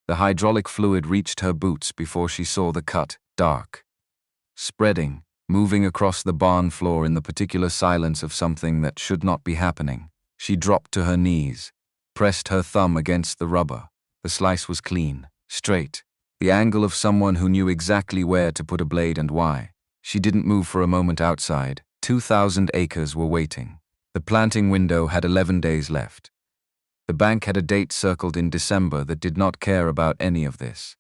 The hydraulic fluid reached her boots before she saw the cut, dark, spreading, moving across the barn floor in the particular silence of something that should not be happening. She dropped to her knees, pressed her thumb against the rubber. The slice was clean, straight, the angle of someone who knew exactly where to put a blade and why. She didn't move for a moment outside. 2,000 acres were waiting. The planting window had 11 days left. The bank had a date circled in December that did not care about any of this.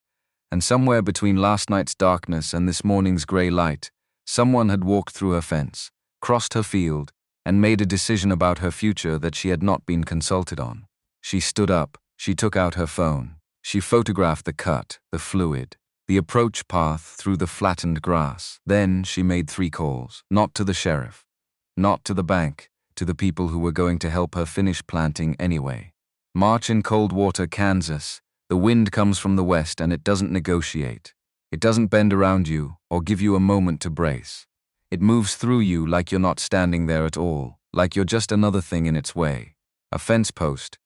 And somewhere between last night's darkness and this morning's grey light, someone had walked through her fence, crossed her field, and made a decision about her future that she had not been consulted on. She stood up, she took out her phone. She photographed the cut, the fluid, the approach path through the flattened grass. Then she made 3 calls, not to the sheriff, not to the bank, to the people who were going to help her finish planting anyway. March in Coldwater, Kansas. The wind comes from the west and it doesn't negotiate. It doesn't bend around you or give you a moment to brace. It moves through you like you're not standing there at all, like you're just another thing in its way. A fence post,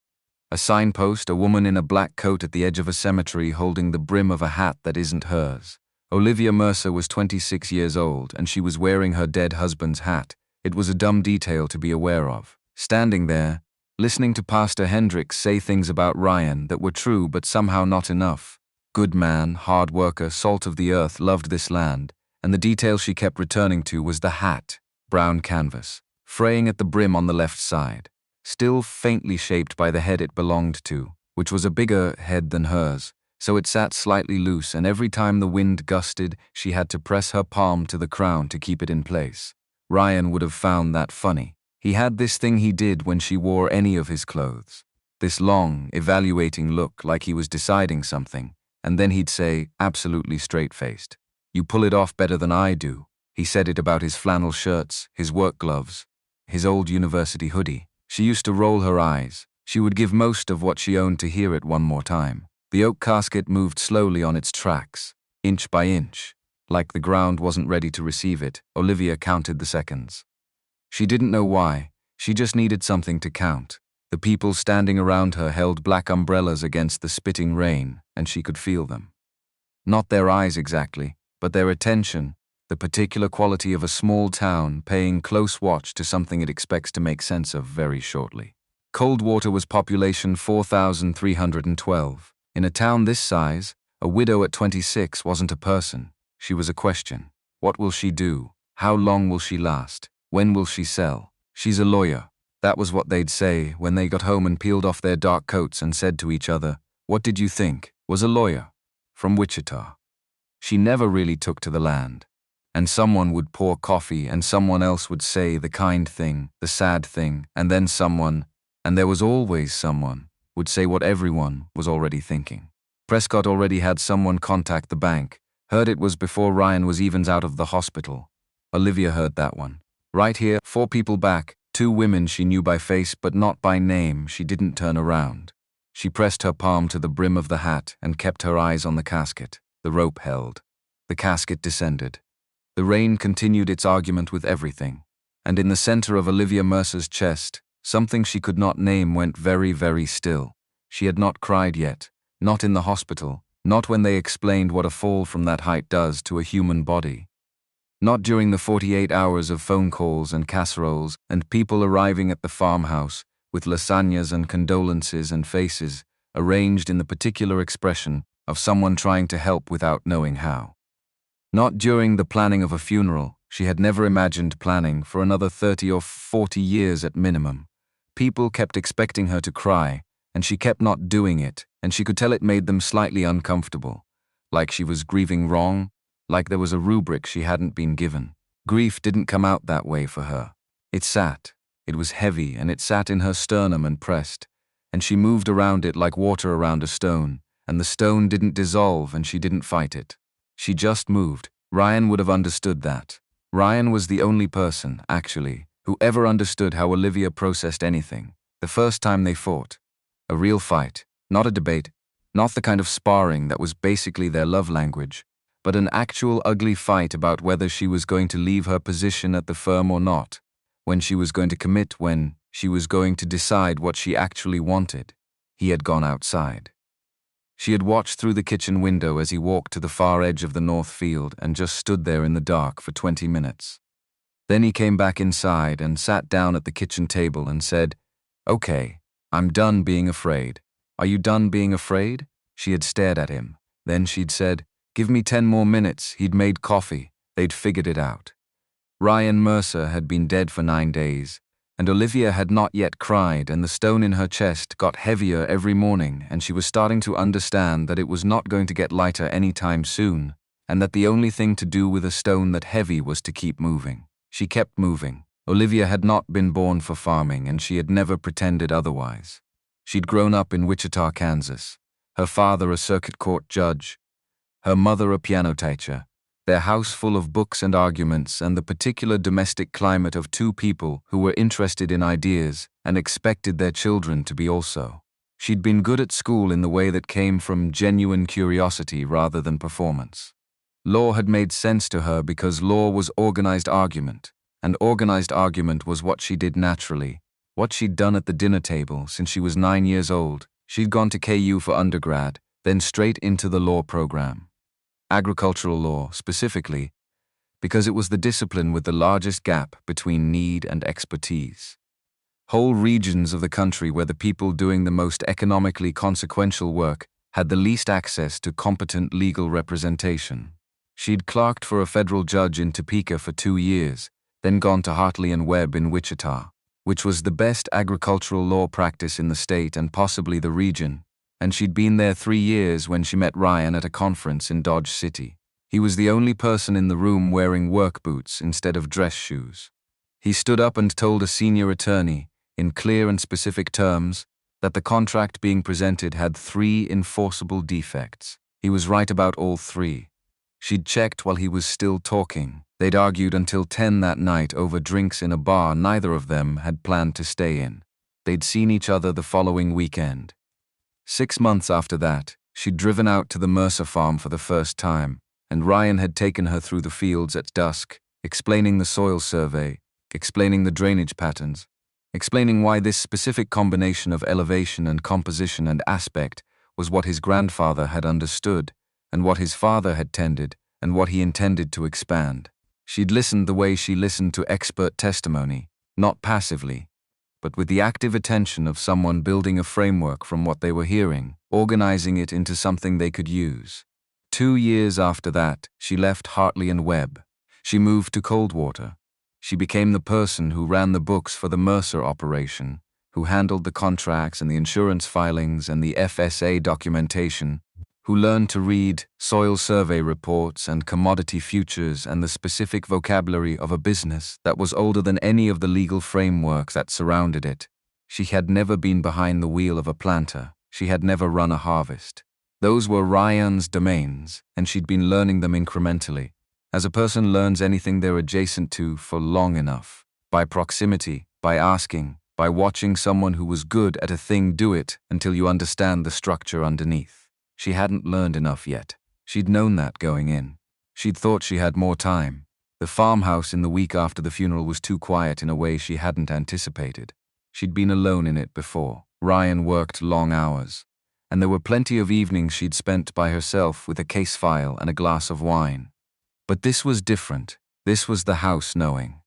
a signpost, a woman in a black coat at the edge of a cemetery holding the brim of a hat that isn't hers. Olivia Mercer was 26 years old and she was wearing her dead husband's hat. It was a dumb detail to be aware of. Standing there, listening to Pastor Hendricks say things about Ryan that were true but somehow not enough. Good man, hard worker, salt of the earth, loved this land, and the detail she kept returning to was the hat, brown canvas, fraying at the brim on the left side, still faintly shaped by the head it belonged to, which was a bigger head than hers, so it sat slightly loose, and every time the wind gusted, she had to press her palm to the crown to keep it in place. Ryan would have found that funny. He had this thing he did when she wore any of his clothes. This long, evaluating look like he was deciding something, and then he'd say, absolutely straight-faced, "You pull it off better than I do." He said it about his flannel shirts, his work gloves, his old university hoodie. She used to roll her eyes. She would give most of what she owned to hear it one more time. The oak casket moved slowly on its tracks, inch by inch. Like the ground wasn't ready to receive it, Olivia counted the seconds. She didn't know why, she just needed something to count. The people standing around her held black umbrellas against the spitting rain, and she could feel them. Not their eyes exactly, but their attention, the particular quality of a small town paying close watch to something it expects to make sense of very shortly. Coldwater was population 4,312. In a town this size, a widow at 26 wasn't a person, she was a question. What will she do? How long will she last? When will she sell? She's a lawyer. That was what they'd say when they got home and peeled off their dark coats and said to each other, "What did you think?" Was a lawyer. From Wichita. She never really took to the land. And someone would pour coffee and someone else would say the kind thing, the sad thing, and then someone, and there was always someone, would say what everyone was already thinking. Prescott already had someone contact the bank, heard it was before Ryan was even out of the hospital. Olivia heard that one. Right here, 4 people back, 2 women she knew by face but not by name. She didn't turn around. She pressed her palm to the brim of the hat and kept her eyes on the casket. The rope held. The casket descended. The rain continued its argument with everything. And in the center of Olivia Mercer's chest, something she could not name went very, very still. She had not cried yet. Not in the hospital. Not when they explained what a fall from that height does to a human body. Not during the 48 hours of phone calls and casseroles and people arriving at the farmhouse with lasagnas and condolences and faces arranged in the particular expression of someone trying to help without knowing how. Not during the planning of a funeral. She had never imagined planning for another 30 or 40 years at minimum. People kept expecting her to cry, and she kept not doing it, and she could tell it made them slightly uncomfortable, like she was grieving wrong, like there was a rubric she hadn't been given. Grief didn't come out that way for her. It sat. It was heavy, and it sat in her sternum and pressed, and she moved around it like water around a stone, and the stone didn't dissolve and she didn't fight it. She just moved. Ryan would have understood that. Ryan was the only person, actually, who ever understood how Olivia processed anything. The first time they fought. A real fight, not a debate, not the kind of sparring that was basically their love language, but an actual ugly fight about whether she was going to leave her position at the firm or not, when she was going to commit, when she was going to decide what she actually wanted. He had gone outside. She had watched through the kitchen window as he walked to the far edge of the north field and just stood there in the dark for 20 minutes. Then he came back inside and sat down at the kitchen table and said, "Okay, I'm done being afraid." "Are you done being afraid?" She had stared at him. Then she'd said, "Give me 10 more minutes." He'd made coffee. They'd figured it out. Ryan Mercer had been dead for 9 days, and Olivia had not yet cried, and the stone in her chest got heavier every morning, and she was starting to understand that it was not going to get lighter anytime soon, and that the only thing to do with a stone that heavy was to keep moving. She kept moving. Olivia had not been born for farming, and she had never pretended otherwise. She'd grown up in Wichita, Kansas. Her father a circuit court judge, her mother a piano teacher, their house full of books and arguments, and the particular domestic climate of two people who were interested in ideas and expected their children to be also. She'd been good at school in the way that came from genuine curiosity rather than performance. Law had made sense to her because law was organized argument, and organized argument was what she did naturally, what she'd done at the dinner table since she was 9 years old. She'd gone to KU for undergrad, then straight into the law program. Agricultural law, specifically, because it was the discipline with the largest gap between need and expertise. Whole regions of the country where the people doing the most economically consequential work had the least access to competent legal representation. She'd clerked for a federal judge in Topeka for 2 years, then gone to Heartland in Wichita, which was the best agricultural law practice in the state and possibly the region, and she'd been there 3 years when she met Ryan at a conference in Dodge City. He was the only person in the room wearing work boots instead of dress shoes. He stood up and told a senior attorney, in clear and specific terms, that the contract being presented had 3 enforceable defects. He was right about all 3. She'd checked while he was still talking. They'd argued until 10 that night over drinks in a bar neither of them had planned to stay in. They'd seen each other the following weekend. 6 months after that, she'd driven out to the Mercer farm for the first time, and Ryan had taken her through the fields at dusk, explaining the soil survey, explaining the drainage patterns, explaining why this specific combination of elevation and composition and aspect was what his grandfather had understood, and what his father had tended, and what he intended to expand. She'd listened the way she listened to expert testimony, not passively, but with the active attention of someone building a framework from what they were hearing, organizing it into something they could use. 2 years after that, she left Hartley and Webb. She moved to Coldwater. She became the person who ran the books for the Mercer operation, who handled the contracts and the insurance filings and the FSA documentation, who learned to read soil survey reports and commodity futures and the specific vocabulary of a business that was older than any of the legal frameworks that surrounded it. She had never been behind the wheel of a planter. She had never run a harvest. Those were Ryan's domains, and she'd been learning them incrementally, as a person learns anything they're adjacent to for long enough, by proximity, by asking, by watching someone who was good at a thing do it until you understand the structure underneath. She hadn't learned enough yet. She'd known that going in. She'd thought she had more time. The farmhouse in the week after the funeral was too quiet in a way she hadn't anticipated. She'd been alone in it before. Ryan worked long hours, and there were plenty of evenings she'd spent by herself with a case file and a glass of wine. But this was different. This was the house knowing.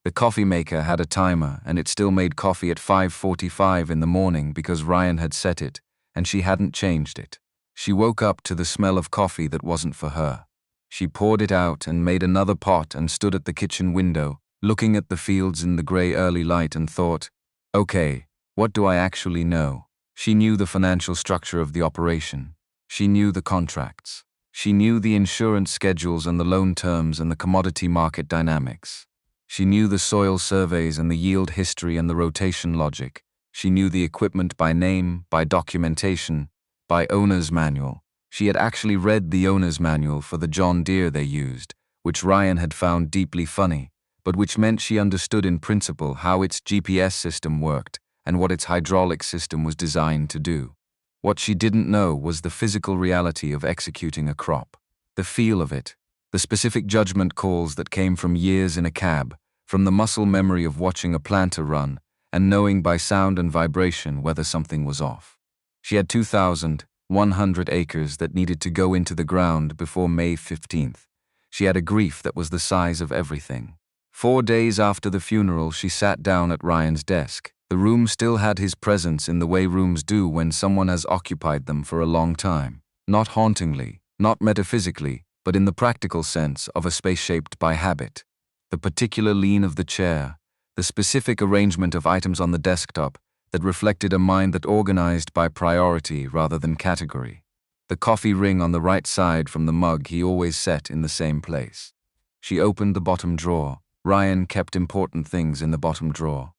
The coffee maker had a timer, and it still made coffee at 5:45 in the morning because Ryan had set it, and she hadn't changed it. She woke up to the smell of coffee that wasn't for her. She poured it out and made another pot and stood at the kitchen window, looking at the fields in the gray early light and thought, okay, what do I actually know? She knew the financial structure of the operation. She knew the contracts. She knew the insurance schedules and the loan terms and the commodity market dynamics. She knew the soil surveys and the yield history and the rotation logic. She knew the equipment by name, by documentation, by owner's manual. She had actually read the owner's manual for the John Deere they used, which Ryan had found deeply funny, but which meant she understood in principle how its GPS system worked and what its hydraulic system was designed to do. What she didn't know was the physical reality of executing a crop, the feel of it, the specific judgment calls that came from years in a cab, from the muscle memory of watching a planter run and knowing by sound and vibration whether something was off. She had 2,000, 100 acres that needed to go into the ground before May 15th. She had a grief that was the size of everything. 4 days after the funeral, she sat down at Ryan's desk. The room still had his presence in the way rooms do when someone has occupied them for a long time. Not hauntingly, not metaphysically, but in the practical sense of a space shaped by habit. The particular lean of the chair, the specific arrangement of items on the desktop that reflected a mind that organized by priority rather than category. The coffee ring on the right side from the mug he always set in the same place. She opened the bottom drawer. Ryan kept important things in the bottom drawer.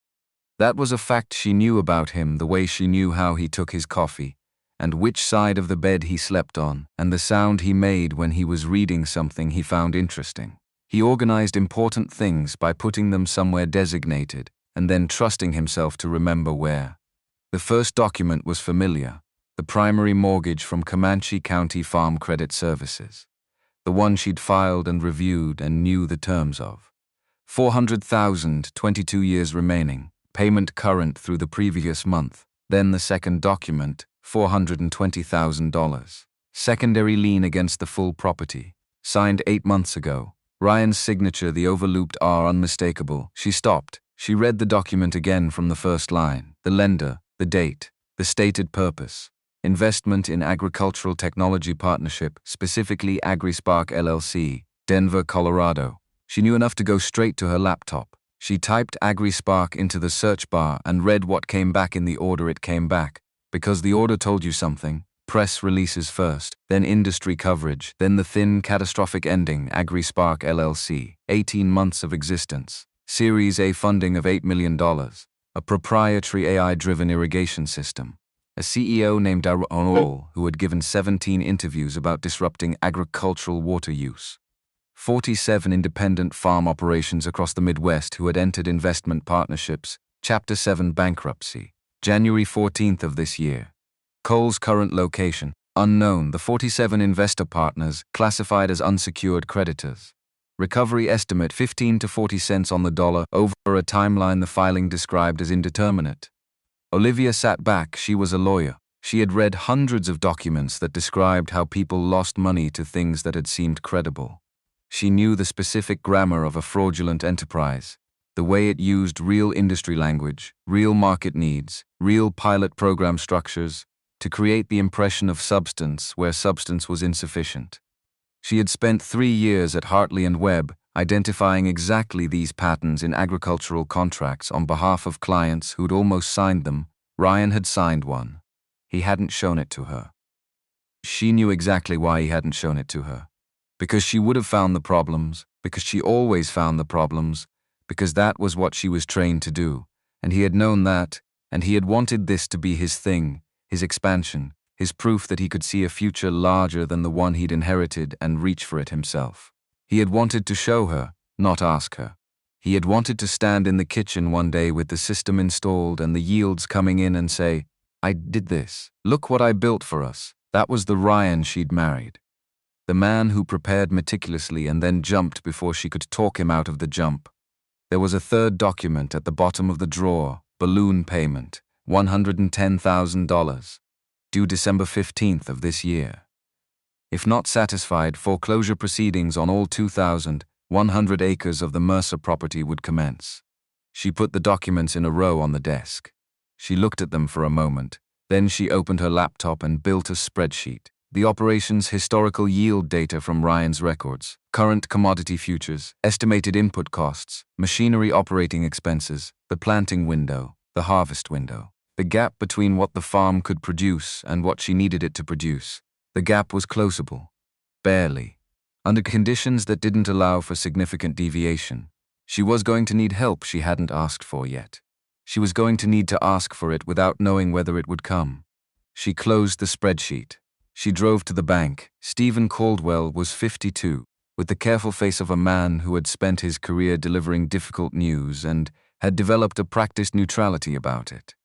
That was a fact she knew about him, the way she knew how he took his coffee, and which side of the bed he slept on, and the sound he made when he was reading something he found interesting. He organized important things by putting them somewhere designated, and then trusting himself to remember where. The first document was familiar, the primary mortgage from Comanche County Farm Credit Services. The one she'd filed and reviewed and knew the terms of. $400,000, 22 years remaining. Payment current through the previous month. Then the second document, $420,000. Secondary lien against the full property. Signed 8 months ago. Ryan's signature, the overlooped R unmistakable. She stopped. She read the document again from the first line. The lender, the date, the stated purpose. Investment in Agricultural Technology Partnership, specifically AgriSpark LLC, Denver, Colorado. She knew enough to go straight to her laptop. She typed AgriSpark into the search bar and read what came back in the order it came back. Because the order told you something. Press releases first, then industry coverage, then the thin, catastrophic ending, AgriSpark LLC, 18 months of existence. Series A funding of $8 million. A proprietary AI-driven irrigation system. A CEO named Darrell, who had given 17 interviews about disrupting agricultural water use. 47 independent farm operations across the Midwest who had entered investment partnerships, Chapter 7 bankruptcy, January 14th of this year. Cole's current location, unknown. The 47 investor partners, classified as unsecured creditors. Recovery estimate 15 to 40 cents on the dollar, over a timeline the filing described as indeterminate. Olivia sat back. She was a lawyer. She had read hundreds of documents that described how people lost money to things that had seemed credible. She knew the specific grammar of a fraudulent enterprise, the way it used real industry language, real market needs, real pilot program structures, to create the impression of substance where substance was insufficient. She had spent 3 years at Heartland Webb, identifying exactly these patterns in agricultural contracts on behalf of clients who'd almost signed them. Ryan had signed one. He hadn't shown it to her. She knew exactly why he hadn't shown it to her. Because she would have found the problems, because she always found the problems, because that was what she was trained to do, and he had known that, and he had wanted this to be his thing, his expansion, his proof that he could see a future larger than the one he'd inherited and reach for it himself. He had wanted to show her, not ask her. He had wanted to stand in the kitchen one day with the system installed and the yields coming in and say, "I did this. Look what I built for us." That was the Ryan she'd married. The man who prepared meticulously and then jumped before she could talk him out of the jump. There was a third document at the bottom of the drawer, balloon payment, $110,000, due December 15th of this year. If not satisfied, foreclosure proceedings on all 2,100 acres of the Mercer property would commence. She put the documents in a row on the desk. She looked at them for a moment, then she opened her laptop and built a spreadsheet. The operation's historical yield data from Ryan's records, current commodity futures, estimated input costs, machinery operating expenses, the planting window, the harvest window, the gap between what the farm could produce and what she needed it to produce. The gap was closable. Barely. Under conditions that didn't allow for significant deviation. She was going to need help she hadn't asked for yet. She was going to need to ask for it without knowing whether it would come. She closed the spreadsheet. She drove to the bank. Stephen Caldwell was 52, with the careful face of a man who had spent his career delivering difficult news and had developed a practiced neutrality about it.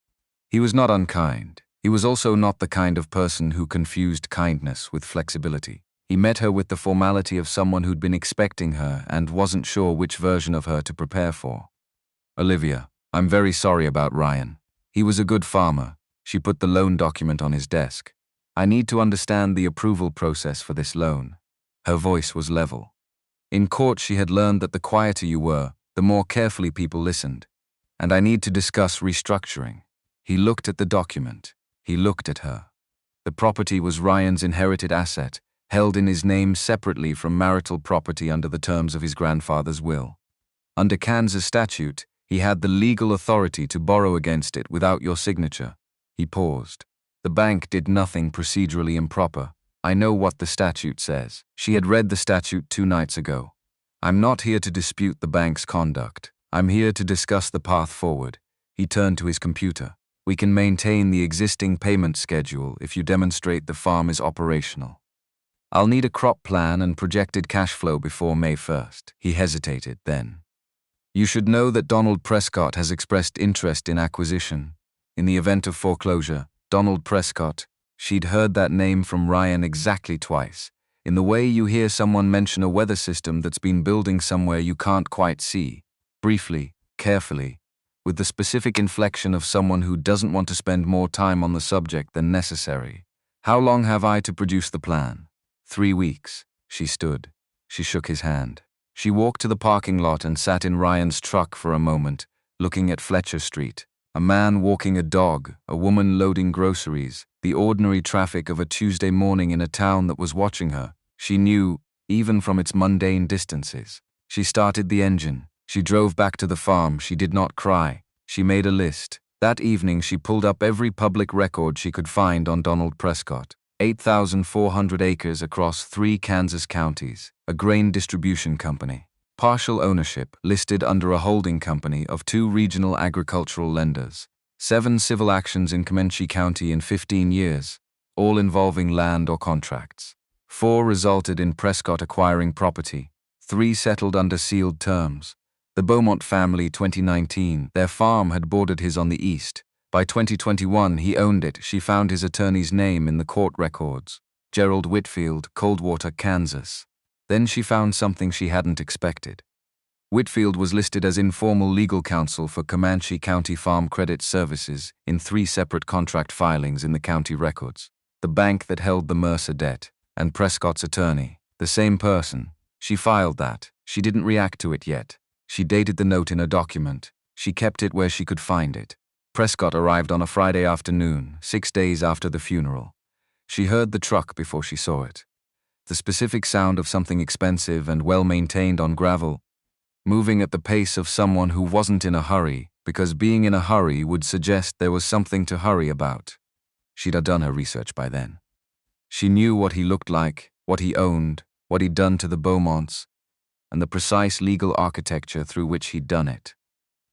He was not unkind. He was also not the kind of person who confused kindness with flexibility. He met her with the formality of someone who'd been expecting her and wasn't sure which version of her to prepare for. "Olivia, I'm very sorry about Ryan. He was a good farmer." She put the loan document on his desk. I need to understand the approval process for this loan. Her voice was level. In court she had learned that the quieter you were, the more carefully people listened. And I need to discuss restructuring. He looked at the document. He looked at her. The property was Ryan's inherited asset, held in his name separately from marital property under the terms of his grandfather's will. Under Kansas statute, he had the legal authority to borrow against it without your signature. He paused. The bank did nothing procedurally improper. I know what the statute says. She had read the statute 2 nights ago. I'm not here to dispute the bank's conduct. I'm here to discuss the path forward. He turned to his computer. We can maintain the existing payment schedule if you demonstrate the farm is operational. I'll need a crop plan and projected cash flow before May 1st. He hesitated then. You should know that Donald Prescott has expressed interest in acquisition. In the event of foreclosure, Donald Prescott, she'd heard that name from Ryan exactly twice, in the way you hear someone mention a weather system that's been building somewhere you can't quite see, briefly, carefully, with the specific inflection of someone who doesn't want to spend more time on the subject than necessary. How long have I to produce the plan? 3 weeks. She stood. She shook his hand. She walked to the parking lot and sat in Ryan's truck for a moment, looking at Fletcher Street. A man walking a dog, a woman loading groceries, the ordinary traffic of a Tuesday morning in a town that was watching her. She knew, even from its mundane distances. She started the engine. She drove back to the farm. She did not cry. She made a list. That evening she pulled up every public record she could find on Donald Prescott. 8,400 acres across 3 Kansas counties, a grain distribution company. Partial ownership, listed under a holding company of 2 regional agricultural lenders. 7 civil actions in Comanche County in 15 years, all involving land or contracts. 4 resulted in Prescott acquiring property. 3 settled under sealed terms. The Beaumont family 2019, their farm had bordered his on the east. By 2021, he owned it. She found his attorney's name in the court records. Gerald Whitfield, Coldwater, Kansas. Then she found something she hadn't expected. Whitfield was listed as informal legal counsel for Comanche County Farm Credit Services in 3 separate contract filings in the county records. The bank that held the Mercer debt, and Prescott's attorney, the same person. She filed that. She didn't react to it yet. She dated the note in a document. She kept it where she could find it. Prescott arrived on a Friday afternoon, 6 days after the funeral. She heard the truck before she saw it. The specific sound of something expensive and well-maintained on gravel, moving at the pace of someone who wasn't in a hurry, because being in a hurry would suggest there was something to hurry about. She'd done her research by then. She knew what he looked like, what he owned, what he'd done to the Beaumonts, and the precise legal architecture through which he'd done it.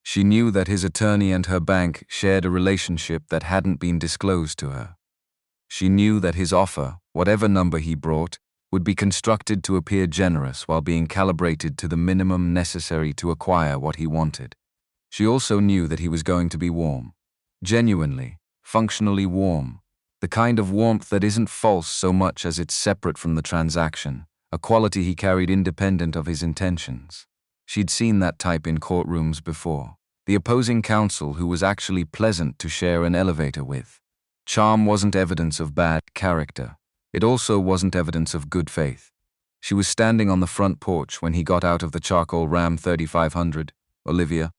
She knew that his attorney and her bank shared a relationship that hadn't been disclosed to her. She knew that his offer, whatever number he brought, would be constructed to appear generous while being calibrated to the minimum necessary to acquire what he wanted. She also knew that he was going to be warm. Genuinely, functionally warm. The kind of warmth that isn't false so much as it's separate from the transaction, a quality he carried independent of his intentions. She'd seen that type in courtrooms before. The opposing counsel who was actually pleasant to share an elevator with. Charm wasn't evidence of bad character. It also wasn't evidence of good faith. She was standing on the front porch when he got out of the charcoal Ram 3500. Olivia.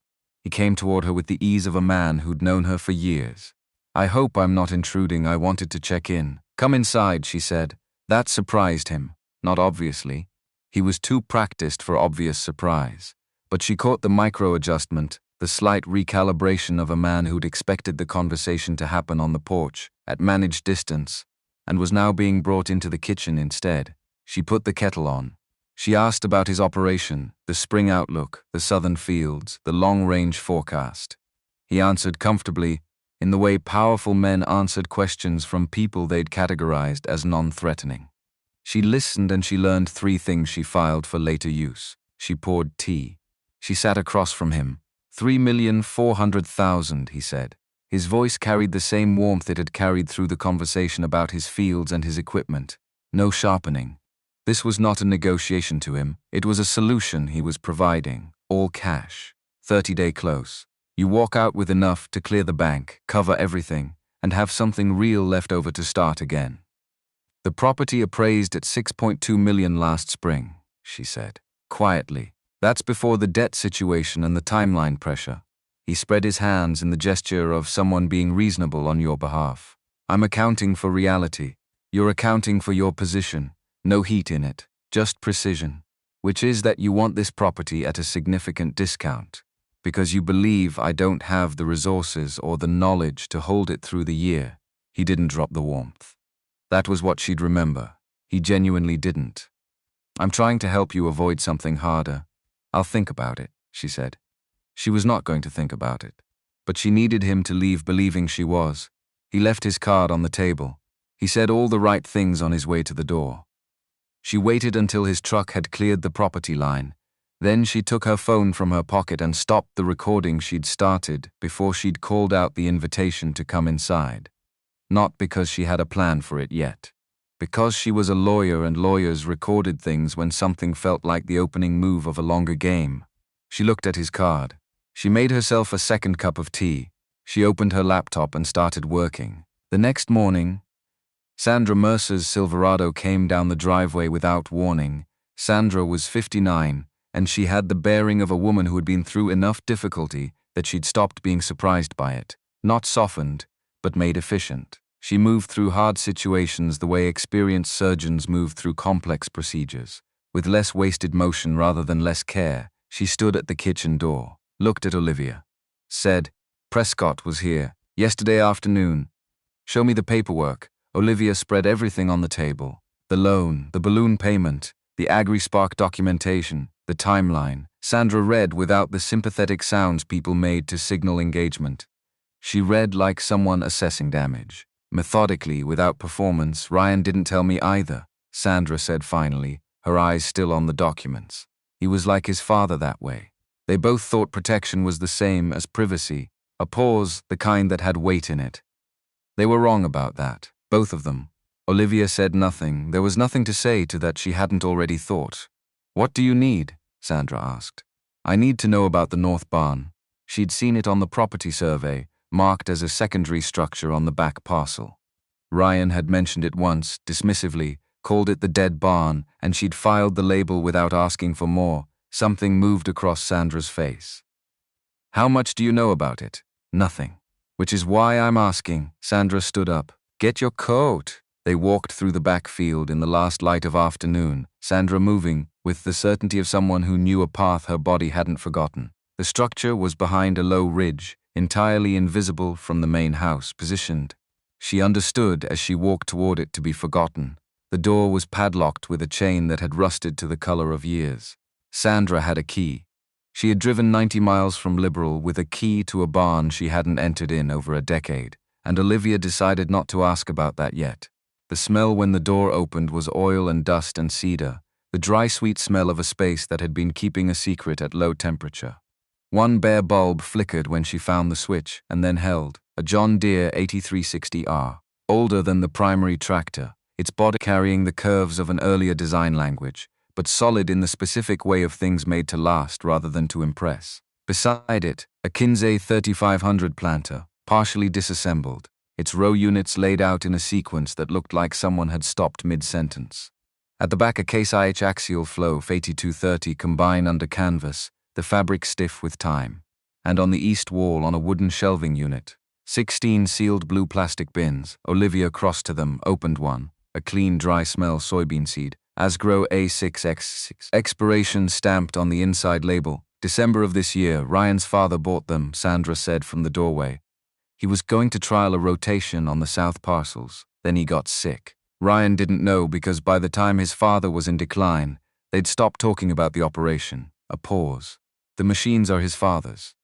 He came toward her with the ease of a man who'd known her for years. I hope I'm not intruding. I wanted to check in. Come inside, she said. That surprised him. Not obviously. He was too practiced for obvious surprise. But she caught the micro-adjustment, the slight recalibration of a man who'd expected the conversation to happen on the porch, at managed distance, and was now being brought into the kitchen instead. She put the kettle on. She asked about his operation, the spring outlook, the southern fields, the long-range forecast. He answered comfortably, in the way powerful men answered questions from people they'd categorized as non-threatening. She listened and she learned 3 things she filed for later use. She poured tea. She sat across from him. 3,400,000, he said. His voice carried the same warmth it had carried through the conversation about his fields and his equipment. No sharpening. This was not a negotiation to him. It was a solution he was providing. All cash. 30-day close. You walk out with enough to clear the bank, cover everything, and have something real left over to start again. The property appraised at 6.2 million last spring, she said, quietly. That's before the debt situation and the timeline pressure. He spread his hands in the gesture of someone being reasonable on your behalf. I'm accounting for reality. You're accounting for your position. No heat in it, just precision. Which is that you want this property at a significant discount, because you believe I don't have the resources or the knowledge to hold it through the year. He didn't drop the warmth. That was what she'd remember. He genuinely didn't. I'm trying to help you avoid something harder. I'll think about it, she said. She was not going to think about it, but she needed him to leave believing she was. He left his card on the table. He said all the right things on his way to the door. She waited until his truck had cleared the property line. Then she took her phone from her pocket and stopped the recording she'd started before she'd called out the invitation to come inside. Not because she had a plan for it yet. Because she was a lawyer and lawyers recorded things when something felt like the opening move of a longer game. She looked at his card. She made herself a second cup of tea. She opened her laptop and started working. The next morning, Sandra Mercer's Silverado came down the driveway without warning. Sandra was 59, and she had the bearing of a woman who had been through enough difficulty that she'd stopped being surprised by it. Not softened, but made efficient. She moved through hard situations the way experienced surgeons move through complex procedures. With less wasted motion rather than less care, she stood at the kitchen door, looked at Olivia, said, Prescott was here, yesterday afternoon. Show me the paperwork. Olivia spread everything on the table. The loan, the balloon payment, the AgriSpark documentation, the timeline. Sandra read without the sympathetic sounds people made to signal engagement. She read like someone assessing damage. Methodically, without performance. Ryan didn't tell me either, Sandra said finally, her eyes still on the documents. He was like his father that way. They both thought protection was the same as privacy, a pause, the kind that had weight in it. They were wrong about that, both of them. Olivia said nothing. There was nothing to say to that she hadn't already thought. What do you need? Sandra asked. I need to know about the North Barn. She'd seen it on the property survey, marked as a secondary structure on the back parcel. Ryan had mentioned it once, dismissively, called it the dead barn, and she'd filed the label without asking for more. Something moved across Sandra's face. How much do you know about it? Nothing. Which is why I'm asking. Sandra stood up. Get your coat. They walked through the backfield in the last light of afternoon, Sandra moving, with the certainty of someone who knew a path her body hadn't forgotten. The structure was behind a low ridge, entirely invisible from the main house, positioned. She understood as she walked toward it to be forgotten. The door was padlocked with a chain that had rusted to the color of years. Sandra had a key. She had driven 90 miles from Liberal with a key to a barn she hadn't entered in over a decade, and Olivia decided not to ask about that yet. The smell when the door opened was oil and dust and cedar, the dry sweet smell of a space that had been keeping a secret at low temperature. One bare bulb flickered when she found the switch and then held, a John Deere 8360R, older than the primary tractor, its body carrying the curves of an earlier design language, but solid in the specific way of things made to last rather than to impress. Beside it, a Kinsey 3500 planter, partially disassembled, its row units laid out in a sequence that looked like someone had stopped mid-sentence. At the back, a Case IH axial flow 8230 combine under canvas, the fabric stiff with time. And on the east wall on a wooden shelving unit, 16 sealed blue plastic bins. Olivia crossed to them, opened one, a clean dry smell soybean seed, Asgrow A6X6. Expiration stamped on the inside label. December of this year, Ryan's father bought them, Sandra said from the doorway. He was going to trial a rotation on the south parcels. Then he got sick. Ryan didn't know because by the time his father was in decline, they'd stopped talking about the operation. A pause. The machines are his father's.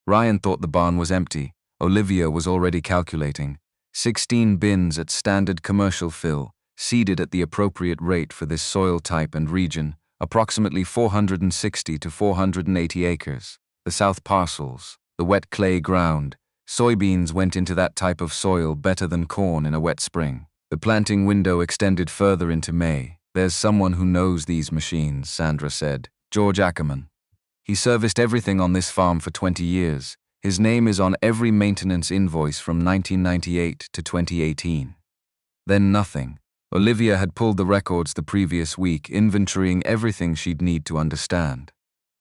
Ryan thought the barn was empty. Olivia was already calculating. 16 bins at standard commercial fill, seeded at the appropriate rate for this soil type and region, approximately 460 to 480 acres. The south parcels, the wet clay ground. Soybeans went into that type of soil better than corn in a wet spring. The planting window extended further into May. There's someone who knows these machines, Sandra said. George Ackerman. He serviced everything on this farm for 20 years. His name is on every maintenance invoice from 1998 to 2018. Then nothing. Olivia had pulled the records the previous week, inventorying everything she'd need to understand.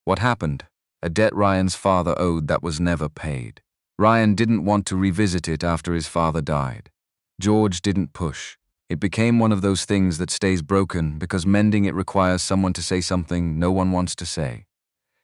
What happened? A debt Ryan's father owed that was never paid. Ryan didn't want to revisit it after his father died. George didn't push. It became one of those things that stays broken because mending it requires someone to say something no one wants to say.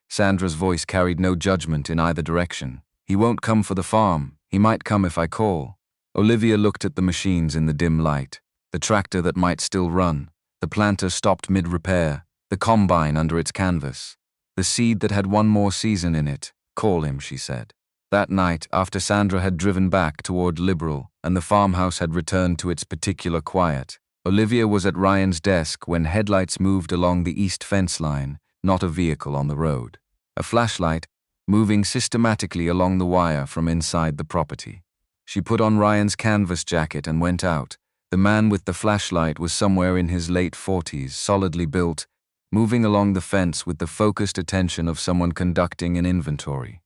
Sandra's voice carried no judgment in either direction. He won't come for the farm. He might come if I call. Olivia looked at the machines in the dim light. The tractor that might still run. The planter stopped mid-repair. The combine under its canvas. The seed that had one more season in it. Call him, she said. That night, after Sandra had driven back toward Liberal and the farmhouse had returned to its particular quiet, Olivia was at Ryan's desk when headlights moved along the east fence line, not a vehicle on the road. A flashlight, moving systematically along the wire from inside the property. She put on Ryan's canvas jacket and went out. The man with the flashlight was somewhere in his late 40s, solidly built, moving along the fence with the focused attention of someone conducting an inventory.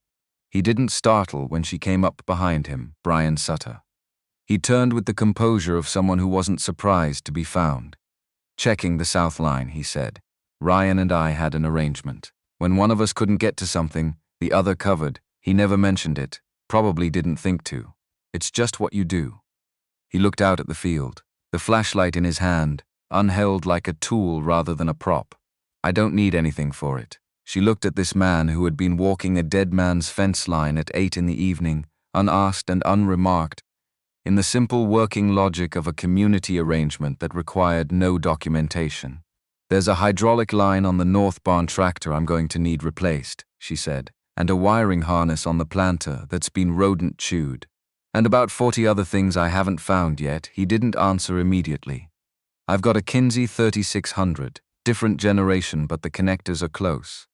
He didn't startle when she came up behind him, Brian Sutter. He turned with the composure of someone who wasn't surprised to be found. Checking the south line, he said. Ryan and I had an arrangement. When one of us couldn't get to something, the other covered. He never mentioned it, probably didn't think to. It's just what you do. He looked out at the field, the flashlight in his hand, unheld like a tool rather than a prop. I don't need anything for it. She looked at this man who had been walking a dead man's fence line at 8 in the evening, unasked and unremarked, in the simple working logic of a community arrangement that required no documentation. There's a hydraulic line on the north barn tractor I'm going to need replaced, she said, and a wiring harness on the planter that's been rodent-chewed. And about 40 other things I haven't found yet. He didn't answer immediately. I've got a Kinsey 3600, different generation but the connectors are close.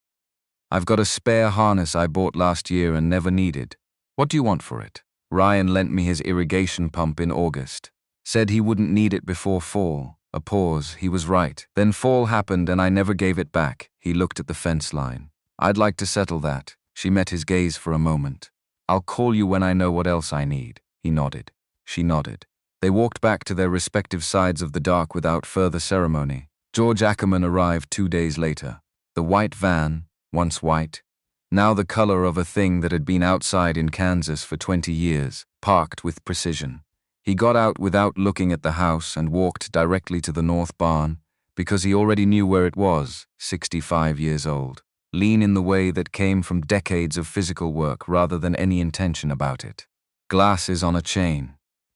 I've got a spare harness I bought last year and never needed. What do you want for it? Ryan lent me his irrigation pump in August. Said he wouldn't need it before fall. A pause, he was right. Then fall happened and I never gave it back. He looked at the fence line. I'd like to settle that. She met his gaze for a moment. I'll call you when I know what else I need. He nodded. She nodded. They walked back to their respective sides of the dock without further ceremony. George Ackerman arrived 2 days later. The white van, once white, now the color of a thing that had been outside in Kansas for 20 years, parked with precision. He got out without looking at the house and walked directly to the north barn, because he already knew where it was, 65 years old. Lean in the way that came from decades of physical work rather than any intention about it. Glasses on a chain.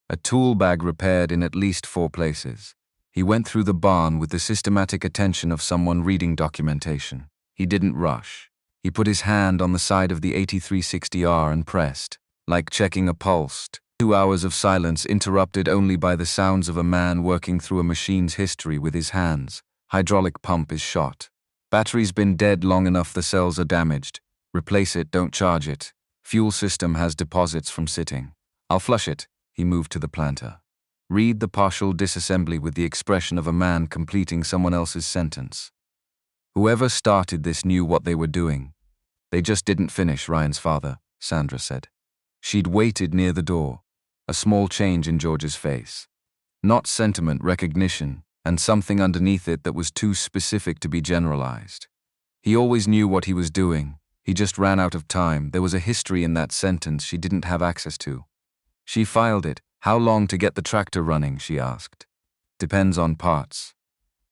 A tool bag repaired in at least 4 places. He went through the barn with the systematic attention of someone reading documentation. He didn't rush. He put his hand on the side of the 8360R and pressed, like checking a pulse. 2 hours of silence interrupted only by the sounds of a man working through a machine's history with his hands. Hydraulic pump is shot. Battery's been dead long enough the cells are damaged. Replace it, don't charge it. Fuel system has deposits from sitting. I'll flush it. He moved to the planter. Read the partial disassembly with the expression of a man completing someone else's sentence. Whoever started this knew what they were doing. They just didn't finish, Ryan's father, Sandra said. She'd waited near the door. A small change in George's face. Not sentiment, recognition, and something underneath it that was too specific to be generalized. He always knew what he was doing. He just ran out of time. There was a history in that sentence she didn't have access to. She filed it. How long to get the tractor running, she asked. Depends on parts.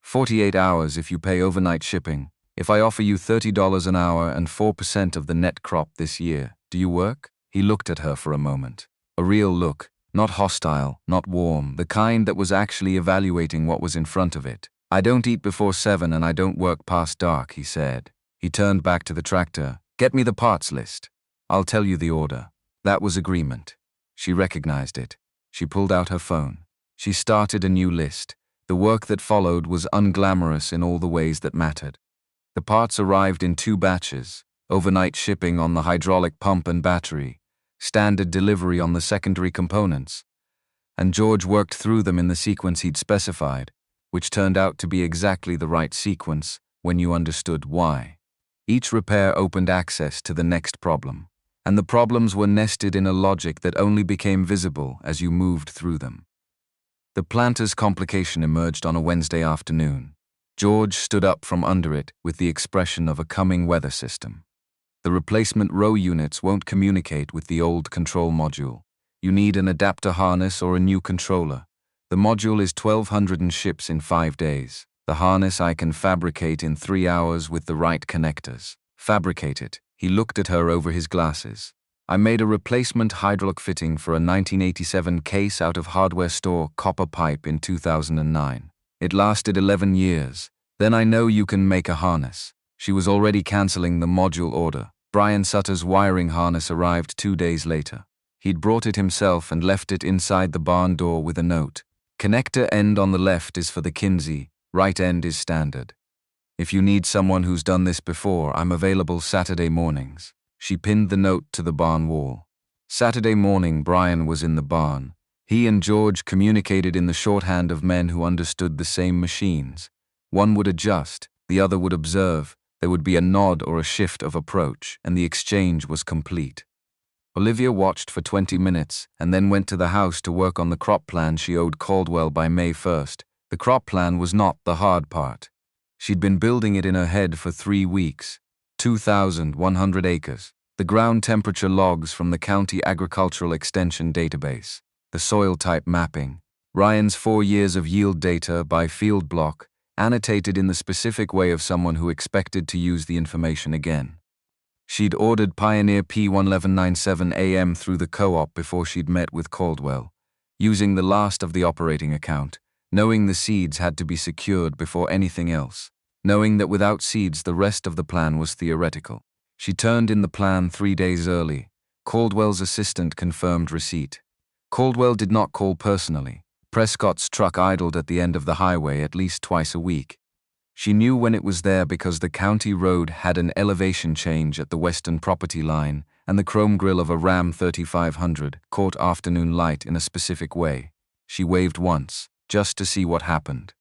48 hours if you pay overnight shipping. If I offer you $30 an hour and 4% of the net crop this year, do you work? He looked at her for a moment. A real look. Not hostile, not warm, the kind that was actually evaluating what was in front of it. I don't eat before 7 and I don't work past dark, he said. He turned back to the tractor. Get me the parts list. I'll tell you the order. That was agreement. She recognized it. She pulled out her phone. She started a new list. The work that followed was unglamorous in all the ways that mattered. The parts arrived in 2 batches, overnight shipping on the hydraulic pump and battery, standard delivery on the secondary components, and George worked through them in the sequence he'd specified, which turned out to be exactly the right sequence when you understood why. Each repair opened access to the next problem, and the problems were nested in a logic that only became visible as you moved through them. The planter's complication emerged on a Wednesday afternoon. George stood up from under it with the expression of a coming weather system. The replacement row units won't communicate with the old control module. You need an adapter harness or a new controller. The module is 1,200 and ships in 5 days. The harness I can fabricate in 3 hours with the right connectors. Fabricate it. He looked at her over his glasses. I made a replacement hydraulic fitting for a 1987 case out of hardware store copper pipe in 2009. It lasted 11 years. Then I know you can make a harness. She was already cancelling the module order. Brian Sutter's wiring harness arrived 2 days later. He'd brought it himself and left it inside the barn door with a note. Connector end on the left is for the Kinsey, right end is standard. If you need someone who's done this before, I'm available Saturday mornings. She pinned the note to the barn wall. Saturday morning, Brian was in the barn. He and George communicated in the shorthand of men who understood the same machines. One would adjust, the other would observe, there would be a nod or a shift of approach, and the exchange was complete. Olivia watched for 20 minutes and then went to the house to work on the crop plan she owed Caldwell by May 1st. The crop plan was not the hard part. She'd been building it in her head for 3 weeks. 2,100 acres. The ground temperature logs from the County Agricultural Extension database. The soil type mapping. Ryan's 4 years of yield data by field block, annotated in the specific way of someone who expected to use the information again. She'd ordered Pioneer P1197 AM through the co-op before she'd met with Caldwell, using the last of the operating account, knowing the seeds had to be secured before anything else, knowing that without seeds the rest of the plan was theoretical. She turned in the plan 3 days early. Caldwell's assistant confirmed receipt. Caldwell did not call personally. Prescott's truck idled at the end of the highway at least twice a week. She knew when it was there because the county road had an elevation change at the western property line, and the chrome grille of a Ram 3500 caught afternoon light in a specific way. She waved once, just to see what happened.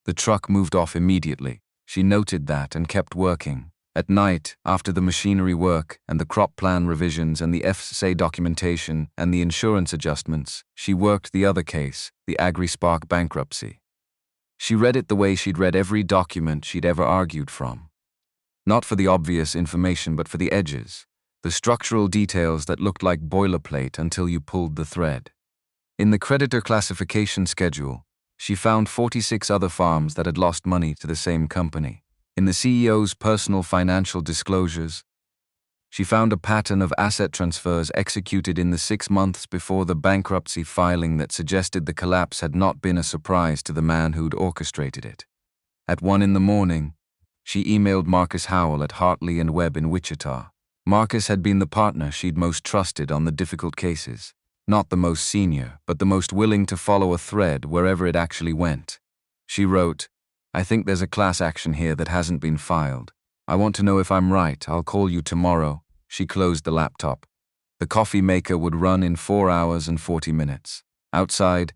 The truck moved off immediately. She noted that and kept working. At night, after the machinery work and the crop plan revisions and the FSA documentation and the insurance adjustments, she worked the other case, the AgriSpark bankruptcy. She read it the way she'd read every document she'd ever argued from. Not for the obvious information, but for the edges, the structural details that looked like boilerplate until you pulled the thread. In the creditor classification schedule, she found 46 other farms that had lost money to the same company. In the CEO's personal financial disclosures, she found a pattern of asset transfers executed in the 6 months before the bankruptcy filing that suggested the collapse had not been a surprise to the man who'd orchestrated it. At 1 a.m, she emailed Marcus Howell at Hartley and Webb in Wichita. Marcus had been the partner she'd most trusted on the difficult cases. Not the most senior, but the most willing to follow a thread wherever it actually went. She wrote, "I think there's a class action here that hasn't been filed. I want to know if I'm right. I'll call you tomorrow." She closed the laptop. The coffee maker would run in 4 hours and 40 minutes. Outside,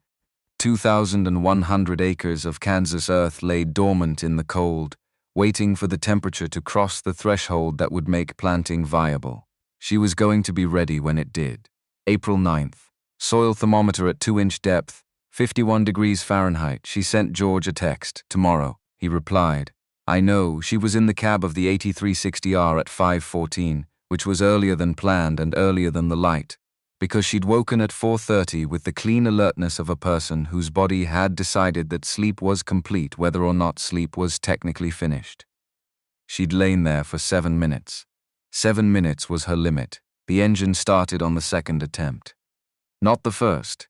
2,100 acres of Kansas earth lay dormant in the cold, waiting for the temperature to cross the threshold that would make planting viable. She was going to be ready when it did. April 9th. Soil thermometer at 2-inch depth, 51 degrees Fahrenheit. She sent George a text. "Tomorrow," he replied. I know. She was in the cab of the 8360R at 5:14, which was earlier than planned and earlier than the light, because she'd woken at 4:30 with the clean alertness of a person whose body had decided that sleep was complete whether or not sleep was technically finished. She'd lain there for 7 minutes. 7 minutes was her limit. The engine started on the second attempt. Not the first.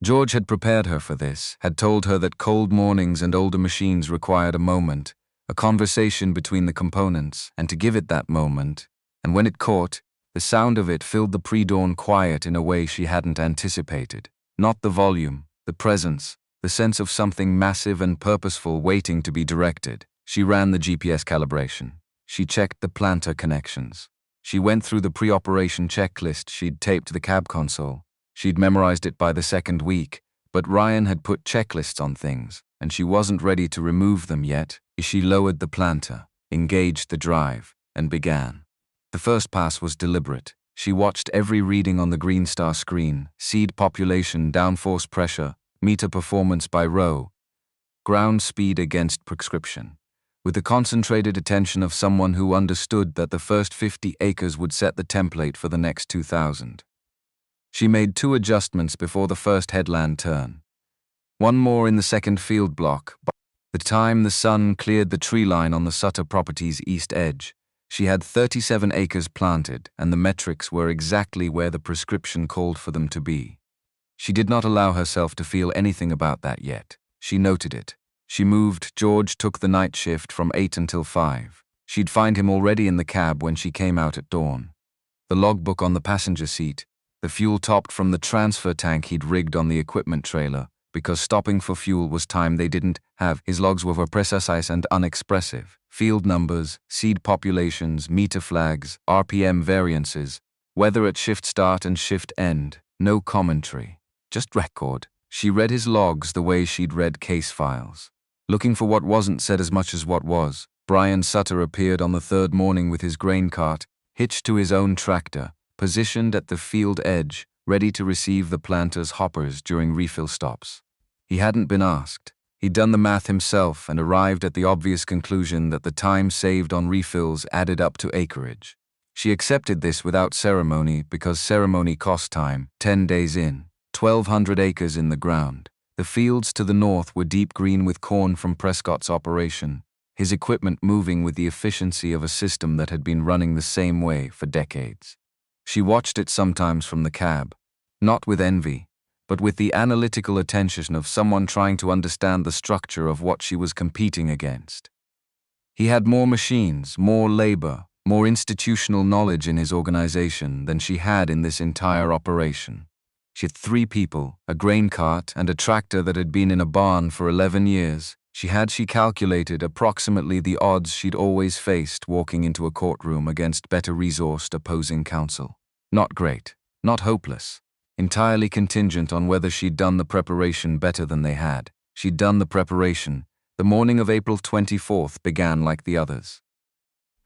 George had prepared her for this, had told her that cold mornings and older machines required a moment, a conversation between the components, and to give it that moment, and when it caught, the sound of it filled the pre-dawn quiet in a way she hadn't anticipated. Not the volume, the presence, the sense of something massive and purposeful waiting to be directed. She ran the GPS calibration. She checked the planter connections. She went through the pre-operation checklist she'd taped to the cab console. She'd memorized it by the second week, but Ryan had put checklists on things, and she wasn't ready to remove them yet. She lowered the planter, engaged the drive, and began. The first pass was deliberate. She watched every reading on the Green Star screen: seed population, downforce pressure, meter performance by row, ground speed against prescription, with the concentrated attention of someone who understood that the first 50 acres would set the template for the next 2,000. She made 2 adjustments before the first headland turn. One more in the second field block. By the time the sun cleared the tree line on the Sutter property's east edge, she had 37 acres planted, and the metrics were exactly where the prescription called for them to be. She did not allow herself to feel anything about that yet. She noted it. She moved. George took the night shift from 8 until 5. She'd find him already in the cab when she came out at dawn. The logbook on the passenger seat, the fuel topped from the transfer tank he'd rigged on the equipment trailer, because stopping for fuel was time they didn't have. His logs were precise and unexpressive. Field numbers, seed populations, meter flags, RPM variances, weather at shift start and shift end, no commentary, just record. She read his logs the way she'd read case files, looking for what wasn't said as much as what was. Brian Sutter appeared on the 3rd morning with his grain cart, hitched to his own tractor, positioned at the field edge, ready to receive the planters' hoppers during refill stops. He hadn't been asked. He'd done the math himself and arrived at the obvious conclusion that the time saved on refills added up to acreage. She accepted this without ceremony because ceremony cost time. 10 days in, 1,200 acres in the ground. The fields to the north were deep green with corn from Prescott's operation, his equipment moving with the efficiency of a system that had been running the same way for decades. She watched it sometimes from the cab, not with envy, but with the analytical attention of someone trying to understand the structure of what she was competing against. He had more machines, more labor, more institutional knowledge in his organization than she had in this entire operation. She had 3 people, a grain cart, and a tractor that had been in a barn for 11 years. She calculated approximately the odds she'd always faced walking into a courtroom against better resourced opposing counsel. Not great, not hopeless. Entirely contingent on whether she'd done the preparation better than they had. She'd done the preparation. The morning of April 24th began like the others.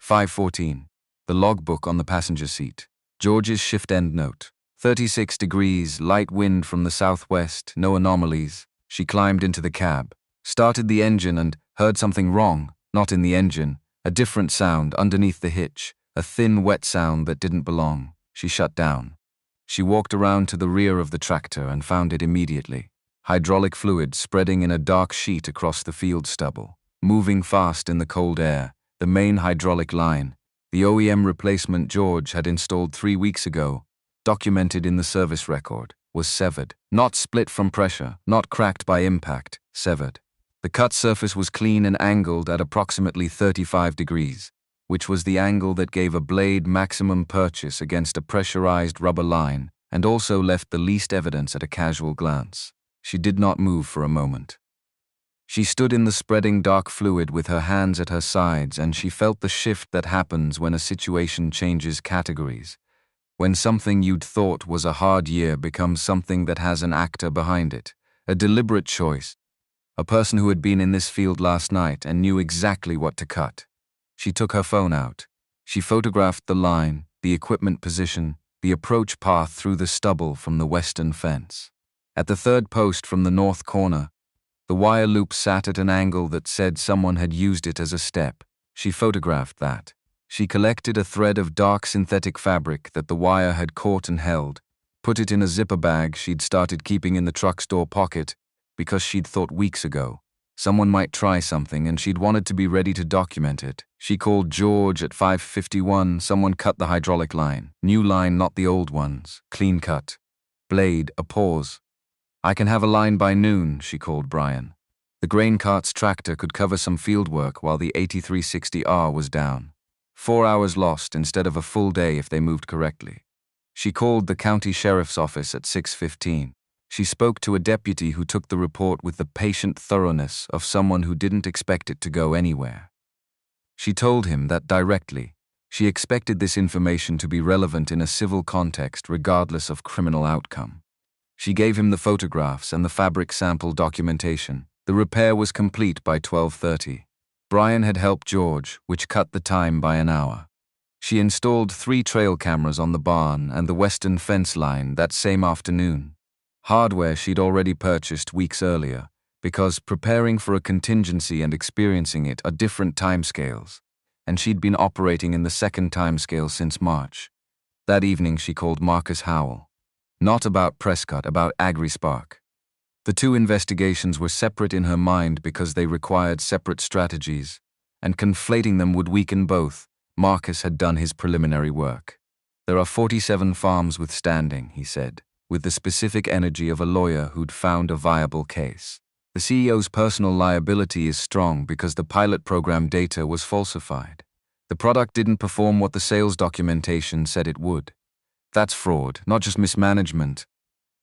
5:14. The logbook on the passenger seat. George's shift end note. 36 degrees, light wind from the southwest, no anomalies. She climbed into the cab, started the engine and heard something wrong, not in the engine, a different sound underneath the hitch, a thin, wet sound that didn't belong. She shut down. She walked around to the rear of the tractor and found it immediately. Hydraulic fluid spreading in a dark sheet across the field stubble, moving fast in the cold air. The main hydraulic line, the OEM replacement George had installed 3 weeks ago, documented in the service record, was severed. Not split from pressure, not cracked by impact, severed. The cut surface was clean and angled at approximately 35 degrees, which was the angle that gave a blade maximum purchase against a pressurized rubber line and also left the least evidence at a casual glance. She did not move for a moment. She stood in the spreading dark fluid with her hands at her sides, and she felt the shift that happens when a situation changes categories, when something you'd thought was a hard year becomes something that has an actor behind it, a deliberate choice, a person who had been in this field last night and knew exactly what to cut. She took her phone out. She photographed the line, the equipment position, the approach path through the stubble from the western fence. At the 3rd post from the north corner, the wire loop sat at an angle that said someone had used it as a step. She photographed that. She collected a thread of dark synthetic fabric that the wire had caught and held, put it in a zipper bag she'd started keeping in the truck's door pocket because she'd thought weeks ago someone might try something and she'd wanted to be ready to document it. She called George at 5:51. Someone cut the hydraulic line. New line, not the old ones. Clean cut. Blade, a pause. I can have a line by noon, she called Brian. The grain cart's tractor could cover some field work while the 8360R was down. 4 hours lost instead of a full day if they moved correctly. She called the county sheriff's office at 6:15. She spoke to a deputy who took the report with the patient thoroughness of someone who didn't expect it to go anywhere. She told him that directly. She expected this information to be relevant in a civil context regardless of criminal outcome. She gave him the photographs and the fabric sample documentation. The repair was complete by 12:30. Brian had helped George, which cut the time by an hour. She installed 3 trail cameras on the barn and the western fence line that same afternoon. Hardware she'd already purchased weeks earlier, because preparing for a contingency and experiencing it are different timescales, and she'd been operating in the second timescale since March. That evening she called Marcus Howell. Not about Prescott, about AgriSpark. The two investigations were separate in her mind because they required separate strategies, and conflating them would weaken both. Marcus had done his preliminary work. There are 47 farms withstanding, he said, with the specific energy of a lawyer who'd found a viable case. The CEO's personal liability is strong because the pilot program data was falsified. The product didn't perform what the sales documentation said it would. That's fraud, not just mismanagement.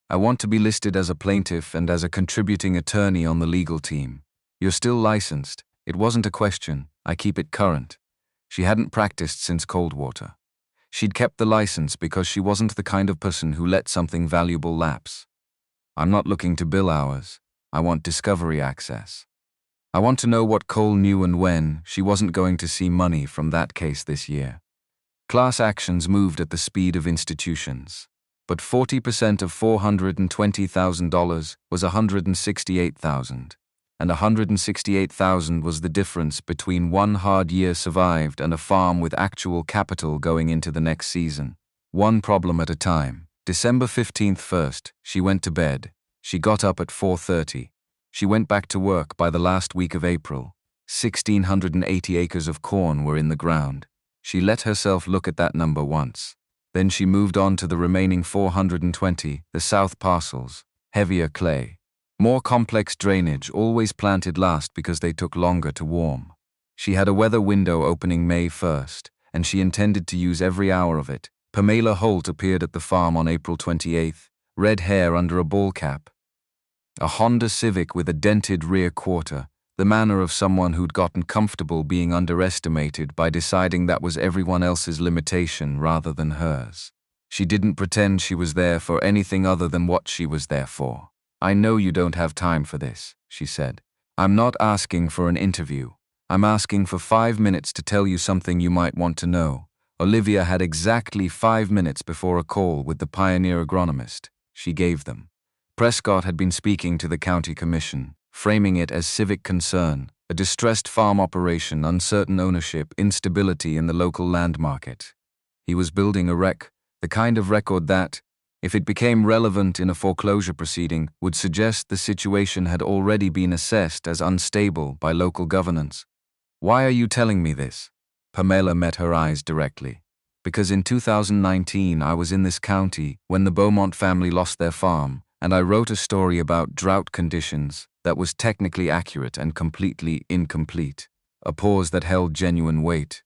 I want to be listed as a plaintiff and as a contributing attorney on the legal team. You're still licensed. It wasn't a question. I keep it current. She hadn't practiced since Coldwater. She'd kept the license because she wasn't the kind of person who let something valuable lapse. I'm not looking to bill hours. I want discovery access. I want to know what Cole knew and when. She wasn't going to see money from that case this year. Class actions moved at the speed of institutions. But 40% of $420,000 was $168,000, and $168,000 was the difference between one hard year survived and a farm with actual capital going into the next season. One problem at a time. December 15th first, she went to bed. She got up at 4:30. She went back to work by the last week of April. 1,680 acres of corn were in the ground. She let herself look at that number once. Then she moved on to the remaining 420, the south parcels, heavier clay. More complex drainage, always planted last because they took longer to warm. She had a weather window opening May 1st, and she intended to use every hour of it. Pamela Holt appeared at the farm on April 28th, red hair under a ball cap. A Honda Civic with a dented rear quarter, the manner of someone who'd gotten comfortable being underestimated by deciding that was everyone else's limitation rather than hers. She didn't pretend she was there for anything other than what she was there for. I know you don't have time for this, she said. I'm not asking for an interview. I'm asking for 5 minutes to tell you something you might want to know. Olivia had exactly 5 minutes before a call with the pioneer agronomist. She gave them. Prescott had been speaking to the county commission, framing it as civic concern, a distressed farm operation, uncertain ownership, instability in the local land market. He was building a the kind of record that, if it became relevant in a foreclosure proceeding, would suggest the situation had already been assessed as unstable by local governance. Why are you telling me this? Pamela met her eyes directly. Because in 2019 I was in this county when the Beaumont family lost their farm, and I wrote a story about drought conditions that was technically accurate and completely incomplete. A pause that held genuine weight.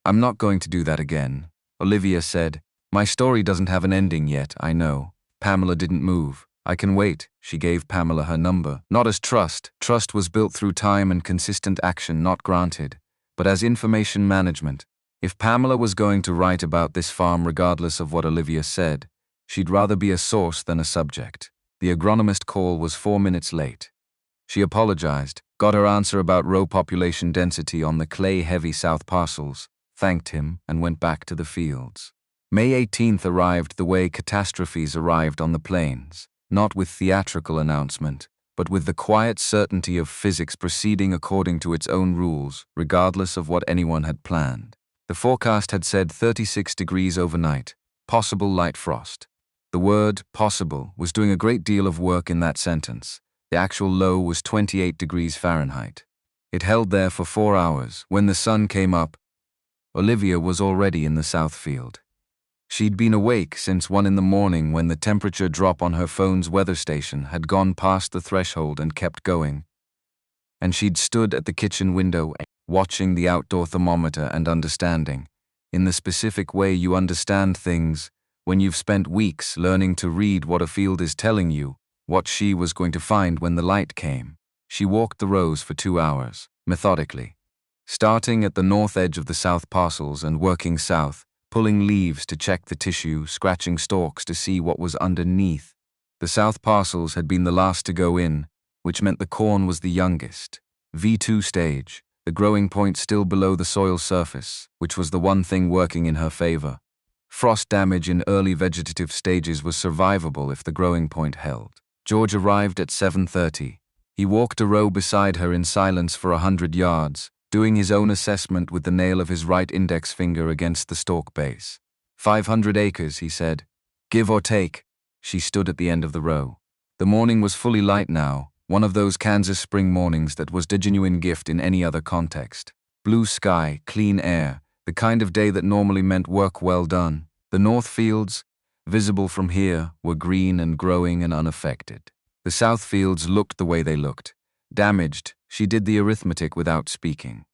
I'm not going to do that again, Olivia said. My story doesn't have an ending yet, I know. Pamela didn't move. I can wait. She gave Pamela her number. Not as trust. Trust was built through time and consistent action, not granted, but as information management. If Pamela was going to write about this farm regardless of what Olivia said, she'd rather be a source than a subject. The agronomist call was 4 minutes late. She apologized, got her answer about row population density on the clay-heavy south parcels, thanked him, and went back to the fields. May 18th arrived the way catastrophes arrived on the plains, not with theatrical announcement, but with the quiet certainty of physics proceeding according to its own rules, regardless of what anyone had planned. The forecast had said 36 degrees overnight, possible light frost. The word possible was doing a great deal of work in that sentence. The actual low was 28 degrees Fahrenheit. It held there for 4 hours. When the sun came up, Olivia was already in the south field. She'd been awake since 1 in the morning when the temperature drop on her phone's weather station had gone past the threshold and kept going. And she'd stood at the kitchen window, watching the outdoor thermometer and understanding, in the specific way you understand things, when you've spent weeks learning to read what a field is telling you, what she was going to find when the light came. She walked the rows for 2 hours, methodically, starting at the north edge of the south parcels and working south, pulling leaves to check the tissue, scratching stalks to see what was underneath. The south parcels had been the last to go in, which meant the corn was the youngest. V2 stage, the growing point still below the soil surface, which was the one thing working in her favor. Frost damage in early vegetative stages was survivable if the growing point held. George arrived at 7:30. He walked a row beside her in silence for 100 yards, doing his own assessment with the nail of his right index finger against the stalk base. 500 acres, he said. Give or take. She stood at the end of the row. The morning was fully light now, one of those Kansas spring mornings that was a genuine gift in any other context. Blue sky, clean air, the kind of day that normally meant work well done. The north fields, visible from here, were green and growing and unaffected. The south fields looked the way they looked. Damaged, she did the arithmetic without speaking.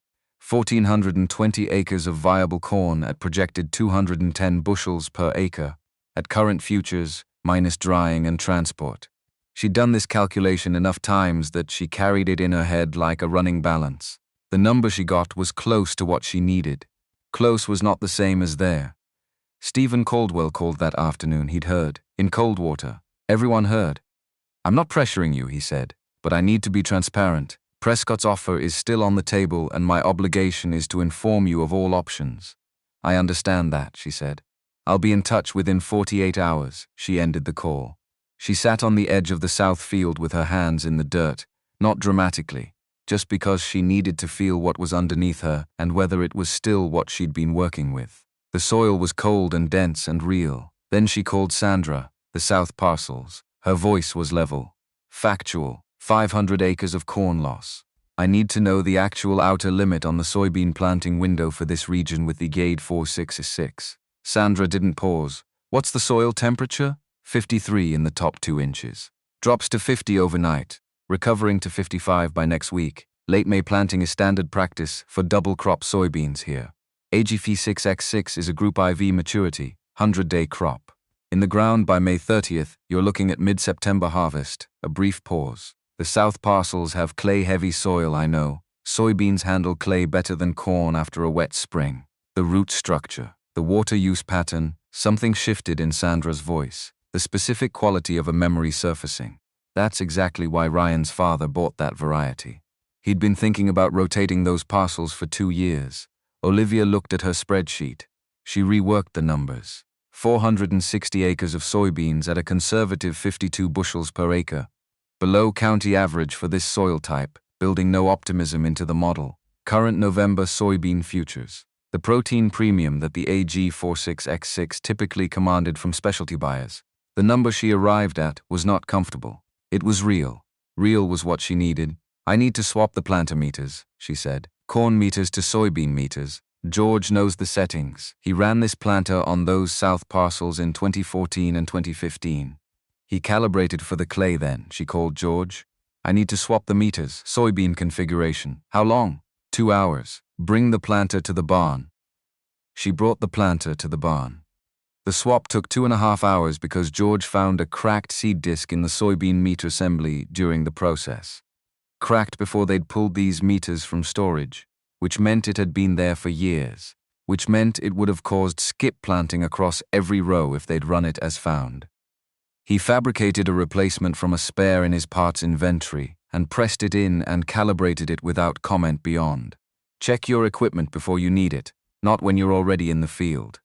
1,420 acres of viable corn at projected 210 bushels per acre, at current futures, minus drying and transport. She'd done this calculation enough times that she carried it in her head like a running balance. The number she got was close to what she needed. Close was not the same as there. Stephen Caldwell called that afternoon, he'd heard, in Coldwater. Everyone heard. I'm not pressuring you, he said, but I need to be transparent. Prescott's offer is still on the table and my obligation is to inform you of all options. I understand that, she said. I'll be in touch within 48 hours, she ended the call. She sat on the edge of the south field with her hands in the dirt, not dramatically, just because she needed to feel what was underneath her and whether it was still what she'd been working with. The soil was cold and dense and real. Then she called Sandra, the south parcels. Her voice was level. Factual. 500 acres of corn loss. I need to know the actual outer limit on the soybean planting window for this region with the GADE 466. Sandra didn't pause. What's the soil temperature? 53 in the top 2 inches. Drops to 50 overnight, recovering to 55 by next week. Late May planting is standard practice for double crop soybeans here. AGF 6X6 is a Group IV maturity, 100-day crop. In the ground by May 30th, you're looking at mid-September harvest. A brief pause. The south parcels have clay-heavy soil, I know. Soybeans handle clay better than corn after a wet spring. The root structure, the water use pattern, something shifted in Sandra's voice. The specific quality of a memory surfacing. That's exactly why Ryan's father bought that variety. He'd been thinking about rotating those parcels for 2 years. Olivia looked at her spreadsheet. She reworked the numbers. 460 acres of soybeans at a conservative 52 bushels per acre. Below county average for this soil type, building no optimism into the model. Current November soybean futures. The protein premium that the AG 46X6 typically commanded from specialty buyers. The number she arrived at was not comfortable. It was real. Real was what she needed. I need to swap the planter meters, she said. Corn meters to soybean meters. George knows the settings. He ran this planter on those south parcels in 2014 and 2015. He calibrated for the clay then, she called George. I need to swap the meters. Soybean configuration. How long? 2 hours. Bring the planter to the barn. She brought the planter to the barn. The swap took 2.5 hours because George found a cracked seed disc in the soybean meter assembly during the process. Cracked before they'd pulled these meters from storage, which meant it had been there for years, which meant it would have caused skip planting across every row if they'd run it as found. He fabricated a replacement from a spare in his parts inventory and pressed it in and calibrated it without comment beyond. Check your equipment before you need it, not when you're already in the field.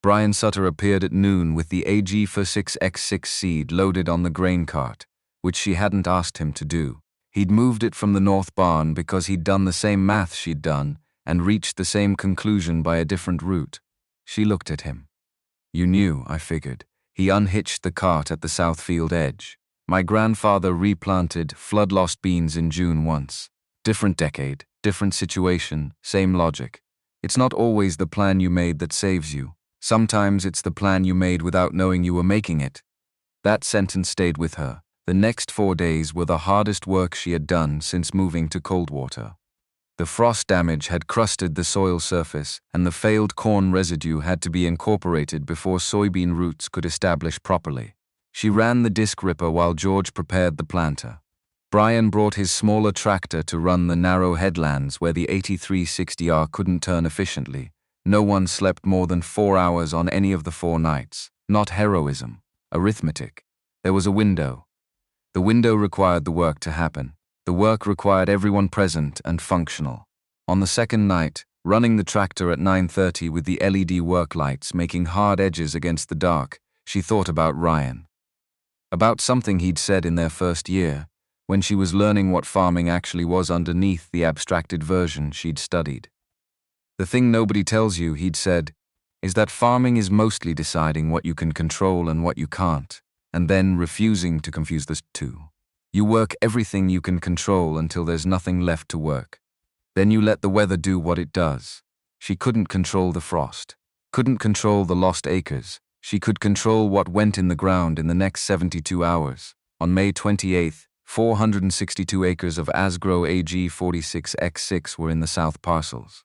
Brian Sutter appeared at noon with the AG 46X6 seed loaded on the grain cart, which she hadn't asked him to do. He'd moved it from the north barn because he'd done the same math she'd done and reached the same conclusion by a different route. She looked at him. You knew, I figured. He unhitched the cart at the south field edge. My grandfather replanted flood-lost beans in June once. Different decade, different situation, same logic. It's not always the plan you made that saves you. Sometimes it's the plan you made without knowing you were making it. That sentence stayed with her. The next 4 days were the hardest work she had done since moving to Coldwater. The frost damage had crusted the soil surface, and the failed corn residue had to be incorporated before soybean roots could establish properly. She ran the disc ripper while George prepared the planter. Brian brought his smaller tractor to run the narrow headlands where the 8360R couldn't turn efficiently. No one slept more than 4 hours on any of the 4 nights. Not heroism. Arithmetic. There was a window. The window required the work to happen. The work required everyone present and functional. On the second night, Running the tractor at 9:30 with the LED work lights making hard edges against the dark, she thought about Ryan. About something he'd said in their first year, when she was learning what farming actually was underneath the abstracted version she'd studied. The thing nobody tells you, he'd said, is that farming is mostly deciding what you can control and what you can't, and then refusing to confuse the two. You work everything you can control until there's nothing left to work. Then you let the weather do what it does. She couldn't control the frost, couldn't control the lost acres. She could control what went in the ground in the next 72 hours. On May 28th, 462 acres of Asgrow AG 46X6 were in the south parcels.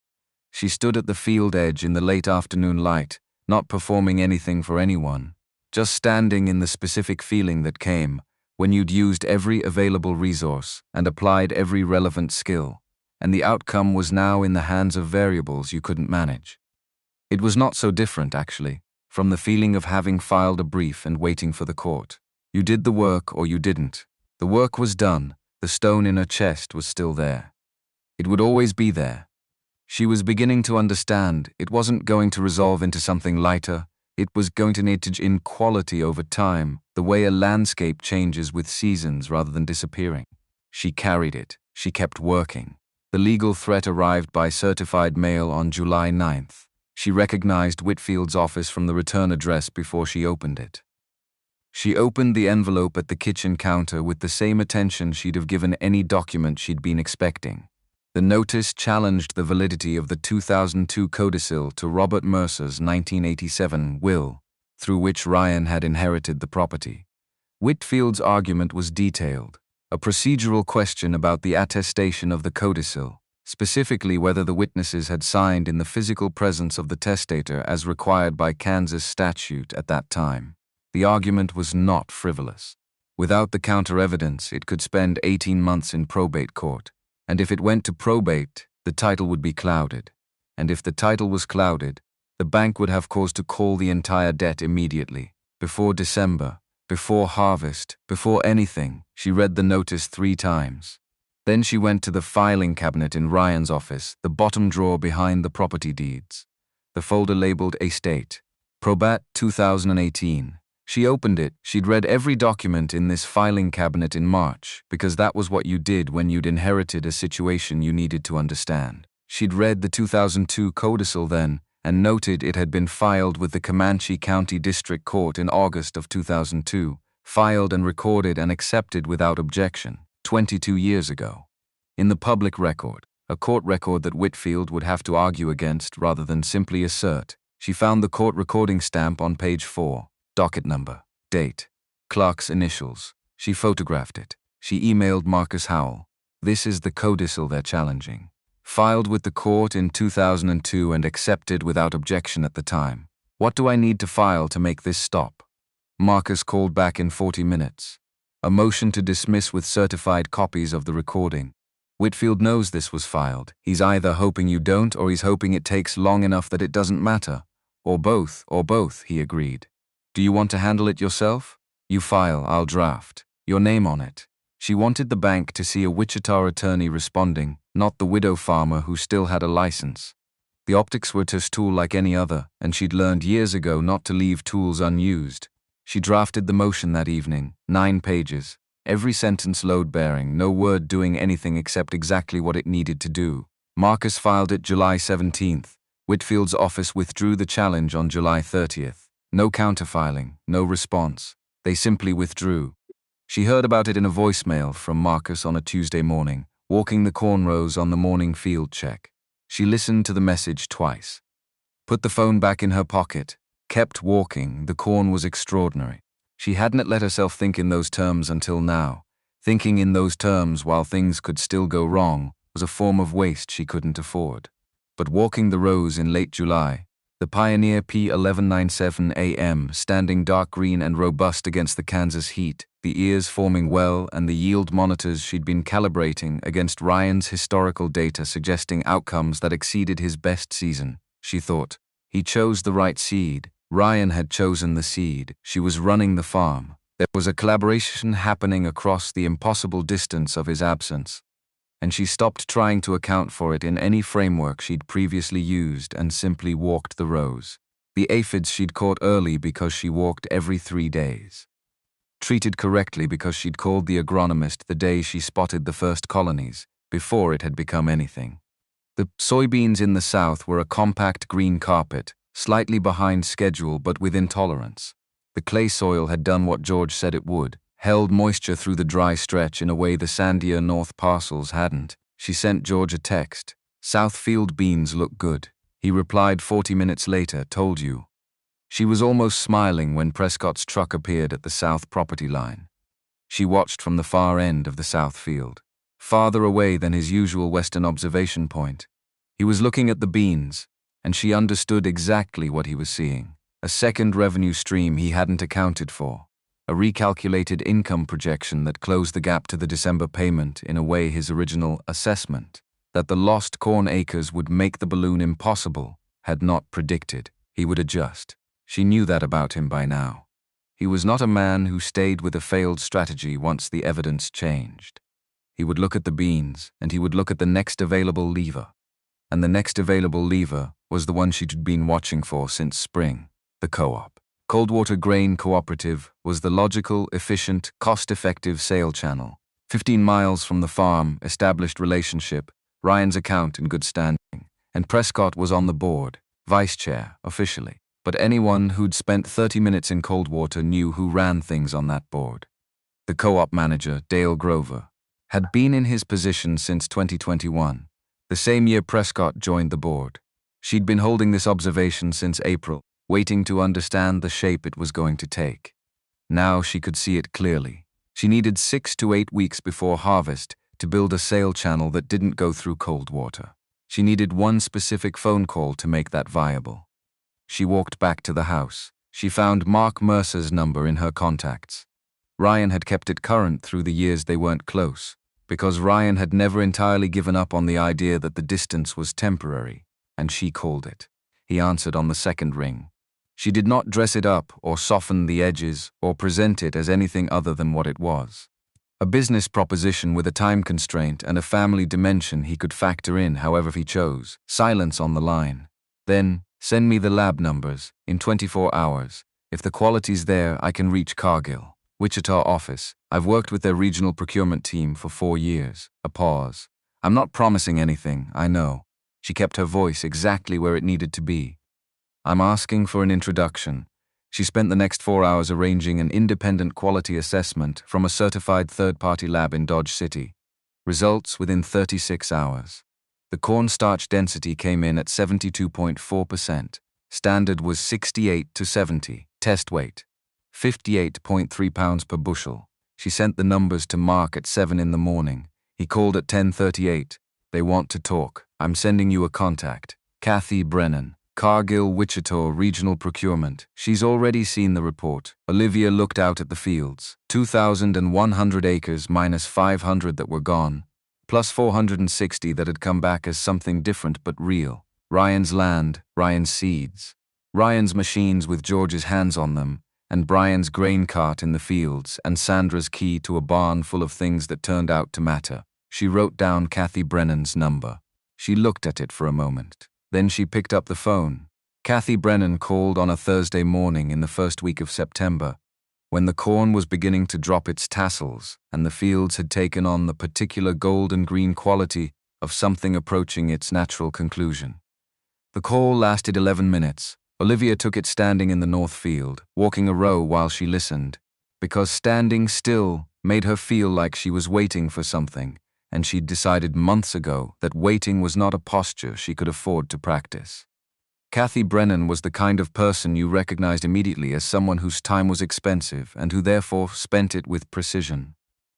She stood at the field edge in the late afternoon light, not performing anything for anyone, just standing in the specific feeling that came when you'd used every available resource and applied every relevant skill, and the outcome was now in the hands of variables you couldn't manage. It was not so different, actually, from the feeling of having filed a brief and waiting for the court. You did the work or you didn't. The work was done, the stone in her chest was still there. It would always be there. She was beginning to understand it wasn't going to resolve into something lighter, it was going to need to in quality over time, the way a landscape changes with seasons rather than disappearing. She carried it, she kept working. The legal threat arrived by certified mail on July 9th. She recognized Whitfield's office from the return address before she opened it. She opened the envelope at the kitchen counter with the same attention she'd have given any document she'd been expecting. The notice challenged the validity of the 2002 codicil to Robert Mercer's 1987 will, through which Ryan had inherited the property. Whitfield's argument was detailed, a procedural question about the attestation of the codicil, specifically whether the witnesses had signed in the physical presence of the testator as required by Kansas statute at that time. The argument was not frivolous. Without the counter-evidence, it could spend 18 months in probate court. And if it went to probate, the title would be clouded. And if the title was clouded, the bank would have cause to call the entire debt immediately. Before December, before harvest, before anything, she read the notice 3 times. Then she went to the filing cabinet in Ryan's office, the bottom drawer behind the property deeds. The folder labeled Estate. Probat 2018. She opened it. She'd read every document in this filing cabinet in March, because that was what you did when you'd inherited a situation you needed to understand. She'd read the 2002 codicil then, and noted it had been filed with the Comanche County District Court in August of 2002, filed and recorded and accepted without objection, 22 years ago. In the public record, a court record that Whitfield would have to argue against rather than simply assert, she found the court recording stamp on page 4. Docket number, date, clerk's initials. She photographed it. She emailed Marcus Howell. This is the codicil they're challenging. Filed with the court in 2002 and accepted without objection at the time. What do I need to file to make this stop? Marcus called back in 40 minutes. A motion to dismiss with certified copies of the recording. Whitfield knows this was filed. He's either hoping you don't or he's hoping it takes long enough that it doesn't matter. Or both, he agreed. Do you want to handle it yourself? You file, I'll draft. Your name on it. She wanted the bank to see a Wichita attorney responding, not the widow farmer who still had a license. The optics were just tool like any other, and she'd learned years ago not to leave tools unused. She drafted the motion that evening, 9 pages. Every sentence load-bearing, no word doing anything except exactly what it needed to do. Marcus filed it July 17th. Whitfield's office withdrew the challenge on July 30th. No counterfiling, no response. They simply withdrew. She heard about it in a voicemail from Marcus on a Tuesday morning, walking the cornrows on the morning field check. She listened to the message twice. Put the phone back in her pocket. Kept walking. The corn was extraordinary. She hadn't let herself think in those terms until now. Thinking in those terms while things could still go wrong was a form of waste she couldn't afford. But walking the rows in late July, the Pioneer P1197 AM standing dark green and robust against the Kansas heat, the ears forming well and the yield monitors she'd been calibrating against Ryan's historical data suggesting outcomes that exceeded his best season, she thought. He chose the right seed. Ryan had chosen the seed. She was running the farm. There was a collaboration happening across the impossible distance of his absence. and she stopped trying to account for it in any framework she'd previously used and simply walked the rows. The aphids she'd caught early because she walked every 3 days. Treated correctly because she'd called the agronomist the day she spotted the first colonies, before it had become anything. The soybeans in the south were a compact green carpet, slightly behind schedule but within tolerance. The clay soil had done what George said it would, held moisture through the dry stretch in a way the sandier north parcels hadn't. She sent George a text. "Southfield beans look good." He replied 40 minutes later, "Told you." She was almost smiling when Prescott's truck appeared at the south property line. She watched from the far end of the south field, farther away than his usual western observation point. He was looking at the beans, and she understood exactly what he was seeing. A second revenue stream he hadn't accounted for. A recalculated income projection that closed the gap to the December payment in a way his original assessment, that the lost corn acres would make the balloon impossible, had not predicted. He would adjust. She knew that about him by now. He was not a man who stayed with a failed strategy once the evidence changed. He would look at the beans, and he would look at the next available lever. And the next available lever was the one she'd been watching for since spring, the co-op. Coldwater Grain Cooperative was the logical, efficient, cost-effective sale channel. 15 miles from the farm, established relationship, Ryan's account in good standing, and Prescott was on the board, vice chair, officially. But anyone who'd spent 30 minutes in Coldwater knew who ran things on that board. The co-op manager, Dale Grover, had been in his position since 2021, the same year Prescott joined the board. She'd been holding this observation since April, waiting to understand the shape it was going to take. Now she could see it clearly. She needed 6 to 8 weeks before harvest to build a sale channel that didn't go through Coldwater. She needed one specific phone call to make that viable. She walked back to the house. She found Mark Mercer's number in her contacts. Ryan had kept it current through the years they weren't close, because Ryan had never entirely given up on the idea that the distance was temporary, and she called it. He answered on the second ring. She did not dress it up or soften the edges or present it as anything other than what it was. A business proposition with a time constraint and a family dimension he could factor in however he chose. Silence on the line. Then, "Send me the lab numbers, in 24 hours. If the quality's there, I can reach Cargill. Wichita office. I've worked with their regional procurement team for 4 years." A pause. "I'm not promising anything, I know." She kept her voice exactly where it needed to be. "I'm asking for an introduction." She spent the next 4 hours arranging an independent quality assessment from a certified third-party lab in Dodge City. Results within 36 hours. The cornstarch density came in at 72.4%. Standard was 68 to 70. Test weight, 58.3 pounds per bushel. She sent the numbers to Mark at 7 in the morning. He called at 10:38. "They want to talk. I'm sending you a contact. Kathy Brennan, Cargill Wichita Regional Procurement." She's already seen the report. Olivia looked out at the fields. 2,100 acres minus 500 that were gone, plus 460 that had come back as something different but real. Ryan's land, Ryan's seeds, Ryan's machines with George's hands on them, and Brian's grain cart in the fields, and Sandra's key to a barn full of things that turned out to matter. She wrote down Kathy Brennan's number. She looked at it for a moment. Then she picked up the phone. Kathy Brennan called on a Thursday morning in the first week of September, when the corn was beginning to drop its tassels and the fields had taken on the particular golden green quality of something approaching its natural conclusion. The call lasted 11 minutes. Olivia took it standing in the north field, walking a row while she listened, because standing still made her feel like she was waiting for something, and she'd decided months ago that waiting was not a posture she could afford to practice. Kathy Brennan was the kind of person you recognized immediately as someone whose time was expensive and who therefore spent it with precision.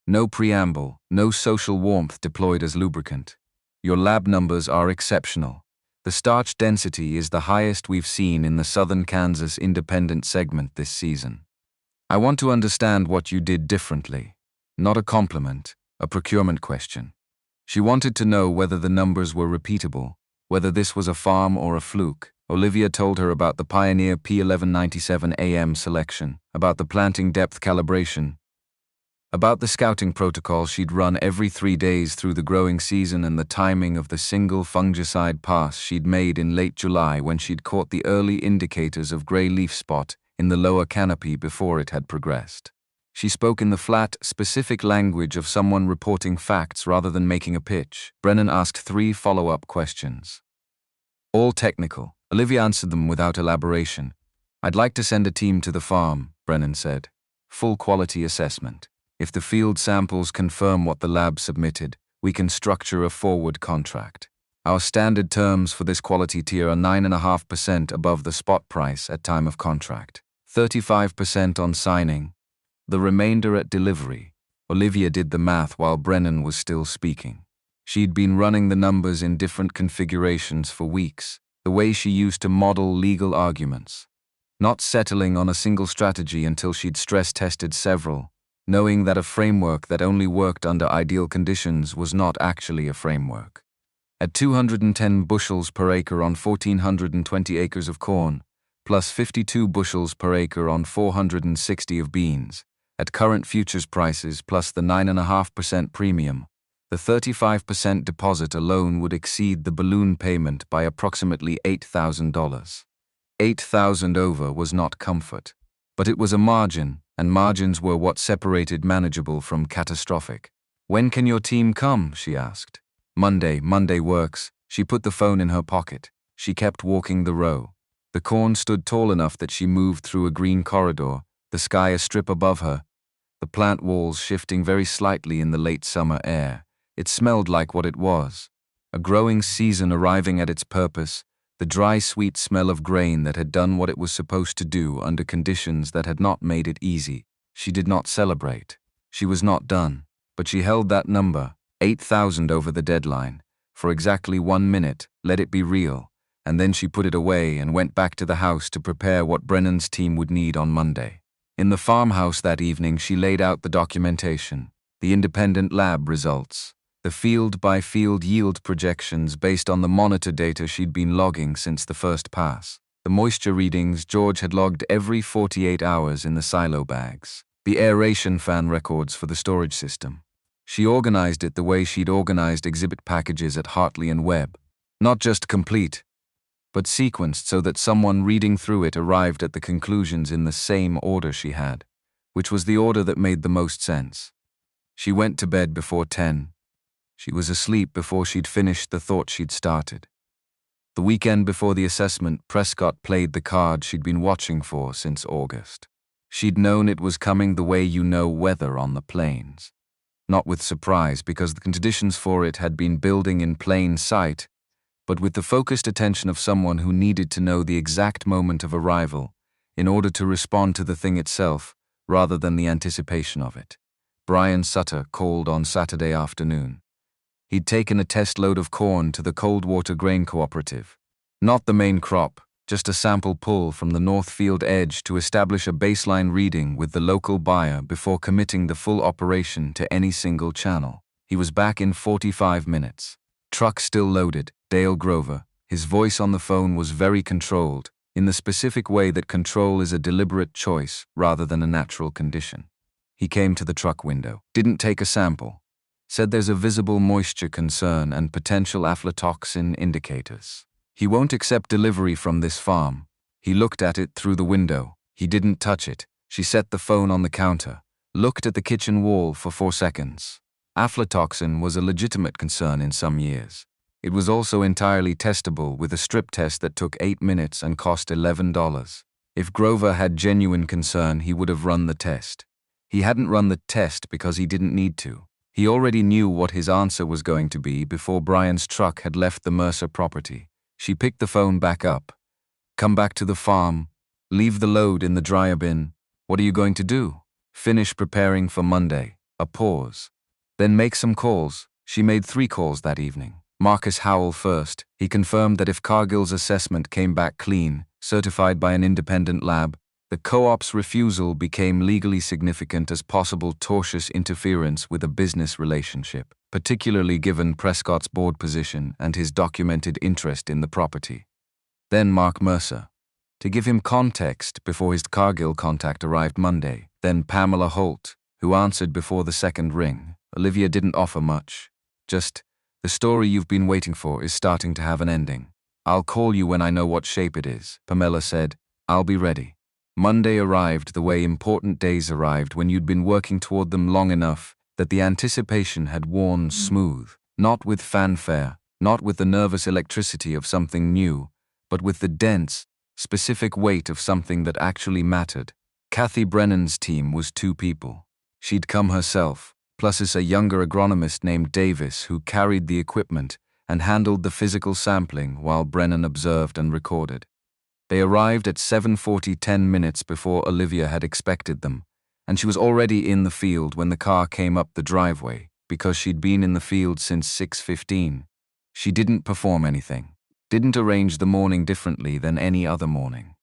No preamble, no social warmth deployed as lubricant. "Your lab numbers are exceptional. The starch density is the highest we've seen in the southern Kansas independent segment this season. I want to understand what you did differently." Not a compliment, a procurement question. She wanted to know whether the numbers were repeatable, whether this was a farm or a fluke. Olivia told her about the Pioneer P1197 AM selection, about the planting depth calibration, About the scouting protocol she'd run every 3 days through the growing season and the timing of the single fungicide pass she'd made in late July when she'd caught the early indicators of grey leaf spot in the lower canopy before it had progressed. She spoke in the flat, specific language of someone reporting facts rather than making a pitch. Brennan asked 3 follow-up questions. All technical. Olivia answered them without elaboration. I'd like to send a team to the farm, Brennan said. Full quality assessment. If the field samples confirm what the lab submitted, we can structure a forward contract. Our standard terms for this quality tier are 9.5% above the spot price at time of contract, 35% on signing, the remainder at delivery. Olivia did the math while Brennan was still speaking. She'd been running the numbers in different configurations for weeks, the way she used to model legal arguments. Not settling on a single strategy until she'd stress-tested several, knowing that a framework that only worked under ideal conditions was not actually a framework. At 210 bushels per acre on 1,420 acres of corn, plus 52 bushels per acre on 460 of beans, at current futures prices plus the 9.5% premium, the 35% deposit alone would exceed the balloon payment by approximately $8,000. $8,000 over was not comfort, but it was a margin, and margins were what separated manageable from catastrophic. When can your team come? She asked. Monday works. She put the phone in her pocket. She kept walking the row. The corn stood tall enough that she moved through a green corridor, the sky a strip above her, the plant walls shifting very slightly in the late summer air. It smelled like what it was. A growing season arriving at its purpose, the dry, sweet smell of grain that had done what it was supposed to do under conditions that had not made it easy. She did not celebrate. She was not done, but she held that number, 8,000 over the deadline, for exactly 1 minute, let it be real, and then she put it away and went back to the house to prepare what Brennan's team would need on Monday. In the farmhouse that evening, she laid out the documentation, the independent lab results, the field-by-field yield projections based on the monitor data she'd been logging since the first pass, the moisture readings George had logged every 48 hours in the silo bags, the aeration fan records for the storage system. She organized it the way she'd organized exhibit packages at Heartland and Webb, not just complete, but sequenced so that someone reading through it arrived at the conclusions in the same order she had, which was the order that made the most sense. She went to bed before 10. She was asleep before she'd finished the thought she'd started. The weekend before the assessment, Prescott played the card she'd been watching for since August. She'd known it was coming the way you know weather on the plains. Not with surprise, because the conditions for it had been building in plain sight, but with the focused attention of someone who needed to know the exact moment of arrival in order to respond to the thing itself rather than the anticipation of it. Brian Sutter called on Saturday afternoon. He'd taken a test load of corn to the Coldwater Grain Cooperative. Not the main crop, just a sample pull from the Northfield edge to establish a baseline reading with the local buyer before committing the full operation to any single channel. He was back in 45 minutes. Truck still loaded, Dale Grover. His voice on the phone was very controlled, in the specific way that control is a deliberate choice rather than a natural condition. He came to the truck window, didn't take a sample. Said there's a visible moisture concern and potential aflatoxin indicators. He won't accept delivery from this farm. He looked at it through the window. He didn't touch it. She set the phone on the counter, looked at the kitchen wall for 4 seconds. Aflatoxin was a legitimate concern in some years. It was also entirely testable with a strip test that took 8 minutes and cost $11. If Grover had genuine concern, he would have run the test. He hadn't run the test because he didn't need to. He already knew what his answer was going to be before Brian's truck had left the Mercer property. She picked the phone back up. Come back to the farm. Leave the load in the dryer bin. What are you going to do? Finish preparing for Monday. A pause. Then make some calls. She made 3 calls that evening. Marcus Howell first. He confirmed that if Cargill's assessment came back clean, certified by an independent lab, the co-op's refusal became legally significant as possible tortious interference with a business relationship, particularly given Prescott's board position and his documented interest in the property. Then Mark Mercer. To give him context before his Cargill contact arrived Monday. Then Pamela Holt, who answered before the second ring. Olivia didn't offer much. Just, "The story you've been waiting for is starting to have an ending. I'll call you when I know what shape it is," Pamela said. "I'll be ready." Monday arrived the way important days arrived when you'd been working toward them long enough that the anticipation had worn smooth, not with fanfare, not with the nervous electricity of something new, but with the dense, specific weight of something that actually mattered. Kathy Brennan's team was 2 people. She'd come herself, plus a younger agronomist named Davis who carried the equipment and handled the physical sampling while Brennan observed and recorded. They arrived at 7:40, 10 minutes before Olivia had expected them, and she was already in the field when the car came up the driveway, because she'd been in the field since 6:15. She didn't perform anything, didn't arrange the morning differently than any other morning.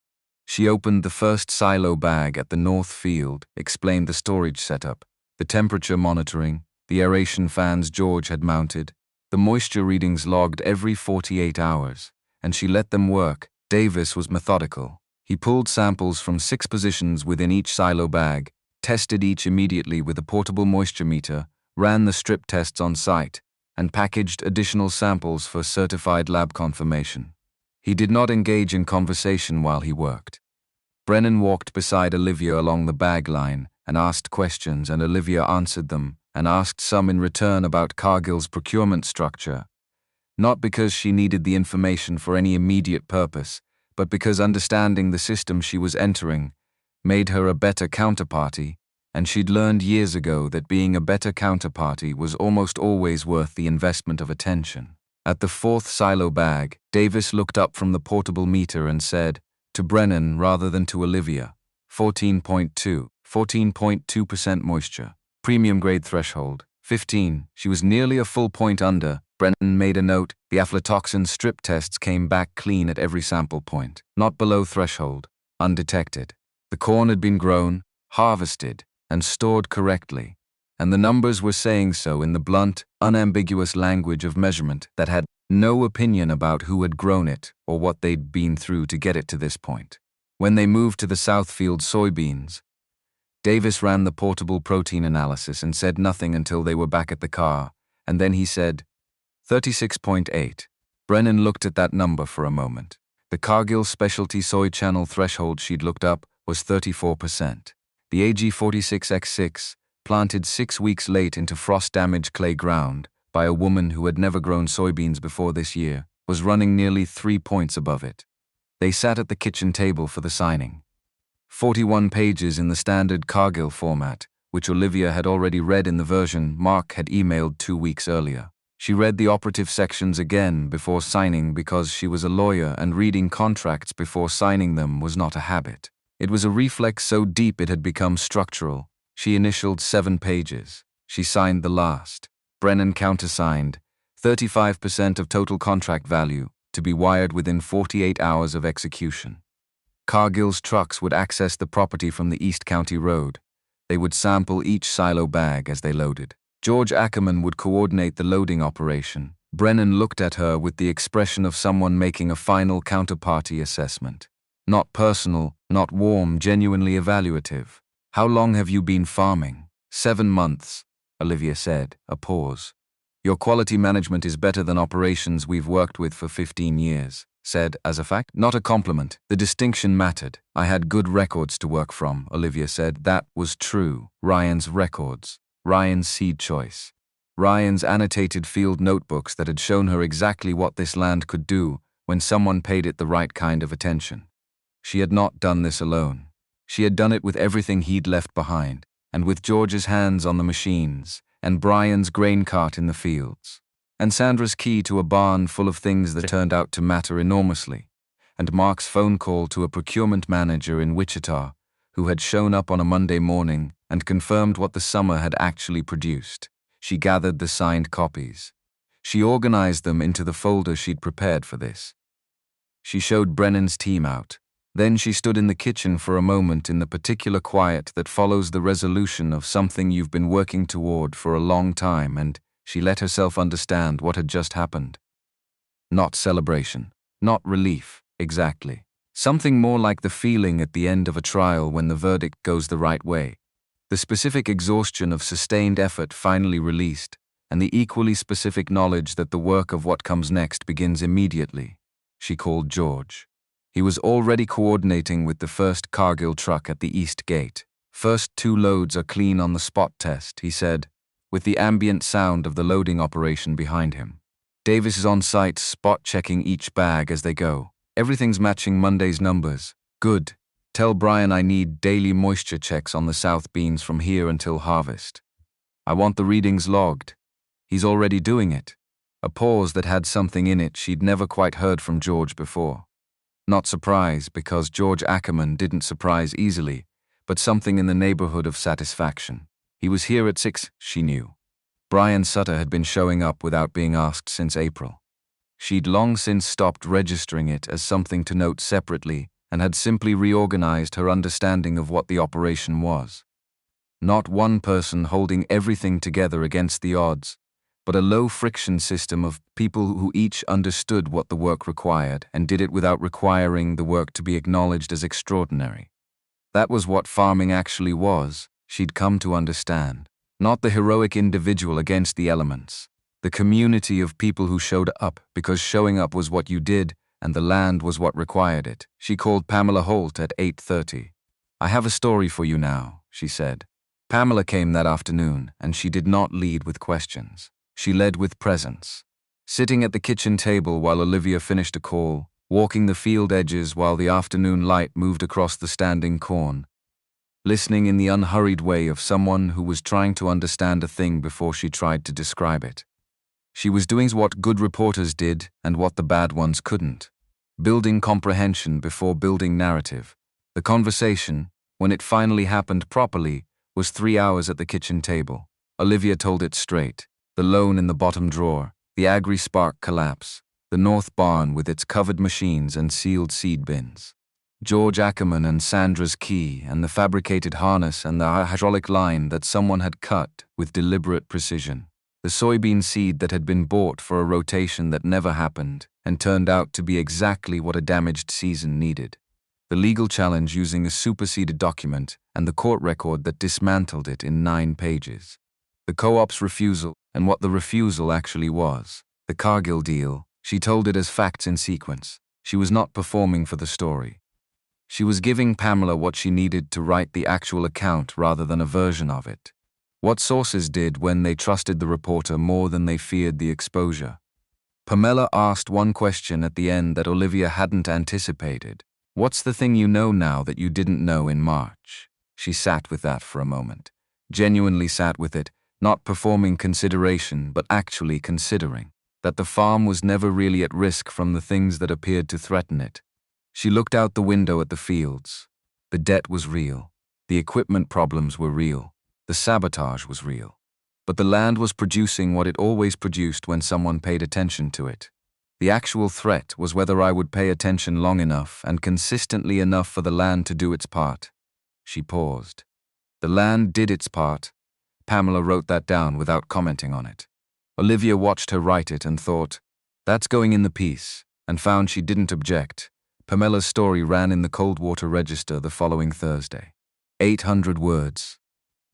She opened the first silo bag at the north field, explained the storage setup, the temperature monitoring, the aeration fans George had mounted, the moisture readings logged every 48 hours, and she let them work. Davis was methodical. He pulled samples from 6 positions within each silo bag, tested each immediately with a portable moisture meter, ran the strip tests on site, and packaged additional samples for certified lab confirmation. He did not engage in conversation while he worked. Brennan walked beside Olivia along the bag line and asked questions, and Olivia answered them and asked some in return about Cargill's procurement structure. Not because she needed the information for any immediate purpose, but because understanding the system she was entering made her a better counterparty, and she'd learned years ago that being a better counterparty was almost always worth the investment of attention. At the 4th silo bag, Davis looked up from the portable meter and said, to Brennan rather than to Olivia, 14.2% moisture. Premium grade threshold, 15. She was nearly a full point under. Brennan made a note. The aflatoxin strip tests came back clean at every sample point. Not below threshold. Undetected. The corn had been grown, harvested, and stored correctly, and the numbers were saying so in the blunt, unambiguous language of measurement that had no opinion about who had grown it or what they'd been through to get it to this point. When they moved to the Southfield soybeans, Davis ran the portable protein analysis and said nothing until they were back at the car, and then he said, 36.8. Brennan looked at that number for a moment. The Cargill specialty soy channel threshold she'd looked up was 34%. The AG46X6, planted 6 weeks late into frost-damaged clay ground by a woman who had never grown soybeans before this year, was running nearly 3 points above it. They sat at the kitchen table for the signing. 41 pages in the standard Cargill format, which Olivia had already read in the version Mark had emailed 2 weeks earlier. She read the operative sections again before signing because she was a lawyer and reading contracts before signing them was not a habit. It was a reflex so deep it had become structural. She initialed 7 pages. She signed the last. Brennan countersigned, 35% of total contract value, to be wired within 48 hours of execution. Cargill's trucks would access the property from the East County Road. They would sample each silo bag as they loaded. George Ackerman would coordinate the loading operation. Brennan looked at her with the expression of someone making a final counterparty assessment. Not personal, not warm, genuinely evaluative. How long have you been farming? 7 months, Olivia said, a pause. Your quality management is better than operations we've worked with for 15 years, said, as a fact, not a compliment. The distinction mattered. I had good records to work from, Olivia said. That was true. Ryan's records. Ryan's seed choice. Ryan's annotated field notebooks that had shown her exactly what this land could do when someone paid it the right kind of attention. She had not done this alone. She had done it with everything he'd left behind, and with George's hands on the machines, and Brian's grain cart in the fields, and Sandra's key to a barn full of things that turned out to matter enormously, and Mark's phone call to a procurement manager in Wichita who had shown up on a Monday morning and confirmed what the summer had actually produced. She gathered the signed copies. She organized them into the folder she'd prepared for this. She showed Brennan's team out. Then she stood in the kitchen for a moment in the particular quiet that follows the resolution of something you've been working toward for a long time, and she let herself understand what had just happened. Not celebration, not relief, exactly. Something more like the feeling at the end of a trial when the verdict goes the right way. The specific exhaustion of sustained effort finally released, and the equally specific knowledge that the work of what comes next begins immediately. She called George. He was already coordinating with the first Cargill truck at the east gate. First 2 loads are clean on the spot test, he said, with the ambient sound of the loading operation behind him. Davis is on site spot-checking each bag as they go. Everything's matching Monday's numbers. Good. Tell Brian I need daily moisture checks on the south beans from here until harvest. I want the readings logged. He's already doing it. A pause that had something in it she'd never quite heard from George before. Not surprise, because George Ackerman didn't surprise easily, but something in the neighborhood of satisfaction. He was here at 6, she knew. Brian Sutter had been showing up without being asked since April. She'd long since stopped registering it as something to note separately and had simply reorganized her understanding of what the operation was. Not one person holding everything together against the odds, but a low-friction system of people who each understood what the work required and did it without requiring the work to be acknowledged as extraordinary. That was what farming actually was, she'd come to understand. Not the heroic individual against the elements. The community of people who showed up because showing up was what you did and the land was what required it. She called Pamela Holt at 8:30. I have a story for you now, she said. Pamela came that afternoon, and she did not lead with questions. She led with presence. Sitting at the kitchen table while Olivia finished a call, walking the field edges while the afternoon light moved across the standing corn, listening in the unhurried way of someone who was trying to understand a thing before she tried to describe it. She was doing what good reporters did and what the bad ones couldn't. Building comprehension before building narrative. The conversation, when it finally happened properly, was 3 hours at the kitchen table. Olivia told it straight. The loan in the bottom drawer, the Agri-Spark collapse, the north barn with its covered machines and sealed seed bins. George Ackerman and Sandra's key and the fabricated harness and the hydraulic line that someone had cut with deliberate precision. The soybean seed that had been bought for a rotation that never happened and turned out to be exactly what a damaged season needed. The legal challenge using a superseded document and the court record that dismantled it in 9 pages. The co-op's refusal and what the refusal actually was. The Cargill deal, she told it as facts in sequence. She was not performing for the story. She was giving Pamela what she needed to write the actual account rather than a version of it. What sources did when they trusted the reporter more than they feared the exposure. Pamela asked one question at the end that Olivia hadn't anticipated. What's the thing you know now that you didn't know in March? She sat with that for a moment. Genuinely sat with it, not performing consideration but actually considering that the farm was never really at risk from the things that appeared to threaten it. She looked out the window at the fields. The debt was real. The equipment problems were real. The sabotage was real. But the land was producing what it always produced when someone paid attention to it. The actual threat was whether I would pay attention long enough and consistently enough for the land to do its part. She paused. The land did its part. Pamela wrote that down without commenting on it. Olivia watched her write it and thought, that's going in the piece, and found she didn't object. Pamela's story ran in the Coldwater Register the following Thursday. 800 words.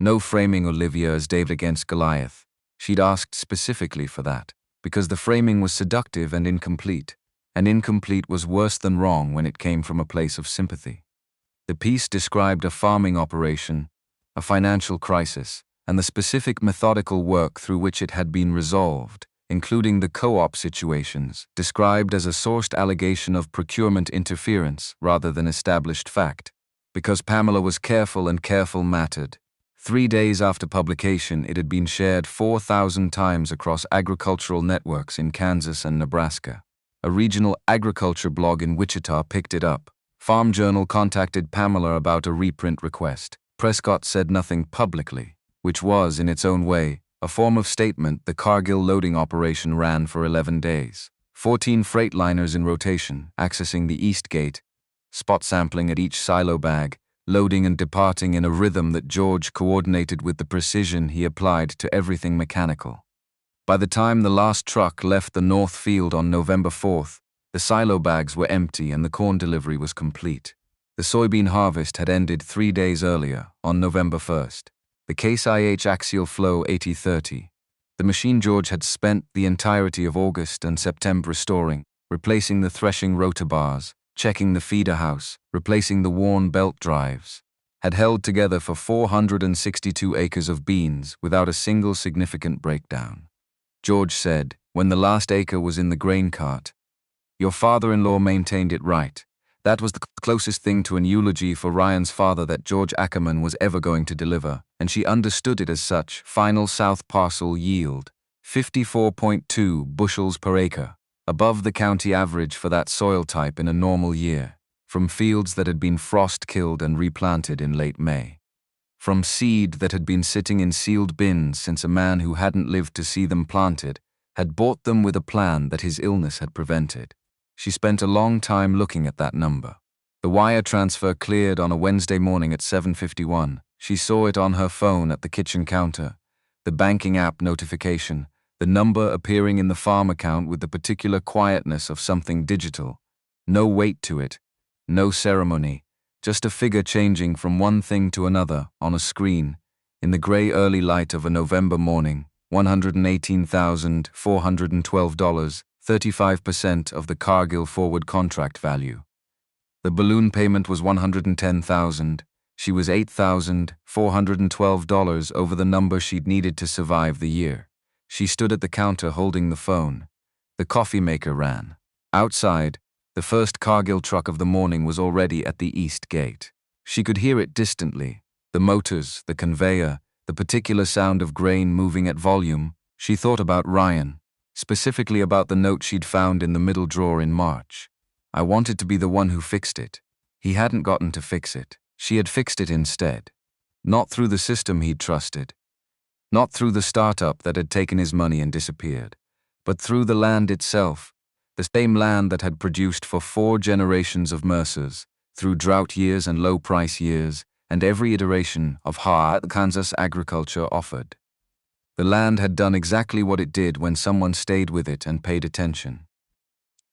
No framing Olivia as David against Goliath. She'd asked specifically for that, because the framing was seductive and incomplete was worse than wrong when it came from a place of sympathy. The piece described a farming operation, a financial crisis, and the specific methodical work through which it had been resolved, including the co-op situations, described as a sourced allegation of procurement interference rather than established fact. Because Pamela was careful and careful mattered. 3 days after publication, it had been shared 4,000 times across agricultural networks in Kansas and Nebraska. A regional agriculture blog in Wichita picked it up. Farm Journal contacted Pamela about a reprint request. Prescott said nothing publicly, which was, in its own way, a form of statement. The Cargill loading operation ran for 11 days. 14 freightliners in rotation, accessing the East Gate, spot sampling at each silo bag, loading and departing in a rhythm that George coordinated with the precision he applied to everything mechanical. By the time the last truck left the north field on November 4th, the silo bags were empty and the corn delivery was complete. The soybean harvest had ended 3 days earlier, on November 1st. The Case IH axial flow 8030. The machine George had spent the entirety of August and September restoring, replacing the threshing rotor bars, checking the feeder house, replacing the worn belt drives, had held together for 462 acres of beans without a single significant breakdown. George said, when the last acre was in the grain cart, "Your father-in-law maintained it right." That was the closest thing to an eulogy for Ryan's father that George Ackerman was ever going to deliver, and she understood it as such. Final south parcel yield, 54.2 bushels per acre, above the county average for that soil type in a normal year, from fields that had been frost-killed and replanted in late May. From seed that had been sitting in sealed bins since a man who hadn't lived to see them planted had bought them with a plan that his illness had prevented. She spent a long time looking at that number. The wire transfer cleared on a Wednesday morning at 7:51. She saw it on her phone at the kitchen counter. The banking app notification, the number appearing in the farm account with the particular quietness of something digital. No weight to it, no ceremony, just a figure changing from one thing to another on a screen. In the gray early light of a November morning, $118,412, 35% of the Cargill forward contract value. The balloon payment was $110,000. She was $8,412 over the number she'd needed to survive the year. She stood at the counter holding the phone. The coffee maker ran. Outside, the first Cargill truck of the morning was already at the east gate. She could hear it distantly. The motors, the conveyor, the particular sound of grain moving at volume. She thought about Ryan, specifically about the note she'd found in the middle drawer in March. I wanted to be the one who fixed it. He hadn't gotten to fix it. She had fixed it instead. Not through the system he'd trusted. Not through the startup that had taken his money and disappeared. But through the land itself. The same land that had produced for 4 generations of Mercers, through drought years and low-price years, and every iteration of hard Kansas agriculture offered. The land had done exactly what it did when someone stayed with it and paid attention.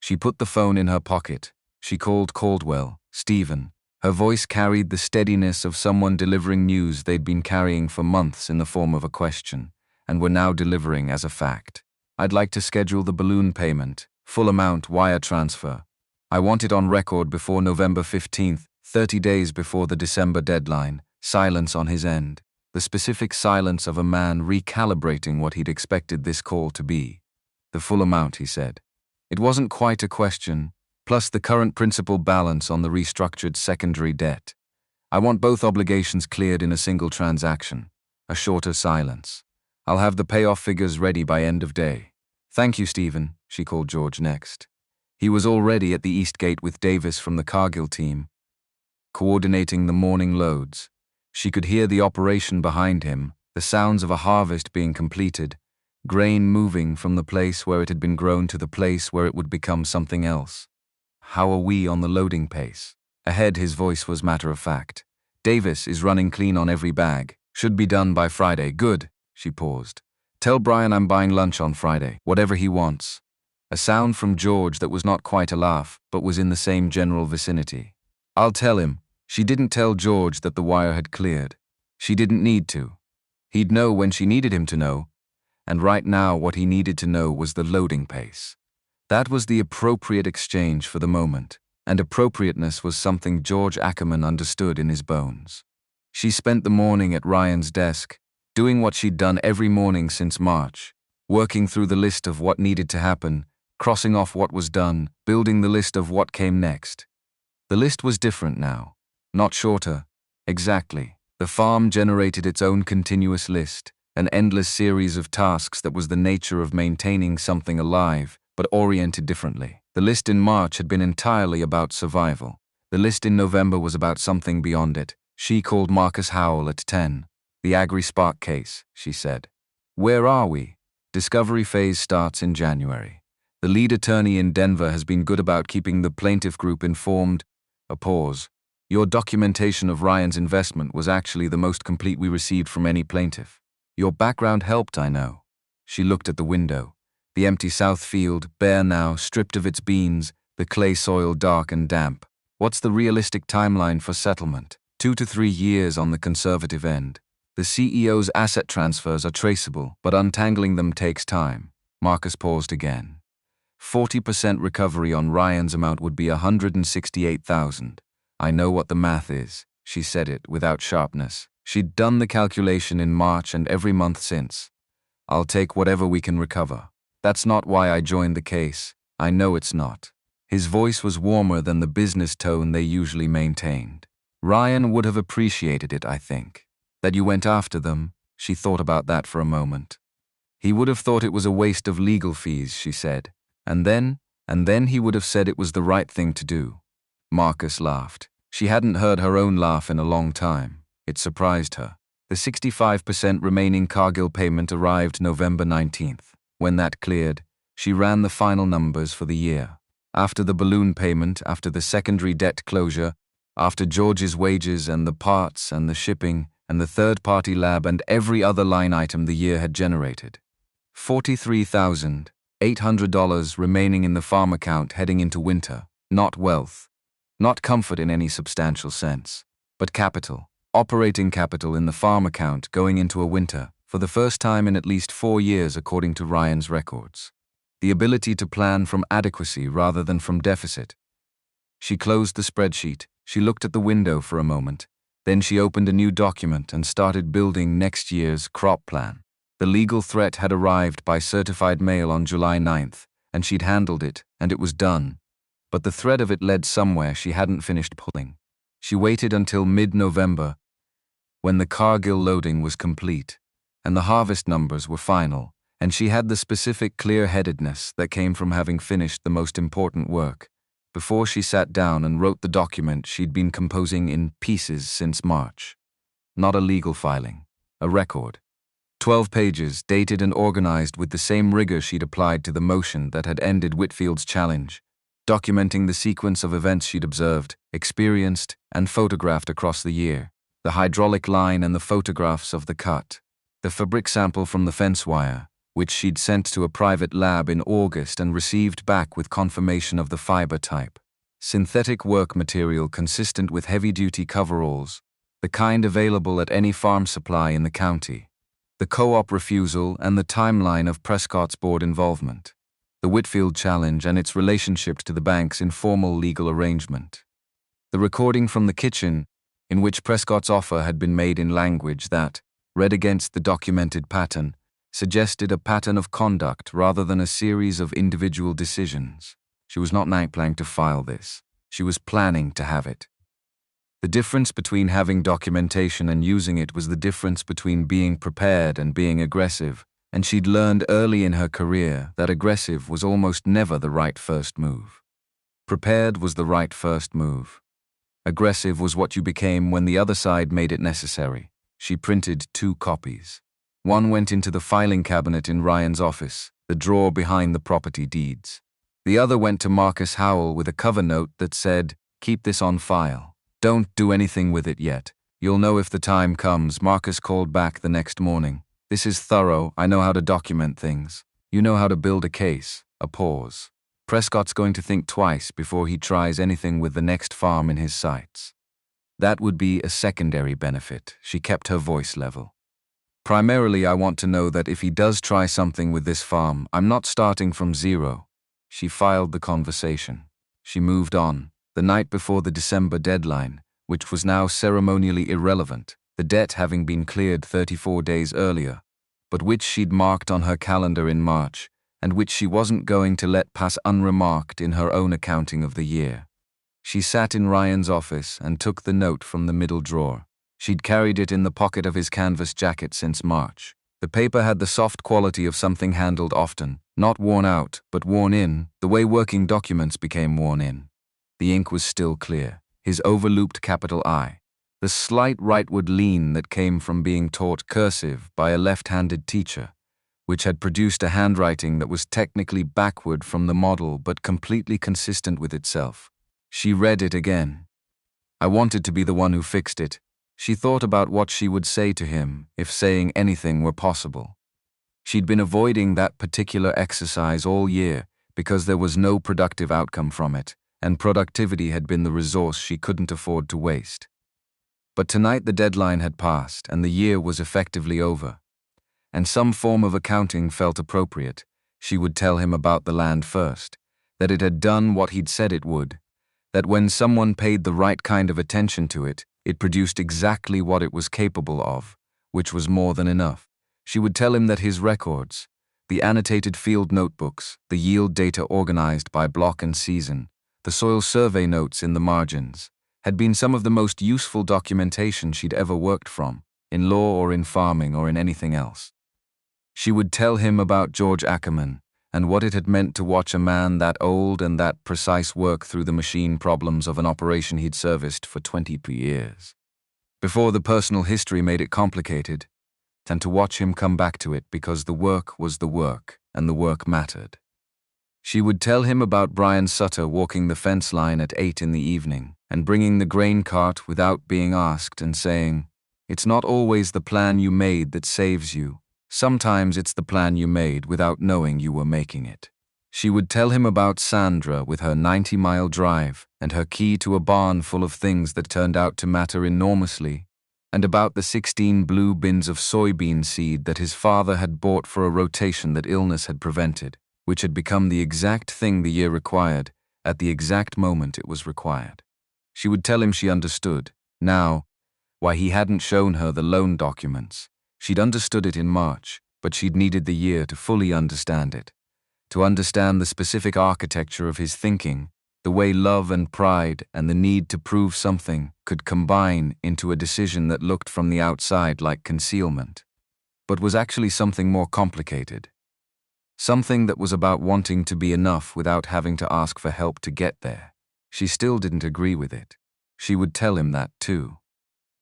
She put the phone in her pocket. She called Caldwell, Stephen. Her voice carried the steadiness of someone delivering news they'd been carrying for months in the form of a question, and were now delivering as a fact. "I'd like to schedule the balloon payment, full amount wire transfer. I want it on record before November 15th, 30 days before the December deadline." Silence on his end. The specific silence of a man recalibrating what he'd expected this call to be. "The full amount," he said. It wasn't quite a question, plus the current principal balance on the restructured secondary debt. "I want both obligations cleared in a single transaction." A shorter silence. "I'll have the payoff figures ready by end of day." "Thank you, Stephen," she called George next. He was already at the East Gate with Davis from the Cargill team, coordinating the morning loads. She could hear the operation behind him, the sounds of a harvest being completed, grain moving from the place where it had been grown to the place where it would become something else. "How are we on the loading pace?" Ahead, his voice was matter-of-fact. "Davis is running clean on every bag. Should be done by Friday." "Good." She paused. "Tell Brian I'm buying lunch on Friday, whatever he wants." A sound from George that was not quite a laugh, but was in the same general vicinity. "I'll tell him." She didn't tell George that the wire had cleared. She didn't need to. He'd know when she needed him to know, and right now what he needed to know was the loading pace. That was the appropriate exchange for the moment, and appropriateness was something George Ackerman understood in his bones. She spent the morning at Ryan's desk, doing what she'd done every morning since March, working through the list of what needed to happen, crossing off what was done, building the list of what came next. The list was different now. Not shorter. Exactly. The farm generated its own continuous list, an endless series of tasks that was the nature of maintaining something alive, but oriented differently. The list in March had been entirely about survival. The list in November was about something beyond it. She called Marcus Howell at 10. "The Agri-Spark case," she said. "Where are we?" "Discovery phase starts in January. The lead attorney in Denver has been good about keeping the plaintiff group informed." A pause. "Your documentation of Ryan's investment was actually the most complete we received from any plaintiff. Your background helped, I know." She looked at the window. The empty south field, bare now, stripped of its beans, the clay soil dark and damp. "What's the realistic timeline for settlement?" 2 to 3 years on the conservative end. The CEO's asset transfers are traceable, but untangling them takes time. Marcus paused again. 40% recovery on Ryan's amount would be $168,000. I know what the math is. She said it without sharpness. She'd done the calculation in March and every month since. I'll take whatever we can recover. That's not why I joined the case. I know it's not. His voice was warmer than the business tone they usually maintained. Ryan would have appreciated it, I think. That you went after them. She thought about that for a moment. He would have thought it was a waste of legal fees, she said. And then he would have said it was the right thing to do. Marcus laughed. She hadn't heard her own laugh in a long time. It surprised her. The 65% remaining Cargill payment arrived November 19th. When that cleared, she ran the final numbers for the year. After the balloon payment, after the secondary debt closure, after George's wages and the parts and the shipping and the third-party lab and every other line item the year had generated. $43,800 remaining in the farm account heading into winter. Not wealth. Not comfort in any substantial sense. But capital. Operating capital in the farm account going into a winter, for the first time in at least 4 years according to Ryan's records. The ability to plan from adequacy rather than from deficit. She closed the spreadsheet. She looked at the window for a moment. Then she opened a new document and started building next year's crop plan. The legal threat had arrived by certified mail on July 9th, and she'd handled it, and it was done. But the thread of it led somewhere she hadn't finished pulling. She waited until mid-November, when the Cargill loading was complete, and the harvest numbers were final, and she had the specific clear-headedness that came from having finished the most important work, before she sat down and wrote the document she'd been composing in pieces since March. Not a legal filing, a record. 12 pages, dated and organized with the same rigor she'd applied to the motion that had ended Whitfield's challenge, documenting the sequence of events she'd observed, experienced, and photographed across the year, the hydraulic line and the photographs of the cut, the fabric sample from the fence wire, which she'd sent to a private lab in August and received back with confirmation of the fiber type, synthetic work material consistent with heavy-duty coveralls, the kind available at any farm supply in the county, the co-op refusal and the timeline of Prescott's board involvement, the Whitfield challenge and its relationship to the bank's informal legal arrangement, the recording from the kitchen in which Prescott's offer had been made in language that, read against the documented pattern, suggested a pattern of conduct rather than a series of individual decisions. She was not planning to file this. She was planning to have it. The difference between having documentation and using it was the difference between being prepared and being aggressive, and she'd learned early in her career that aggressive was almost never the right first move. Prepared was the right first move. Aggressive was what you became when the other side made it necessary. She printed 2 copies. One went into the filing cabinet in Ryan's office, the drawer behind the property deeds. The other went to Marcus Howell with a cover note that said, "Keep this on file. Don't do anything with it yet. You'll know if the time comes." Marcus called back the next morning. "This is thorough. I know how to document things. You know how to build a case." A pause. "Prescott's going to think twice before he tries anything with the next farm in his sights. That would be a secondary benefit." She kept her voice level. "Primarily, I want to know that if he does try something with this farm, I'm not starting from zero." She filed the conversation. She moved on. The night before the December deadline, which was now ceremonially irrelevant, the debt having been cleared 34 days earlier, but which she'd marked on her calendar in March, and which she wasn't going to let pass unremarked in her own accounting of the year. She sat in Ryan's office and took the note from the middle drawer. She'd carried it in the pocket of his canvas jacket since March. The paper had the soft quality of something handled often, not worn out, but worn in, the way working documents became worn in. The ink was still clear, his overlooped capital I, the slight rightward lean that came from being taught cursive by a left-handed teacher, which had produced a handwriting that was technically backward from the model but completely consistent with itself. She read it again. I wanted to be the one who fixed it. She thought about what she would say to him if saying anything were possible. She'd been avoiding that particular exercise all year because there was no productive outcome from it, and productivity had been the resource she couldn't afford to waste. But tonight the deadline had passed and the year was effectively over. And some form of accounting felt appropriate. She would tell him about the land first, that it had done what he'd said it would, that when someone paid the right kind of attention to it, it produced exactly what it was capable of, which was more than enough. She would tell him that his records, the annotated field notebooks, the yield data organized by block and season, the soil survey notes in the margins, had been some of the most useful documentation she'd ever worked from, in law or in farming or in anything else. She would tell him about George Ackerman and what it had meant to watch a man that old and that precise work through the machine problems of an operation he'd serviced for 20 years. Before the personal history made it complicated, and to watch him come back to it because the work was the work and the work mattered. She would tell him about Brian Sutter walking the fence line at 8 in the evening and bringing the grain cart without being asked and saying, "It's not always the plan you made that saves you. Sometimes it's the plan you made without knowing you were making it." She would tell him about Sandra with her 90-mile drive and her key to a barn full of things that turned out to matter enormously, and about the 16 blue bins of soybean seed that his father had bought for a rotation that illness had prevented, which had become the exact thing the year required at the exact moment it was required. She would tell him she understood, now, why he hadn't shown her the loan documents. She'd understood it in March, but she'd needed the year to fully understand it, to understand the specific architecture of his thinking, the way love and pride and the need to prove something could combine into a decision that looked from the outside like concealment, but was actually something more complicated. Something that was about wanting to be enough without having to ask for help to get there. She still didn't agree with it. She would tell him that too.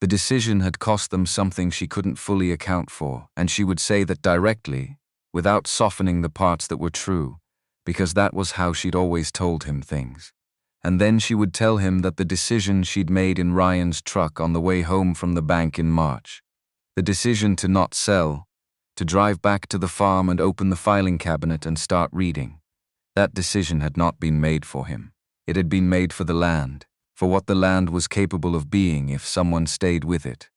The decision had cost them something she couldn't fully account for, and she would say that directly, without softening the parts that were true, because that was how she'd always told him things. And then she would tell him that the decision she'd made in Ryan's truck on the way home from the bank in March, the decision to not sell, to drive back to the farm and open the filing cabinet and start reading, that decision had not been made for him. It had been made for the land, for what the land was capable of being if someone stayed with it.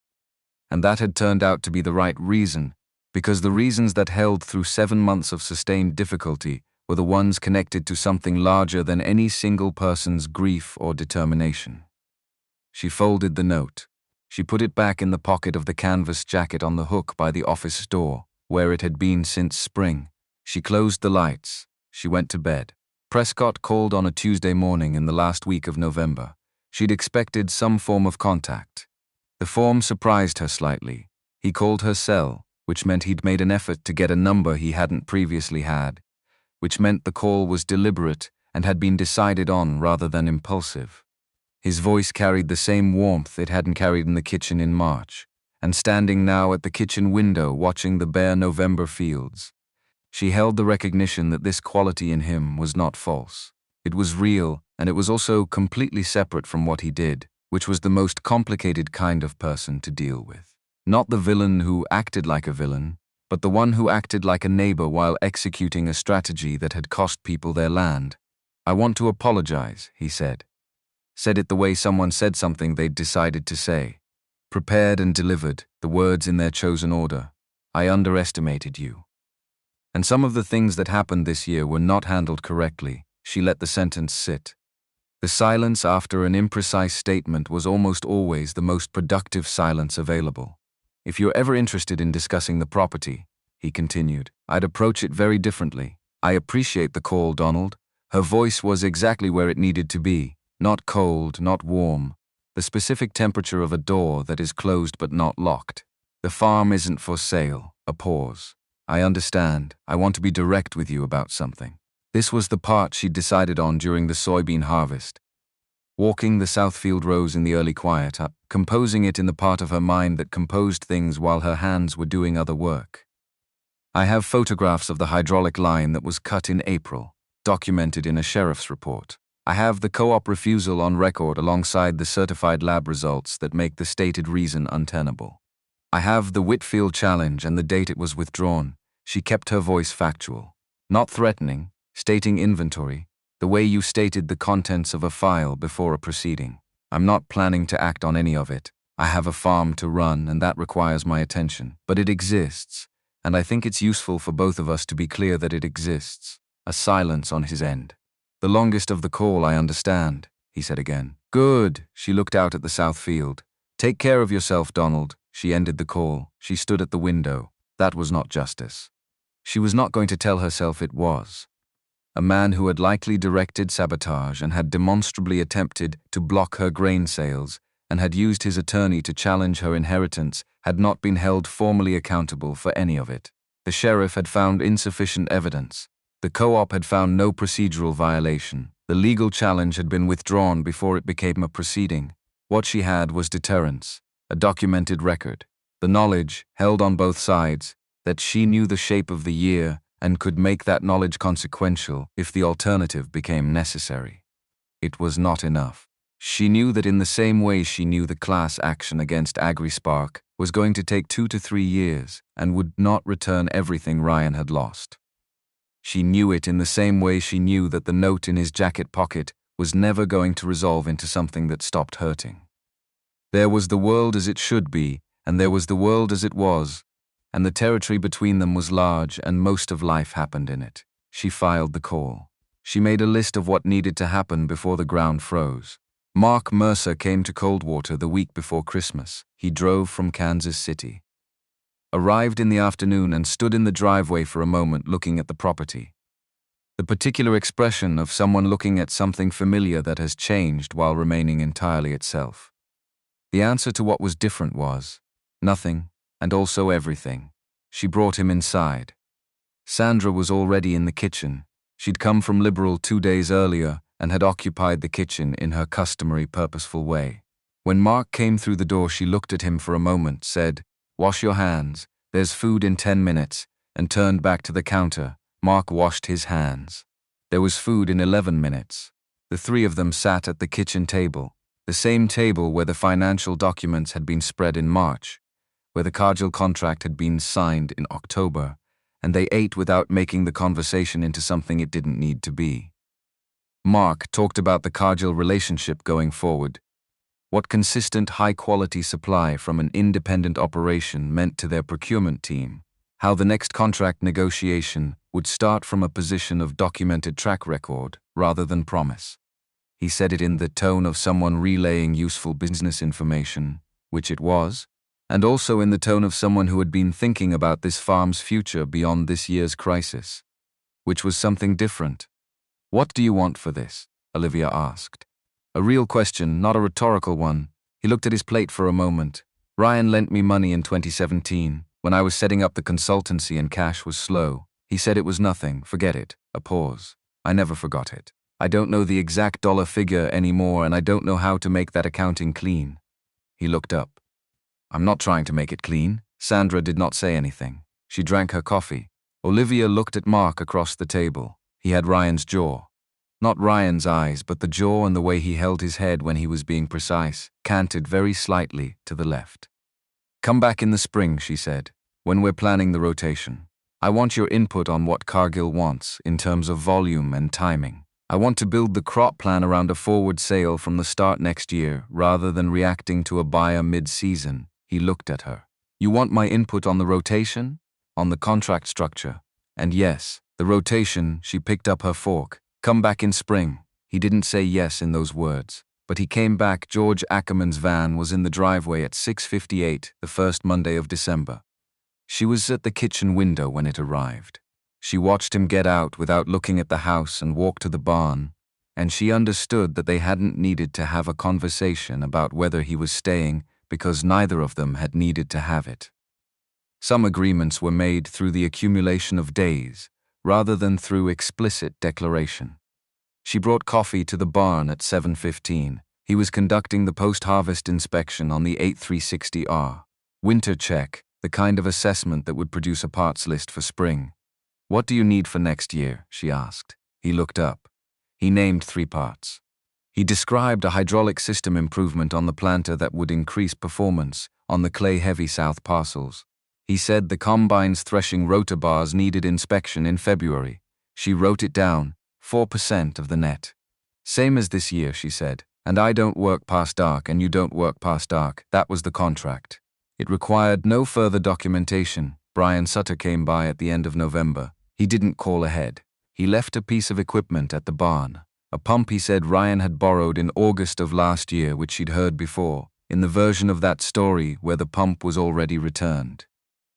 And that had turned out to be the right reason, because the reasons that held through 7 months of sustained difficulty were the ones connected to something larger than any single person's grief or determination. She folded the note. She put it back in the pocket of the canvas jacket on the hook by the office door, where it had been since spring. She closed the lights. She went to bed. Prescott called on a Tuesday morning in the last week of November. She'd expected some form of contact. The form surprised her slightly. He called her cell, which meant he'd made an effort to get a number he hadn't previously had, which meant the call was deliberate and had been decided on rather than impulsive. His voice carried the same warmth it hadn't carried in the kitchen in March, and standing now at the kitchen window watching the bare November fields, she held the recognition that this quality in him was not false. It was real, and it was also completely separate from what he did, which was the most complicated kind of person to deal with. Not the villain who acted like a villain, but the one who acted like a neighbor while executing a strategy that had cost people their land. "I want to apologize," he said. Said it the way someone said something they'd decided to say. Prepared and delivered, the words in their chosen order. "I underestimated you." And some of the things that happened this year were not handled correctly. She let the sentence sit. The silence after an imprecise statement was almost always the most productive silence available. "If you're ever interested in discussing the property," he continued, "I'd approach it very differently. I appreciate the call, Donald." Her voice was exactly where it needed to be, not cold, not warm, the specific temperature of a door that is closed but not locked. "The farm isn't for sale." A pause. "I understand. I want to be direct with you about something." This was the part she'd decided on during the soybean harvest. Walking the Southfield rows in the early quiet, composing it in the part of her mind that composed things while her hands were doing other work. "I have photographs of the hydraulic line that was cut in April, documented in a sheriff's report. I have the co-op refusal on record alongside the certified lab results that make the stated reason untenable. I have the Whitfield challenge and the date it was withdrawn." She kept her voice factual. "Not threatening, stating inventory, the way you stated the contents of a file before a proceeding. I'm not planning to act on any of it. I have a farm to run, and that requires my attention. But it exists, and I think it's useful for both of us to be clear that it exists. A silence on his end. The longest of the call, I understand, he said again. Good. She looked out at the south field. Take care of yourself, Donald. She ended the call. She stood at the window. That was not justice. She was not going to tell herself it was. A man who had likely directed sabotage and had demonstrably attempted to block her grain sales and had used his attorney to challenge her inheritance had not been held formally accountable for any of it. The sheriff had found insufficient evidence. The co-op had found no procedural violation. The legal challenge had been withdrawn before it became a proceeding. What she had was deterrence, a documented record, the knowledge, held on both sides, that she knew the shape of the year and could make that knowledge consequential if the alternative became necessary. It was not enough. She knew that in the same way she knew the class action against AgriSpark was going to take 2 to 3 years and would not return everything Ryan had lost. She knew it in the same way she knew that the note in his jacket pocket was never going to resolve into something that stopped hurting. There was the world as it should be, and there was the world as it was, and the territory between them was large, and most of life happened in it. She filed the call. She made a list of what needed to happen before the ground froze. Mark Mercer came to Coldwater the week before Christmas. He drove from Kansas City. Arrived in the afternoon and stood in the driveway for a moment looking at the property. The particular expression of someone looking at something familiar that has changed while remaining entirely itself. The answer to what was different was nothing, and also everything. She brought him inside. Sandra was already in the kitchen. She'd come from Liberal 2 days earlier and had occupied the kitchen in her customary purposeful way. When Mark came through the door, she looked at him for a moment, said, "Wash your hands, there's food in 10 minutes, and turned back to the counter. Mark washed his hands. There was food in 11 minutes. The three of them sat at the kitchen table, the same table where the financial documents had been spread in March, where the Cargill contract had been signed in October, and they ate without making the conversation into something it didn't need to be. Mark talked about the Cargill relationship going forward, what consistent high-quality supply from an independent operation meant to their procurement team, how the next contract negotiation would start from a position of documented track record rather than promise. He said it in the tone of someone relaying useful business information, which it was, and also in the tone of someone who had been thinking about this farm's future beyond this year's crisis, which was something different. "What do you want for this?" Olivia asked. A real question, not a rhetorical one. He looked at his plate for a moment. "Ryan lent me money in 2017, when I was setting up the consultancy and cash was slow. He said it was nothing, forget it." A pause. "I never forgot it. I don't know the exact dollar figure anymore, and I don't know how to make that accounting clean." He looked up. "I'm not trying to make it clean." Sandra did not say anything. She drank her coffee. Olivia looked at Mark across the table. He had Ryan's jaw. Not Ryan's eyes, but the jaw and the way he held his head when he was being precise, canted very slightly to the left. "Come back in the spring," she said, "when we're planning the rotation. I want your input on what Cargill wants in terms of volume and timing. I want to build the crop plan around a forward sale from the start next year rather than reacting to a buyer mid-season." He looked at her. "You want my input on the rotation? On the contract structure?" And yes, the rotation. She picked up her fork. "Come back in spring." He didn't say yes in those words, but he came back. George Ackerman's van was in the driveway at 6:58, the first Monday of December. She was at the kitchen window when it arrived. She watched him get out without looking at the house and walk to the barn, and she understood that they hadn't needed to have a conversation about whether he was staying because neither of them had needed to have it. Some agreements were made through the accumulation of days, rather than through explicit declaration. She brought coffee to the barn at 7:15. He was conducting the post-harvest inspection on the 8360R. Winter check, the kind of assessment that would produce a parts list for spring. "What do you need for next year?" she asked. He looked up. He named 3 parts. He described a hydraulic system improvement on the planter that would increase performance on the clay-heavy south parcels. He said the combine's threshing rotor bars needed inspection in February. She wrote it down, 4% of the net. "Same as this year," she said, And I don't work past dark and you don't work past dark. That was the contract. It required no further documentation. Brian Sutter came by at the end of November. He didn't call ahead. He left a piece of equipment at the barn. A pump he said Ryan had borrowed in August of last year, which she'd heard before, in the version of that story where the pump was already returned.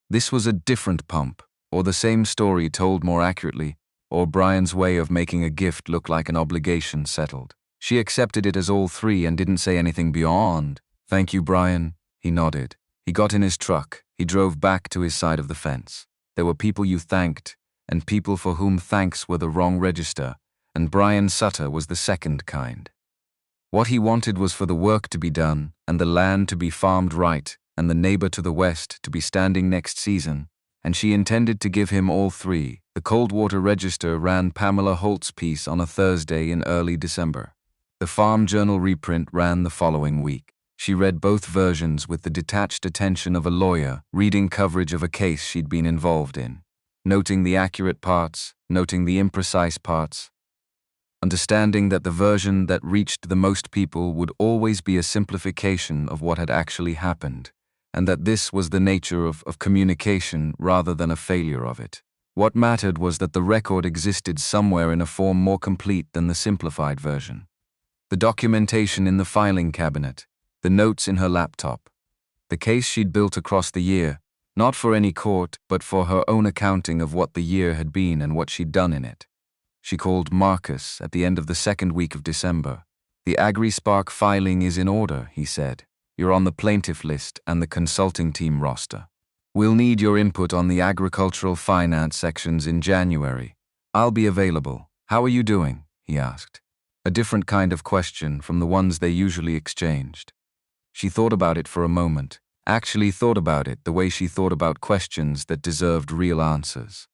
This was a different pump, or the same story told more accurately, or Brian's way of making a gift look like an obligation settled. She accepted it as all three and didn't say anything beyond, "Thank you, Brian." He nodded. He got in his truck. He drove back to his side of the fence. There were people you thanked, and people for whom thanks were the wrong register, and Brian Sutter was the second kind. What he wanted was for the work to be done, and the land to be farmed right, and the neighbor to the west to be standing next season, and she intended to give him all three. The Coldwater Register ran Pamela Holt's piece on a Thursday in early December. The Farm Journal reprint ran the following week. She read both versions with the detached attention of a lawyer reading coverage of a case she'd been involved in, noting the accurate parts, noting the imprecise parts, understanding that the version that reached the most people would always be a simplification of what had actually happened, and that this was the nature of communication rather than a failure of it. What mattered was that the record existed somewhere in a form more complete than the simplified version. The documentation in the filing cabinet, the notes in her laptop, the case she'd built across the year, not for any court, but for her own accounting of what the year had been and what she'd done in it. She called Marcus at the end of the second week of December. "The AgriSpark filing is in order," he said. "You're on the plaintiff list and the consulting team roster. We'll need your input on the agricultural finance sections in January. I'll be available. How are you doing?" he asked. A different kind of question from the ones they usually exchanged. She thought about it for a moment, actually thought about it the way she thought about questions that deserved real answers.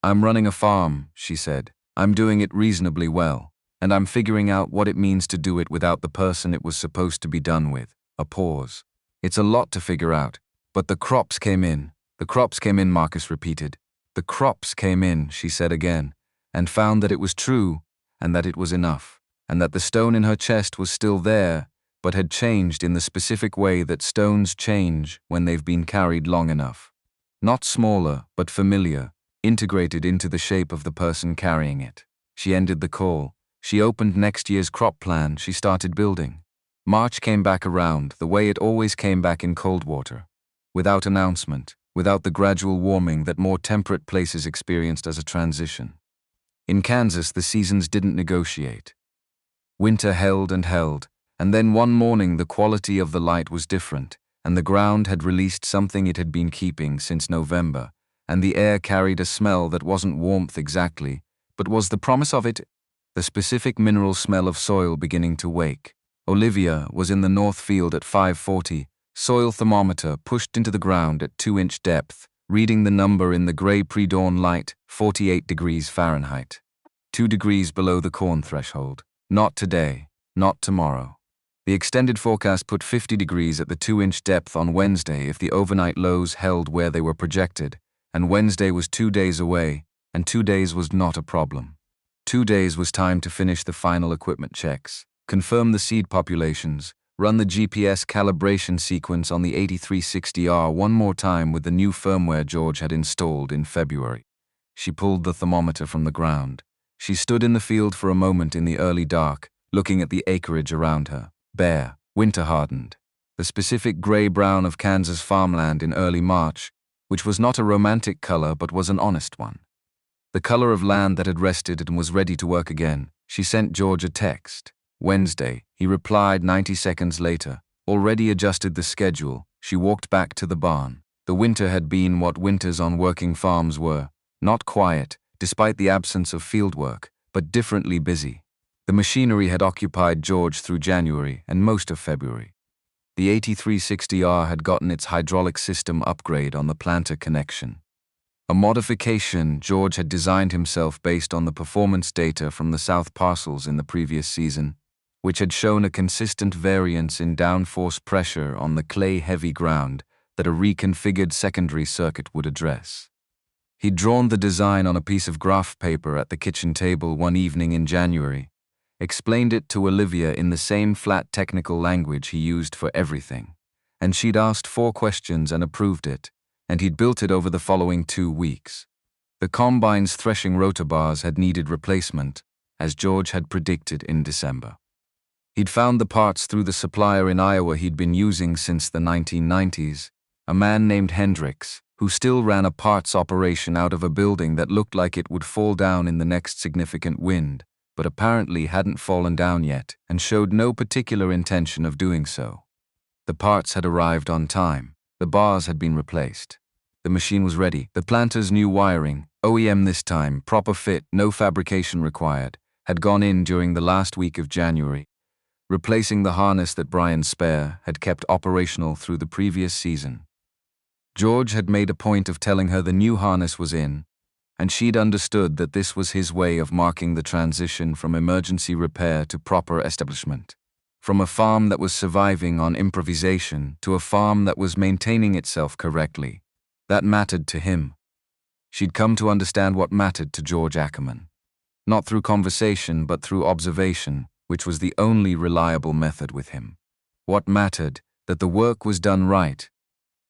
"I'm running a farm," she said. "I'm doing it reasonably well, and I'm figuring out what it means to do it without the person it was supposed to be done with." A pause. "It's a lot to figure out, but the crops came in." "The crops came in," Marcus repeated. "The crops came in," she said again, and found that it was true, and that it was enough, and that the stone in her chest was still there, but had changed in the specific way that stones change when they've been carried long enough. Not smaller, but familiar, integrated into the shape of the person carrying it. She ended the call. She opened next year's crop plan. She started building. March came back around the way it always came back in Coldwater, without announcement, without the gradual warming that more temperate places experienced as a transition. In Kansas, the seasons didn't negotiate. Winter held and held, and then one morning the quality of the light was different, and the ground had released something it had been keeping since November, and the air carried a smell that wasn't warmth exactly, but was the promise of it, the specific mineral smell of soil beginning to wake. Olivia was in the north field at 5:40, soil thermometer pushed into the ground at 2-inch depth, reading the number in the gray pre-dawn light, 48 degrees Fahrenheit. 2 degrees below the corn threshold. Not today, not tomorrow. The extended forecast put 50 degrees at the 2-inch depth on Wednesday if the overnight lows held where they were projected, and Wednesday was 2 days away, and 2 days was not a problem. 2 days was time to finish the final equipment checks, confirm the seed populations, run the GPS calibration sequence on the 8360R one more time with the new firmware George had installed in February. She pulled the thermometer from the ground. She stood in the field for a moment in the early dark, looking at the acreage around her. Bare, winter-hardened. The specific gray-brown of Kansas farmland in early March, which was not a romantic color but was an honest one. The color of land that had rested and was ready to work again. She sent George a text. Wednesday, he replied 90 seconds later. Already adjusted the schedule. She walked back to the barn. The winter had been what winters on working farms were. Not quiet, despite the absence of fieldwork, but differently busy. The machinery had occupied George through January and most of February. The 8360R had gotten its hydraulic system upgrade on the planter connection. A modification George had designed himself based on the performance data from the south parcels in the previous season, which had shown a consistent variance in downforce pressure on the clay-heavy ground that a reconfigured secondary circuit would address. He'd drawn the design on a piece of graph paper at the kitchen table one evening in January, explained it to Olivia in the same flat technical language he used for everything. And she'd asked 4 questions and approved it, and he'd built it over the following 2 weeks. The combine's threshing rotor bars had needed replacement, as George had predicted in December. He'd found the parts through the supplier in Iowa he'd been using since the 1990s, a man named Hendricks, who still ran a parts operation out of a building that looked like it would fall down in the next significant wind, but apparently hadn't fallen down yet and showed no particular intention of doing so. The parts had arrived on time. The bars had been replaced. The machine was ready. The planter's new wiring, OEM this time, proper fit, no fabrication required, had gone in during the last week of January, replacing the harness that Brian's spare had kept operational through the previous season. George had made a point of telling her the new harness was in, and she'd understood that this was his way of marking the transition from emergency repair to proper establishment. From a farm that was surviving on improvisation to a farm that was maintaining itself correctly. That mattered to him. She'd come to understand what mattered to George Ackerman. Not through conversation, but through observation, which was the only reliable method with him. What mattered, that the work was done right,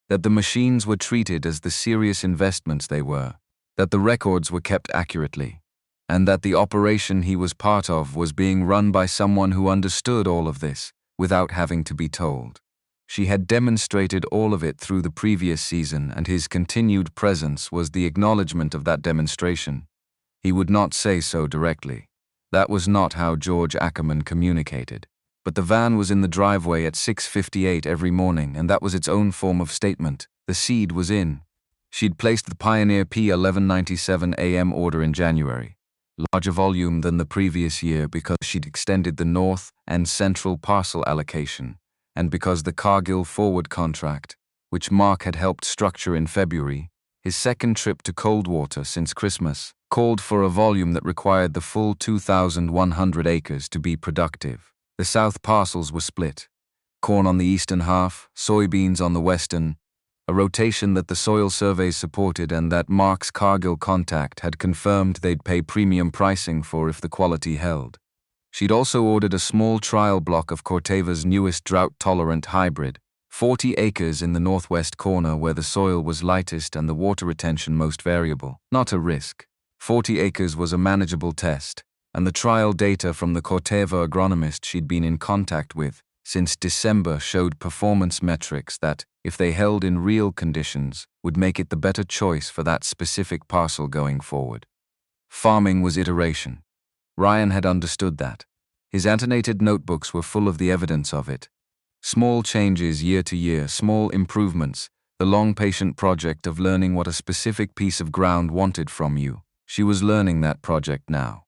that the machines were treated as the serious investments they were, that the records were kept accurately, and that the operation he was part of was being run by someone who understood all of this, without having to be told. She had demonstrated all of it through the previous season, and his continued presence was the acknowledgement of that demonstration. He would not say so directly. That was not how George Ackerman communicated. But the van was in the driveway at 6:58 every morning, and that was its own form of statement. The seed was in. She'd placed the Pioneer P1197 AM order in January, larger volume than the previous year because she'd extended the North and Central parcel allocation, and because the Cargill forward contract, which Mark had helped structure in February, his second trip to Coldwater since Christmas, called for a volume that required the full 2,100 acres to be productive. The south parcels were split. Corn on the eastern half, soybeans on the western, a rotation that the soil surveys supported and that Mark's Cargill contact had confirmed they'd pay premium pricing for if the quality held. She'd also ordered a small trial block of Corteva's newest drought-tolerant hybrid, 40 acres in the northwest corner where the soil was lightest and the water retention most variable. Not a risk. 40 acres was a manageable test, and the trial data from the Corteva agronomist she'd been in contact with since December showed performance metrics that, if they held in real conditions, would make it the better choice for that specific parcel going forward. Farming was iteration. Ryan had understood that. His annotated notebooks were full of the evidence of it. Small changes year to year, small improvements, the long patient project of learning what a specific piece of ground wanted from you. She was learning that project now.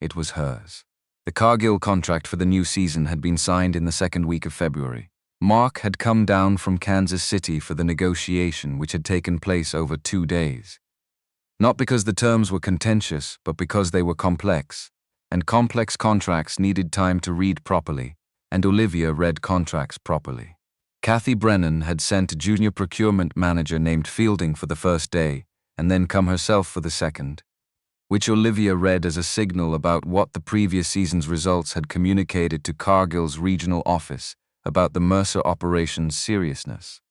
It was hers. The Cargill contract for the new season had been signed in the second week of February. Mark had come down from Kansas City for the negotiation, which had taken place over 2 days. Not because the terms were contentious, but because they were complex, and complex contracts needed time to read properly, and Olivia read contracts properly. Kathy Brennan had sent a junior procurement manager named Fielding for the first day, and then come herself for the second, which Olivia read as a signal about what the previous season's results had communicated to Cargill's regional office about the Mercer operation's seriousness.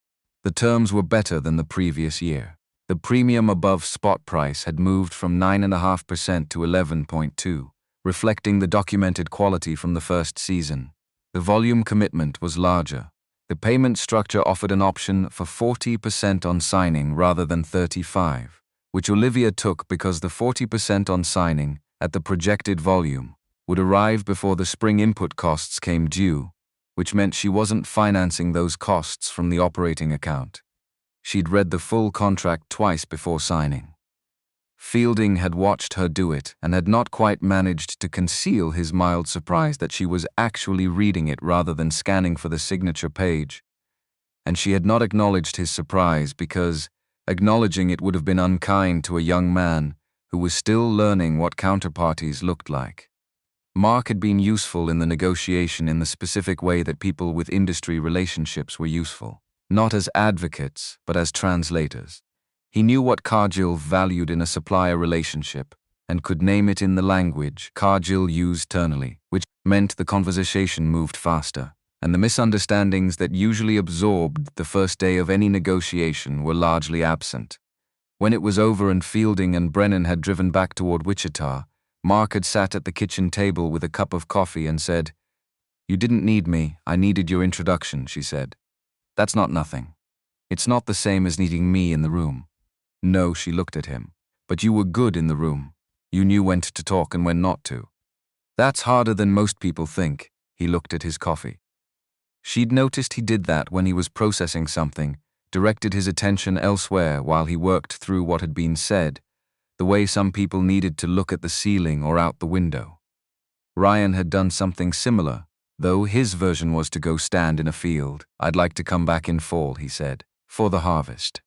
The terms were better than the previous year. The premium above spot price had moved from 9.5% to 11.2%, reflecting the documented quality from the first season. The volume commitment was larger. The payment structure offered an option for 40% on signing rather than 35%. Which Olivia took because the 40% on signing, at the projected volume, would arrive before the spring input costs came due, which meant she wasn't financing those costs from the operating account. She'd read the full contract twice before signing. Fielding had watched her do it and had not quite managed to conceal his mild surprise that she was actually reading it rather than scanning for the signature page. And she had not acknowledged his surprise because acknowledging it would have been unkind to a young man who was still learning what counterparties looked like. Mark had been useful in the negotiation in the specific way that people with industry relationships were useful, not as advocates, but as translators. He knew what Cargill valued in a supplier relationship, and could name it in the language Cargill used internally, which meant the conversation moved faster, and the misunderstandings that usually absorbed the first day of any negotiation were largely absent. When it was over and Fielding and Brennan had driven back toward Wichita, Mark had sat at the kitchen table with a cup of coffee and said, "You didn't need me, I needed your introduction," she said. "That's not nothing. It's not the same as needing me in the room." "No," she looked at him. "But you were good in the room. You knew when to talk and when not to." "That's harder than most people think." He looked at his coffee. She'd noticed he did that when he was processing something, directed his attention elsewhere while he worked through what had been said, the way some people needed to look at the ceiling or out the window. Ryan had done something similar, though his version was to go stand in a field. "I'd like to come back in fall," he said, "for the harvest."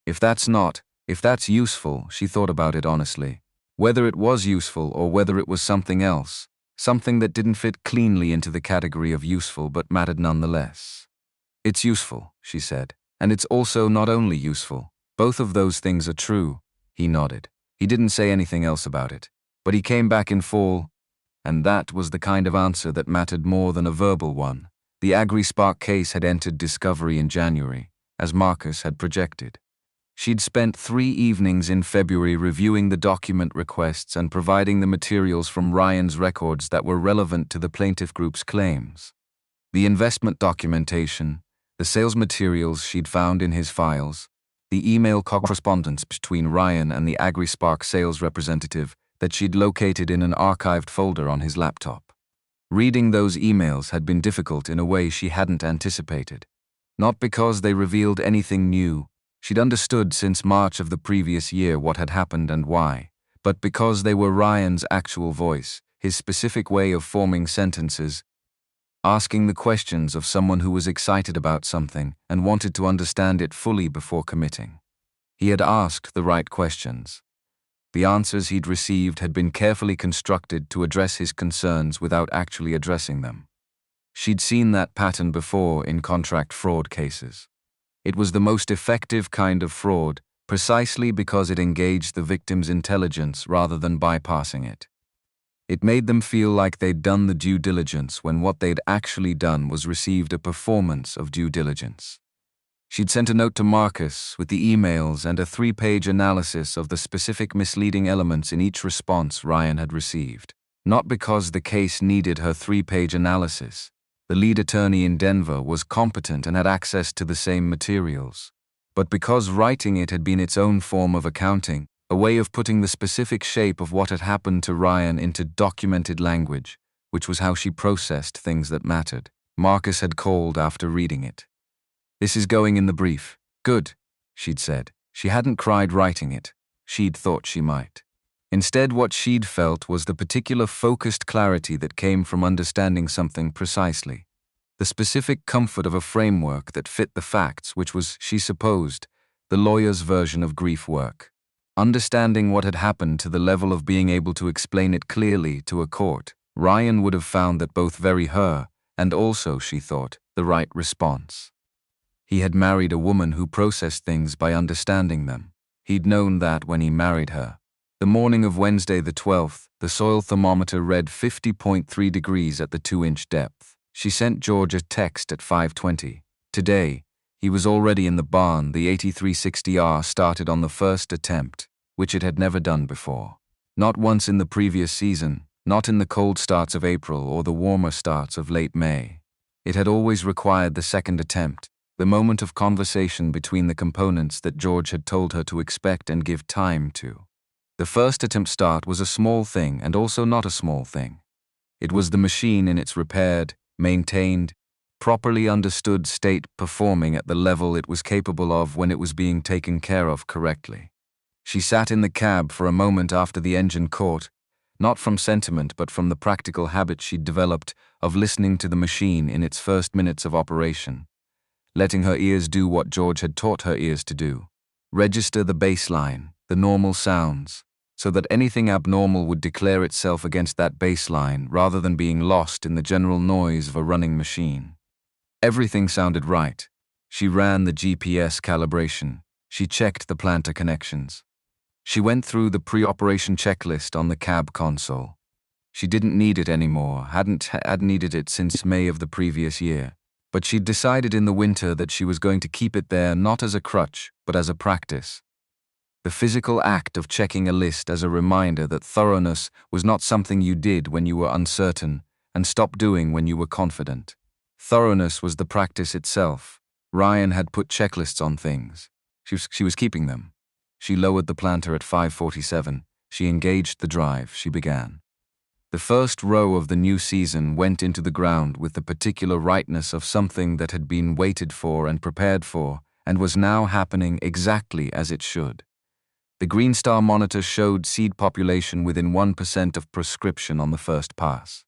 If that's useful, she thought about it honestly. Whether it was useful or whether it was something else, something that didn't fit cleanly into the category of useful but mattered nonetheless. "It's useful," she said, "and it's also not only useful. Both of those things are true." He nodded. He didn't say anything else about it, but he came back in fall, and that was the kind of answer that mattered more than a verbal one. The AgriSpark case had entered discovery in January, as Marcus had projected. She'd spent 3 evenings in February reviewing the document requests and providing the materials from Ryan's records that were relevant to the plaintiff group's claims. The investment documentation, the sales materials she'd found in his files, the email correspondence between Ryan and the AgriSpark sales representative that she'd located in an archived folder on his laptop. Reading those emails had been difficult in a way she hadn't anticipated. Not because they revealed anything new. She'd understood since March of the previous year what had happened and why, but because they were Ryan's actual voice, his specific way of forming sentences, asking the questions of someone who was excited about something and wanted to understand it fully before committing. He had asked the right questions. The answers he'd received had been carefully constructed to address his concerns without actually addressing them. She'd seen that pattern before in contract fraud cases. It was the most effective kind of fraud, precisely because it engaged the victim's intelligence rather than bypassing it. It made them feel like they'd done the due diligence when what they'd actually done was received a performance of due diligence. She'd sent a note to Marcus with the emails and a 3-page analysis of the specific misleading elements in each response Ryan had received. Not because the case needed her 3-page analysis. The lead attorney in Denver was competent and had access to the same materials, but because writing it had been its own form of accounting, a way of putting the specific shape of what had happened to Ryan into documented language, which was how she processed things that mattered. Marcus had called after reading it. "This is going in the brief." "Good," she'd said. She hadn't cried writing it. She'd thought she might. Instead, what she'd felt was the particular focused clarity that came from understanding something precisely. The specific comfort of a framework that fit the facts, which was, she supposed, the lawyer's version of grief work. Understanding what had happened to the level of being able to explain it clearly to a court, Ryan would have found that both very her, and also, she thought, the right response. He had married a woman who processed things by understanding them. He'd known that when he married her. The morning of Wednesday the 12th, the soil thermometer read 50.3 degrees at the 2-inch depth. She sent George a text at 5:20. Today, he was already in the barn. The 8360R started on the first attempt, which it had never done before. Not once in the previous season, not in the cold starts of April or the warmer starts of late May. It had always required the second attempt, the moment of conversation between the components that George had told her to expect and give time to. The first attempt start was a small thing and also not a small thing. It was the machine in its repaired, maintained, properly understood state performing at the level it was capable of when it was being taken care of correctly. She sat in the cab for a moment after the engine caught, not from sentiment but from the practical habit she'd developed of listening to the machine in its first minutes of operation, letting her ears do what George had taught her ears to do. Register the baseline, the normal sounds, so that anything abnormal would declare itself against that baseline rather than being lost in the general noise of a running machine. Everything sounded right. She ran the GPS calibration. She checked the planter connections. She went through the pre-operation checklist on the cab console. She didn't need it anymore, hadn't needed it since May of the previous year. But she'd decided in the winter that she was going to keep it there not as a crutch, but as a practice. The physical act of checking a list as a reminder that thoroughness was not something you did when you were uncertain and stopped doing when you were confident. Thoroughness was the practice itself. Ryan had put checklists on things. She was keeping them. She lowered the planter at 5:47. She engaged the drive. She began. The first row of the new season went into the ground with the particular rightness of something that had been waited for and prepared for, and was now happening exactly as it should. The Green Star monitor showed seed population within 1% of prescription on the first pass.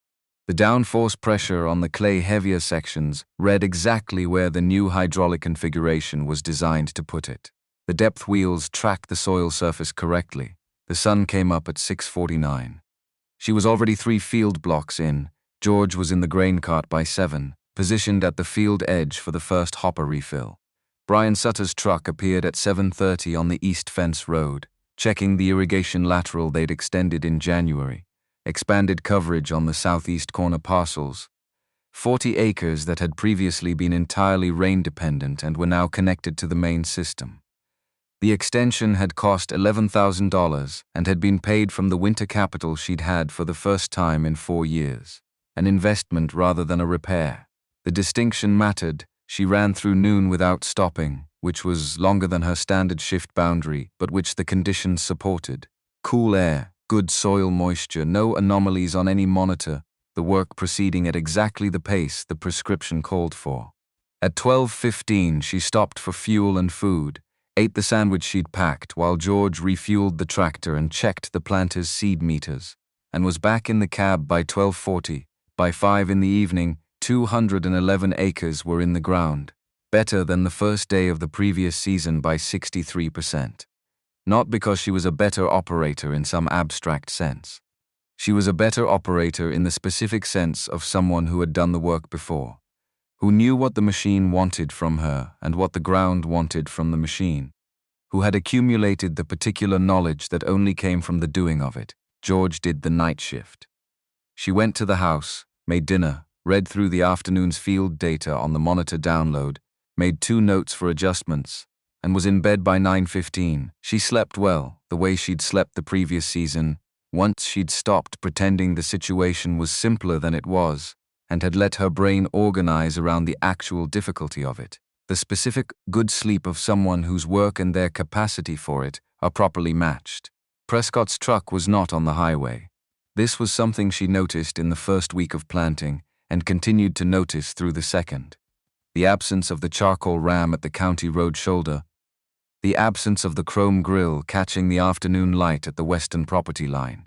The downforce pressure on the clay-heavier sections read exactly where the new hydraulic configuration was designed to put it. The depth wheels tracked the soil surface correctly. The sun came up at 6:49. She was already 3 field blocks in. George was in the grain cart by 7, positioned at the field edge for the first hopper refill. Brian Sutter's truck appeared at 7:30 on the East Fence Road, checking the irrigation lateral they'd extended in January. Expanded coverage on the southeast corner parcels. 40 acres that had previously been entirely rain-dependent and were now connected to the main system. The extension had cost $11,000 and had been paid from the winter capital she'd had for the first time in 4 years. An investment rather than a repair. The distinction mattered. She ran through noon without stopping, which was longer than her standard shift boundary, but which the conditions supported. Cool air, good soil moisture, no anomalies on any monitor, the work proceeding at exactly the pace the prescription called for. At 12:15, she stopped for fuel and food, ate the sandwich she'd packed while George refueled the tractor and checked the planter's seed meters, and was back in the cab by 12:40. By 5 in the evening, 211 acres were in the ground, better than the first day of the previous season by 63%. Not because she was a better operator in some abstract sense. She was a better operator in the specific sense of someone who had done the work before, who knew what the machine wanted from her and what the ground wanted from the machine, who had accumulated the particular knowledge that only came from the doing of it. George did the night shift. She went to the house, made dinner, read through the afternoon's field data on the monitor download, made 2 notes for adjustments, and was in bed by 9:15. She slept well, the way she'd slept the previous season, once she'd stopped pretending the situation was simpler than it was, and had let her brain organize around the actual difficulty of it. The specific good sleep of someone whose work and their capacity for it are properly matched. Prescott's truck was not on the highway. This was something she noticed in the first week of planting, and continued to notice through the second. The absence of the charcoal ram at the county road shoulder. The absence of the chrome grille catching the afternoon light at the western property line.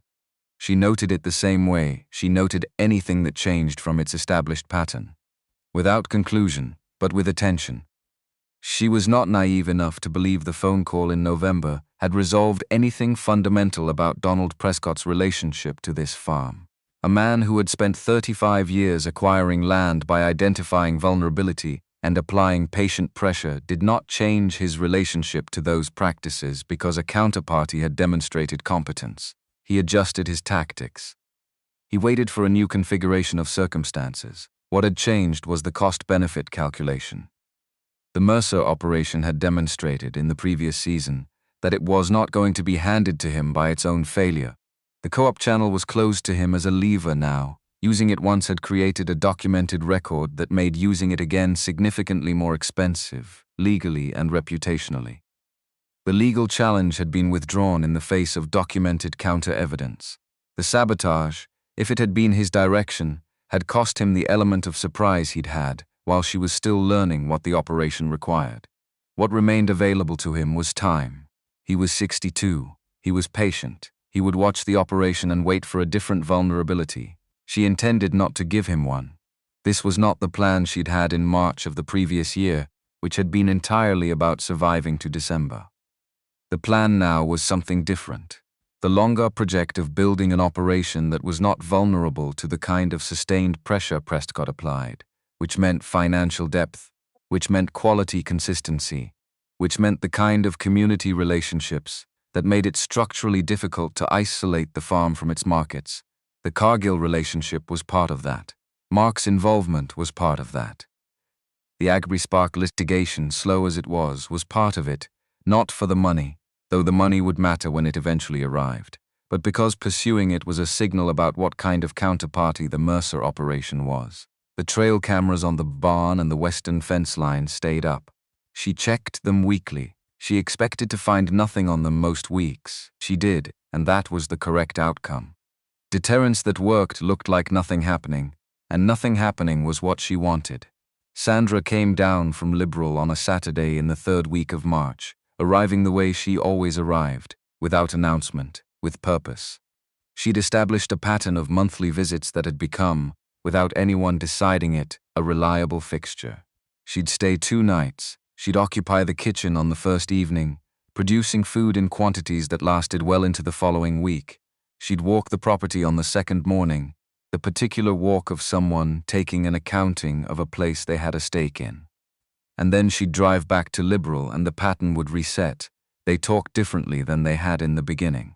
She noted it the same way she noted anything that changed from its established pattern. Without conclusion, but with attention. She was not naive enough to believe the phone call in November had resolved anything fundamental about Donald Prescott's relationship to this farm. A man who had spent 35 years acquiring land by identifying vulnerability and applying patient pressure did not change his relationship to those practices because a counterparty had demonstrated competence. He adjusted his tactics. He waited for a new configuration of circumstances. What had changed was the cost-benefit calculation. The Mercer operation had demonstrated in the previous season that it was not going to be handed to him by its own failure. The co-op channel was closed to him as a lever now. Using it once had created a documented record that made using it again significantly more expensive, legally and reputationally. The legal challenge had been withdrawn in the face of documented counter-evidence. The sabotage, if it had been his direction, had cost him the element of surprise he'd had while she was still learning what the operation required. What remained available to him was time. He was 62. He was patient. He would watch the operation and wait for a different vulnerability. She intended not to give him one. This was not the plan she'd had in March of the previous year, which had been entirely about surviving to December. The plan now was something different. The longer project of building an operation that was not vulnerable to the kind of sustained pressure Prescott applied, which meant financial depth, which meant quality consistency, which meant the kind of community relationships, that made it structurally difficult to isolate the farm from its markets. The Cargill relationship was part of that. Mark's involvement was part of that. The AgriSpark litigation, slow as it was part of it, not for the money, though the money would matter when it eventually arrived, but because pursuing it was a signal about what kind of counterparty the Mercer operation was. The trail cameras on the barn and the western fence line stayed up. She checked them weekly. She expected to find nothing on them most weeks. She did, and that was the correct outcome. Deterrence that worked looked like nothing happening, and nothing happening was what she wanted. Sandra came down from Liberal on a Saturday in the third week of March, arriving the way she always arrived, without announcement, with purpose. She'd established a pattern of monthly visits that had become, without anyone deciding it, a reliable fixture. She'd stay 2 nights. She'd occupy the kitchen on the first evening, producing food in quantities that lasted well into the following week. She'd walk the property on the second morning, the particular walk of someone taking an accounting of a place they had a stake in. And then she'd drive back to Liberal and the pattern would reset. They talked differently than they had in the beginning.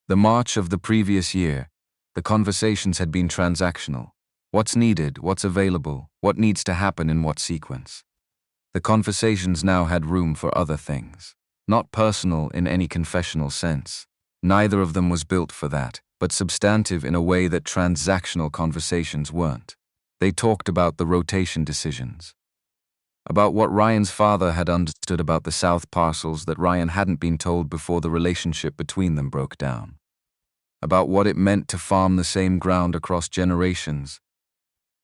The March of the previous year, the conversations had been transactional. What's needed, what's available, what needs to happen in what sequence. The conversations now had room for other things. Not personal in any confessional sense. Neither of them was built for that, but substantive in a way that transactional conversations weren't. They talked about the rotation decisions. About what Ryan's father had understood about the south parcels that Ryan hadn't been told before the relationship between them broke down. About what it meant to farm the same ground across generations.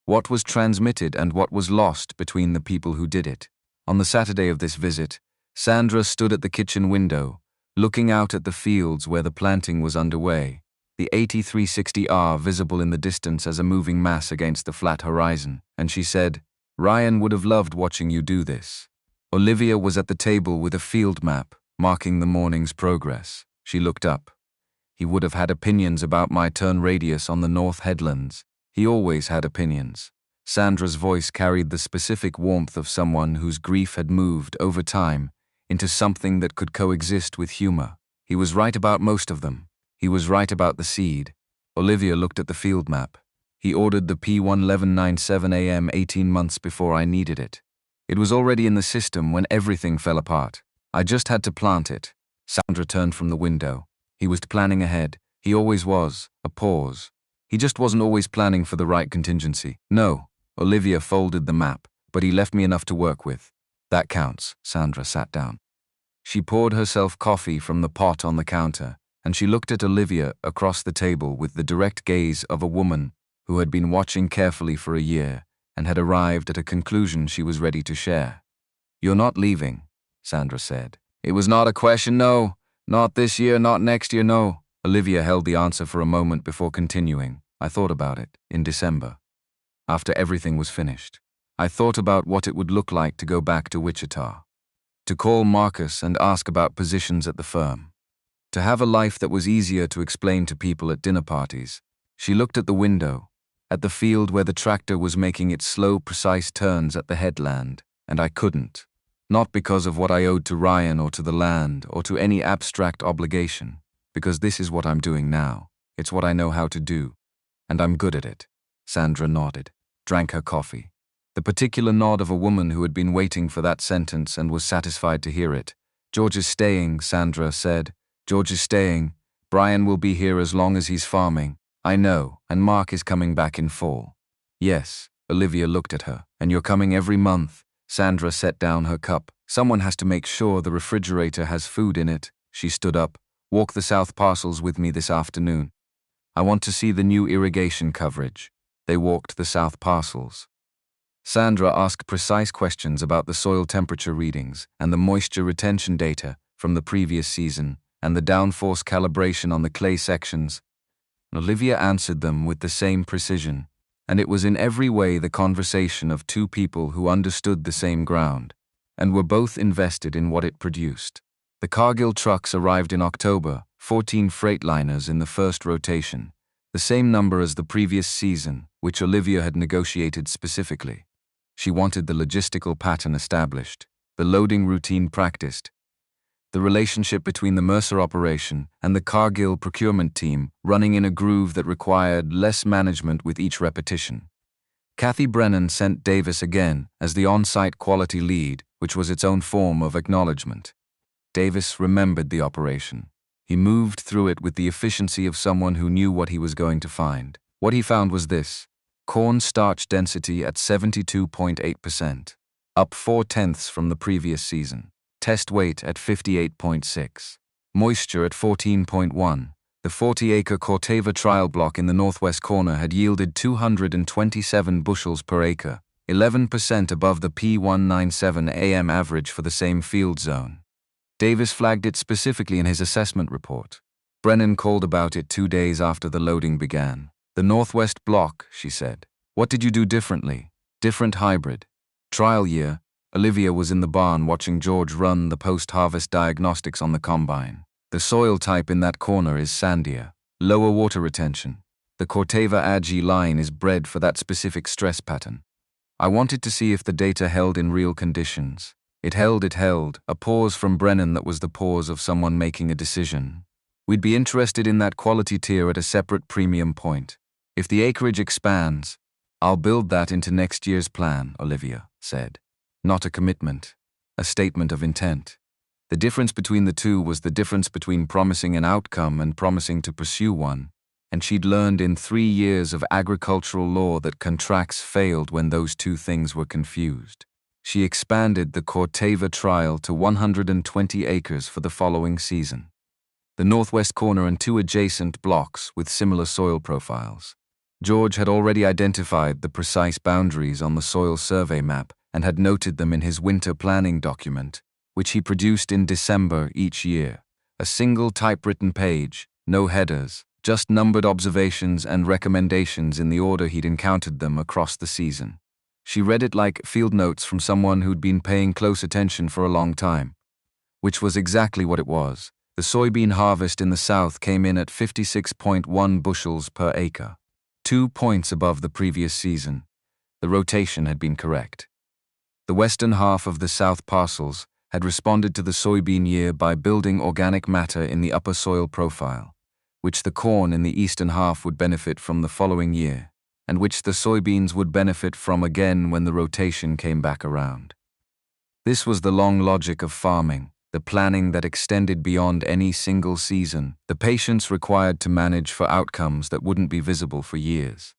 What was transmitted and what was lost between the people who did it. On the Saturday of this visit, Sandra stood at the kitchen window, looking out at the fields where the planting was underway, the 8360R visible in the distance as a moving mass against the flat horizon, and she said, "Ryan would have loved watching you do this." Olivia was at the table with a field map, marking the morning's progress. She looked up. "He would have had opinions about my turn radius on the North Headlands. He always had opinions." Sandra's voice carried the specific warmth of someone whose grief had moved, over time, into something that could coexist with humor. He was right about most of them. He was right about the seed. Olivia looked at the field map. "He ordered the P11197 AM 18 months before I needed it. It was already in the system when everything fell apart. I just had to plant it." Sandra turned from the window. "He was planning ahead. He always was." A pause. "He just wasn't always planning for the right contingency." "No." Olivia folded the map, "but he left me enough to work with." "That counts." Sandra sat down. She poured herself coffee from the pot on the counter, and she looked at Olivia across the table with the direct gaze of a woman who had been watching carefully for a year and had arrived at a conclusion she was ready to share. "You're not leaving," Sandra said. "It was not a question, no. Not this year, not next year, no." Olivia held the answer for a moment before continuing. "I thought about it in December, after everything was finished. I thought about what it would look like to go back to Wichita, to call Marcus and ask about positions at the firm, to have a life that was easier to explain to people at dinner parties." She looked at the window, at the field where the tractor was making its slow, precise turns at the headland, and I couldn't. Not because of what I owed to Ryan or to the land or to any abstract obligation, because this is what I'm doing now. It's what I know how to do, and I'm good at it. Sandra nodded, drank her coffee. The particular nod of a woman who had been waiting for that sentence and was satisfied to hear it. "George is staying," Sandra said. "George is staying. Brian will be here as long as he's farming. I know, and Mark is coming back in fall." "Yes." Olivia looked at her. "And you're coming every month." Sandra set down her cup. "Someone has to make sure the refrigerator has food in it." She stood up. "Walk the south parcels with me this afternoon. I want to see the new irrigation coverage." They walked the south parcels. Sandra asked precise questions about the soil temperature readings and the moisture retention data from the previous season and the downforce calibration on the clay sections. Olivia answered them with the same precision, and it was in every way the conversation of 2 people who understood the same ground and were both invested in what it produced. The Cargill trucks arrived in October, 14 Freightliners in the first rotation, the same number as the previous season, which Olivia had negotiated specifically. She wanted the logistical pattern established, the loading routine practiced. The relationship between the Mercer operation and the Cargill procurement team running in a groove that required less management with each repetition. Kathy Brennan sent Davis again as the on-site quality lead, which was its own form of acknowledgement. Davis remembered the operation. He moved through it with the efficiency of someone who knew what he was going to find. What he found was this: corn starch density at 72.8%, up 0.4 from the previous season. Test weight at 58.6. Moisture at 14.1. The 40-acre Corteva trial block in the northwest corner had yielded 227 bushels per acre, 11% above the P197 AM average for the same field zone. Davis flagged it specifically in his assessment report. Brennan called about it 2 days after the loading began. The northwest block, she said. What did you do differently? Different hybrid. Trial year. Olivia was in the barn watching George run the post-harvest diagnostics on the combine. The soil type in that corner is sandier, lower water retention. The Corteva Agi line is bred for that specific stress pattern. I wanted to see if the data held in real conditions. It held. A pause from Brennan that was the pause of someone making a decision. We'd be interested in that quality tier at a separate premium point. If the acreage expands, I'll build that into next year's plan, Olivia said. Not a commitment, a statement of intent. The difference between the two was the difference between promising an outcome and promising to pursue one, and she'd learned in 3 years of agricultural law that contracts failed when those two things were confused. She expanded the Corteva trial to 120 acres for the following season. The northwest corner and 2 adjacent blocks with similar soil profiles. George had already identified the precise boundaries on the soil survey map and had noted them in his winter planning document, which he produced in December each year. A single typewritten page, no headers, just numbered observations and recommendations in the order he'd encountered them across the season. She read it like field notes from someone who'd been paying close attention for a long time. Which was exactly what it was. The soybean harvest in the south came in at 56.1 bushels per acre, 2 points above the previous season. The rotation had been correct. The western half of the south parcels had responded to the soybean year by building organic matter in the upper soil profile, which the corn in the eastern half would benefit from the following year, and which the soybeans would benefit from again when the rotation came back around. This was the long logic of farming, the planning that extended beyond any single season, the patience required to manage for outcomes that wouldn't be visible for years.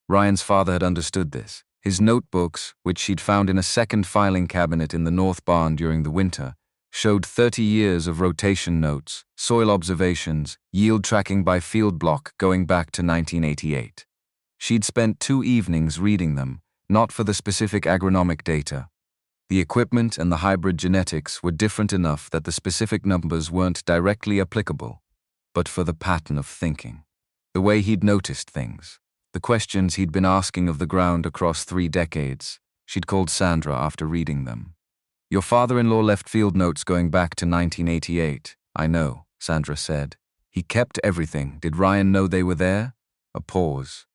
Ryan's father had understood this. His notebooks, which she'd found in a second filing cabinet in the north barn during the winter, showed 30 years of rotation notes, soil observations, yield tracking by field block going back to 1988. She'd spent 2 evenings reading them, not for the specific agronomic data. The equipment and the hybrid genetics were different enough that the specific numbers weren't directly applicable, but for the pattern of thinking, the way he'd noticed things, the questions he'd been asking of the ground across 3 decades. She'd called Sandra after reading them. Your father-in-law left field notes going back to 1988. I know, Sandra said. He kept everything. Did Ryan know they were there? A pause.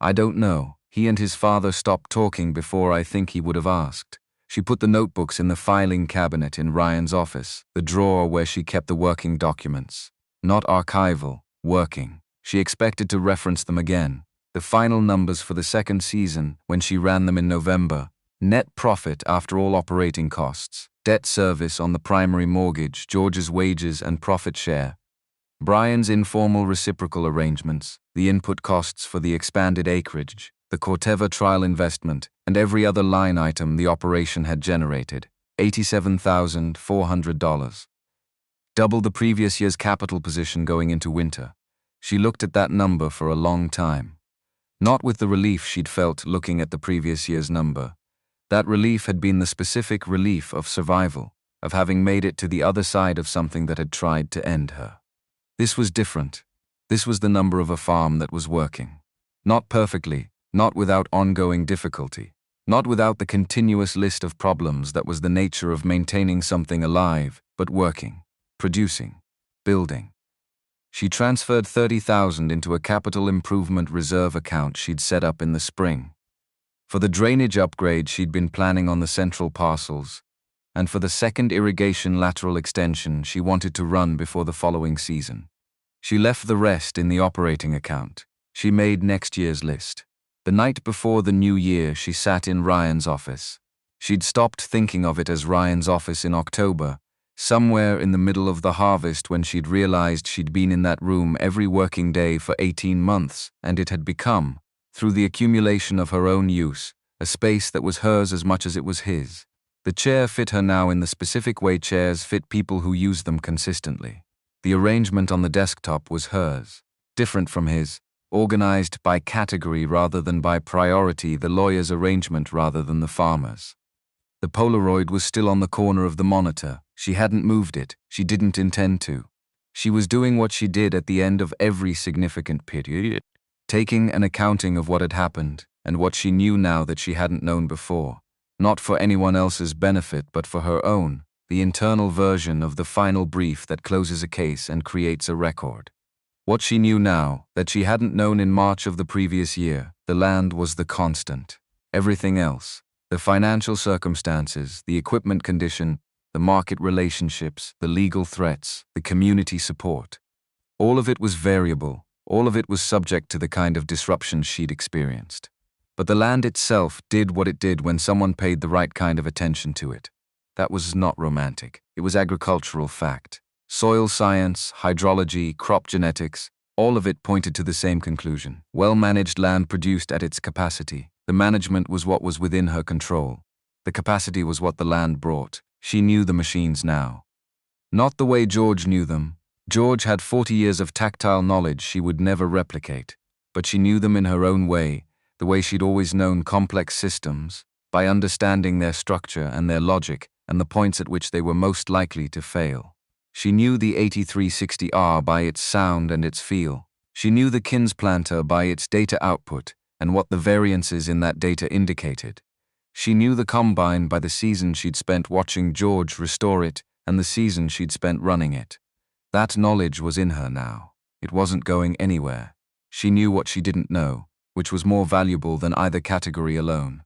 I don't know. He and his father stopped talking before I think he would have asked. She put the notebooks in the filing cabinet in Ryan's office, the drawer where she kept the working documents. Not archival, working. She expected to reference them again. The final numbers for the second season, when she ran them in November. Net profit after all operating costs, debt service on the primary mortgage, George's wages and profit share, Brian's informal reciprocal arrangements, the input costs for the expanded acreage, the Corteva trial investment, and every other line item the operation had generated, $87,400. Double the previous year's capital position going into winter. She looked at that number for a long time. Not with the relief she'd felt looking at the previous year's number. That relief had been the specific relief of survival, of having made it to the other side of something that had tried to end her. This was different. This was the number of a farm that was working. Not perfectly, not without ongoing difficulty, not without the continuous list of problems that was the nature of maintaining something alive, but working, producing, building. She transferred $30,000 into a capital improvement reserve account she'd set up in the spring. For the drainage upgrade she'd been planning on the central parcels, and for the second irrigation lateral extension she wanted to run before the following season. She left the rest in the operating account. She made next year's list. The night before the new year she sat in Ryan's office. She'd stopped thinking of it as Ryan's office in October, somewhere in the middle of the harvest, when she'd realized she'd been in that room every working day for 18 months, and it had become, through the accumulation of her own use, a space that was hers as much as it was his. The chair fit her now in the specific way chairs fit people who use them consistently. The arrangement on the desktop was hers, different from his, organized by category rather than by priority, the lawyer's arrangement rather than the farmer's. The Polaroid was still on the corner of the monitor. She hadn't moved it. She didn't intend to. She was doing what she did at the end of every significant period, taking an accounting of what had happened and what she knew now that she hadn't known before, not for anyone else's benefit but for her own, the internal version of the final brief that closes a case and creates a record. What she knew now, that she hadn't known in March of the previous year, the land was the constant. Everything else, the financial circumstances, the equipment condition, the market relationships, the legal threats, the community support, all of it was variable, all of it was subject to the kind of disruption she'd experienced. But the land itself did what it did when someone paid the right kind of attention to it. That was not romantic. It was agricultural fact. Soil science, hydrology, crop genetics, all of it pointed to the same conclusion. Well-managed land produced at its capacity. The management was what was within her control. The capacity was what the land brought. She knew the machines now. Not the way George knew them. George had 40 years of tactile knowledge she would never replicate, but she knew them in her own way, the way she'd always known complex systems, by understanding their structure and their logic and the points at which they were most likely to fail. She knew the 8360R by its sound and its feel. She knew the Kinsplanter by its data output and what the variances in that data indicated. She knew the combine by the season she'd spent watching George restore it and the season she'd spent running it. That knowledge was in her now. It wasn't going anywhere. She knew what she didn't know, which was more valuable than either category alone.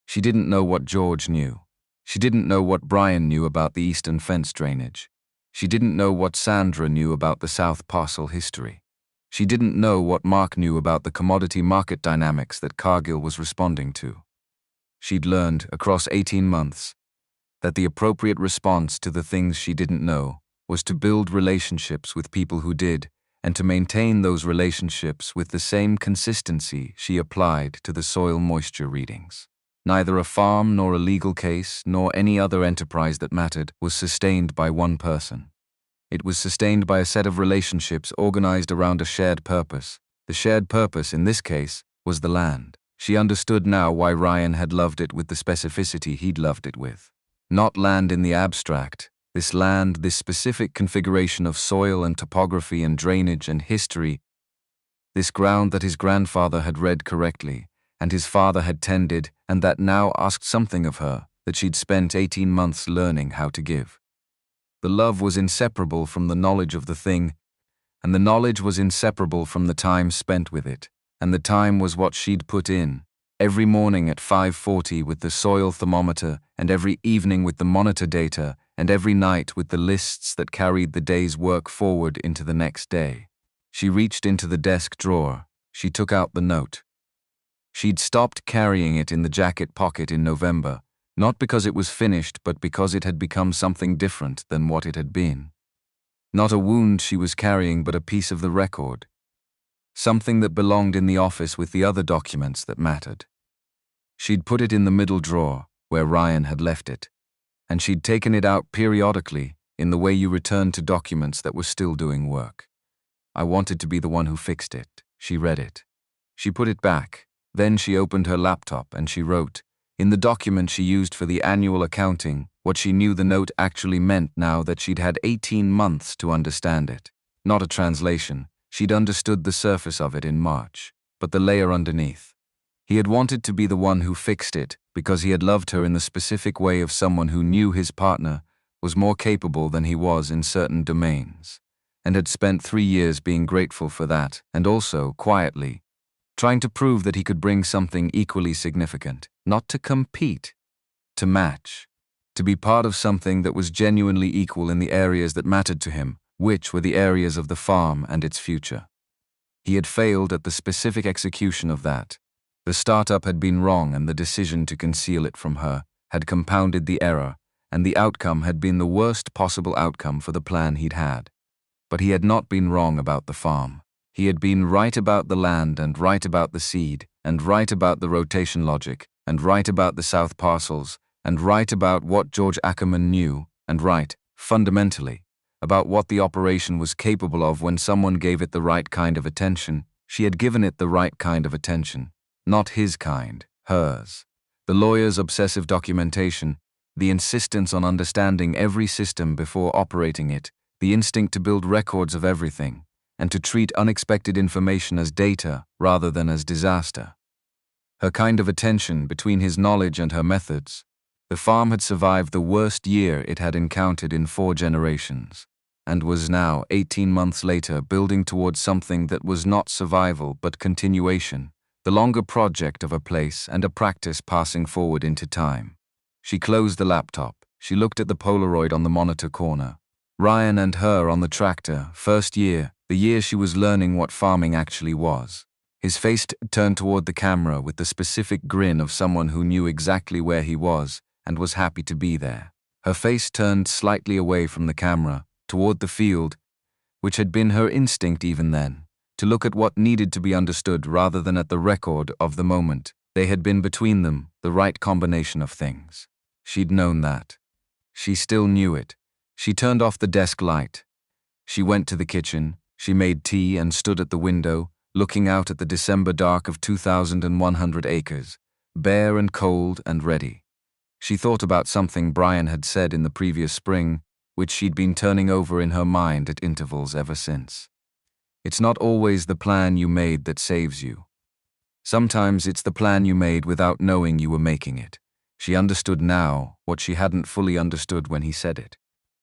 She didn't know what George knew. She didn't know what Brian knew about the eastern fence drainage. She didn't know what Sandra knew about the South Parcel history. She didn't know what Mark knew about the commodity market dynamics that Cargill was responding to. She'd learned, across 18 months, that the appropriate response to the things she didn't know was to build relationships with people who did, and to maintain those relationships with the same consistency she applied to the soil moisture readings. Neither a farm nor a legal case nor any other enterprise that mattered was sustained by one person. It was sustained by a set of relationships organized around a shared purpose. The shared purpose, in this case, was the land. She understood now why Ryan had loved it with the specificity he'd loved it with. Not land in the abstract. This land, this specific configuration of soil and topography and drainage and history, this ground that his grandfather had read correctly, and his father had tended, and that now asked something of her that she'd spent 18 months learning how to give. The love was inseparable from the knowledge of the thing, and the knowledge was inseparable from the time spent with it, and the time was what she'd put in, every morning at 5:40 with the soil thermometer, and every evening with the monitor data, and every night with the lists that carried the day's work forward into the next day. She reached into the desk drawer. She took out the note. She'd stopped carrying it in the jacket pocket in November, not because it was finished, but because it had become something different than what it had been. Not a wound she was carrying, but a piece of the record. Something that belonged in the office with the other documents that mattered. She'd put it in the middle drawer, where Ryan had left it, and she'd taken it out periodically, in the way you returned to documents that were still doing work. I wanted to be the one who fixed it. She read it. She put it back. Then she opened her laptop and she wrote, in the document she used for the annual accounting, what she knew the note actually meant now that she'd had 18 months to understand it. Not a translation. She'd understood the surface of it in March, but the layer underneath. He had wanted to be the one who fixed it because he had loved her in the specific way of someone who knew his partner was more capable than he was in certain domains, and had spent 3 years being grateful for that, and also, quietly, trying to prove that he could bring something equally significant, not to compete, to match. to be part of something that was genuinely equal in the areas that mattered to him, which were the areas of the farm and its future. He had failed at the specific execution of that. The startup had been wrong, and the decision to conceal it from her had compounded the error, and the outcome had been the worst possible outcome for the plan he'd had. But he had not been wrong about the farm. He had been right about the land, and right about the seed, and right about the rotation logic, and right about the south parcels, and right about what George Ackerman knew, and right, fundamentally, about what the operation was capable of when someone gave it the right kind of attention. She had given it the right kind of attention. Not his kind, hers. The lawyer's obsessive documentation, the insistence on understanding every system before operating it, the instinct to build records of everything, and to treat unexpected information as data rather than as disaster. Her kind of attention between his knowledge and her methods. The farm had survived the worst year it had encountered in 4 generations, and was now, 18 months later, building towards something that was not survival but continuation, the longer project of a place and a practice passing forward into time. She closed the laptop. She looked at the Polaroid on the monitor corner. Ryan and her on the tractor, first year, the year she was learning what farming actually was. His face turned toward the camera with the specific grin of someone who knew exactly where he was and was happy to be there. Her face turned slightly away from the camera, toward the field, which had been her instinct even then, to look at what needed to be understood rather than at the record of the moment. They had been between them, the right combination of things. She'd known that. She still knew it. She turned off the desk light. She went to the kitchen. She made tea and stood at the window, looking out at the December dark of 2,100 acres, bare and cold and ready. She thought about something Brian had said in the previous spring, which she'd been turning over in her mind at intervals ever since. It's not always the plan you made that saves you. Sometimes it's the plan you made without knowing you were making it. She understood now what she hadn't fully understood when he said it.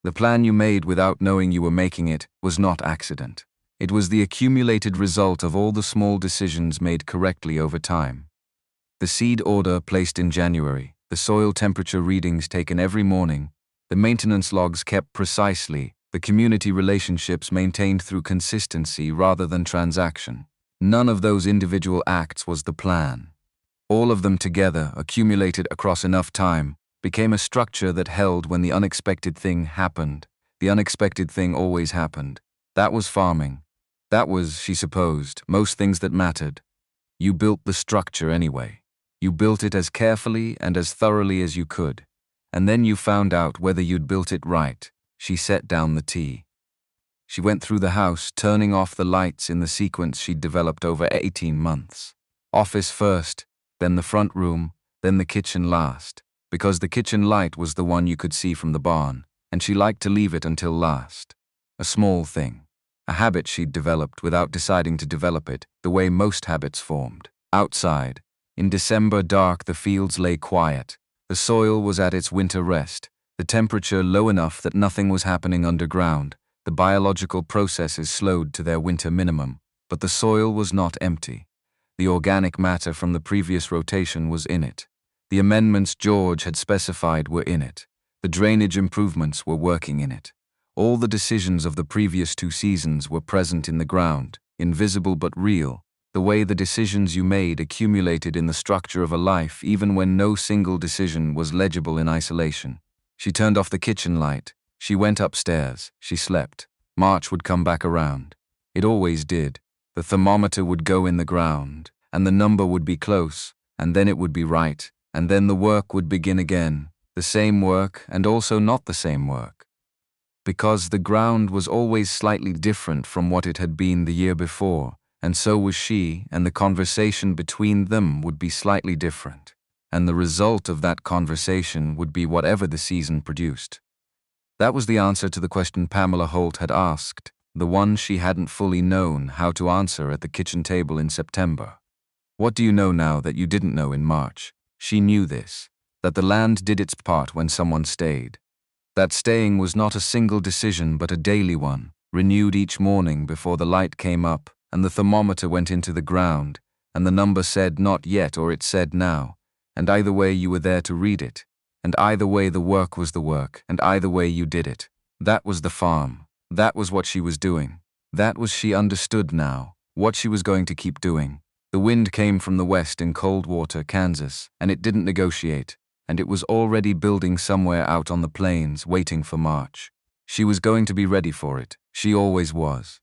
The plan you made without knowing you were making it was not accident. It was the accumulated result of all the small decisions made correctly over time. The seed order placed in January, the soil temperature readings taken every morning, the maintenance logs kept precisely, the community relationships maintained through consistency rather than transaction. None of those individual acts was the plan. All of them together, accumulated across enough time, became a structure that held when the unexpected thing happened. The unexpected thing always happened. That was farming. That was, she supposed, most things that mattered. You built the structure anyway. You built it as carefully and as thoroughly as you could. And then you found out whether you'd built it right. She set down the tea. She went through the house, turning off the lights in the sequence she'd developed over 18 months. Office first, then the front room, then the kitchen last, because the kitchen light was the one you could see from the barn, and she liked to leave it until last. A small thing. A habit she'd developed without deciding to develop it, the way most habits formed. Outside, in December dark, the fields lay quiet. The soil was at its winter rest, the temperature low enough that nothing was happening underground. The biological processes slowed to their winter minimum, but the soil was not empty. The organic matter from the previous rotation was in it. The amendments George had specified were in it. The drainage improvements were working in it. All the decisions of the previous 2 seasons were present in the ground, invisible but real, the way the decisions you made accumulated in the structure of a life even when no single decision was legible in isolation. She turned off the kitchen light. She went upstairs. She slept. March would come back around. It always did. The thermometer would go in the ground, and the number would be close, and then it would be right, and then the work would begin again, the same work and also not the same work. Because the ground was always slightly different from what it had been the year before, and so was she, and the conversation between them would be slightly different, and the result of that conversation would be whatever the season produced. That was the answer to the question Pamela Holt had asked, the one she hadn't fully known how to answer at the kitchen table in September. What do you know now that you didn't know in March? She knew this, that the land did its part when someone stayed. That staying was not a single decision but a daily one, renewed each morning before the light came up and the thermometer went into the ground, and the number said not yet or it said now, and either way you were there to read it, And either way the work was the work, and either way you did it. That was the farm. That was what she was doing. That was she understood now, what she was going to keep doing. The wind came from the west in Coldwater, Kansas, and it didn't negotiate, and it was already building somewhere out on the plains, waiting for March. She was going to be ready for it. She always was.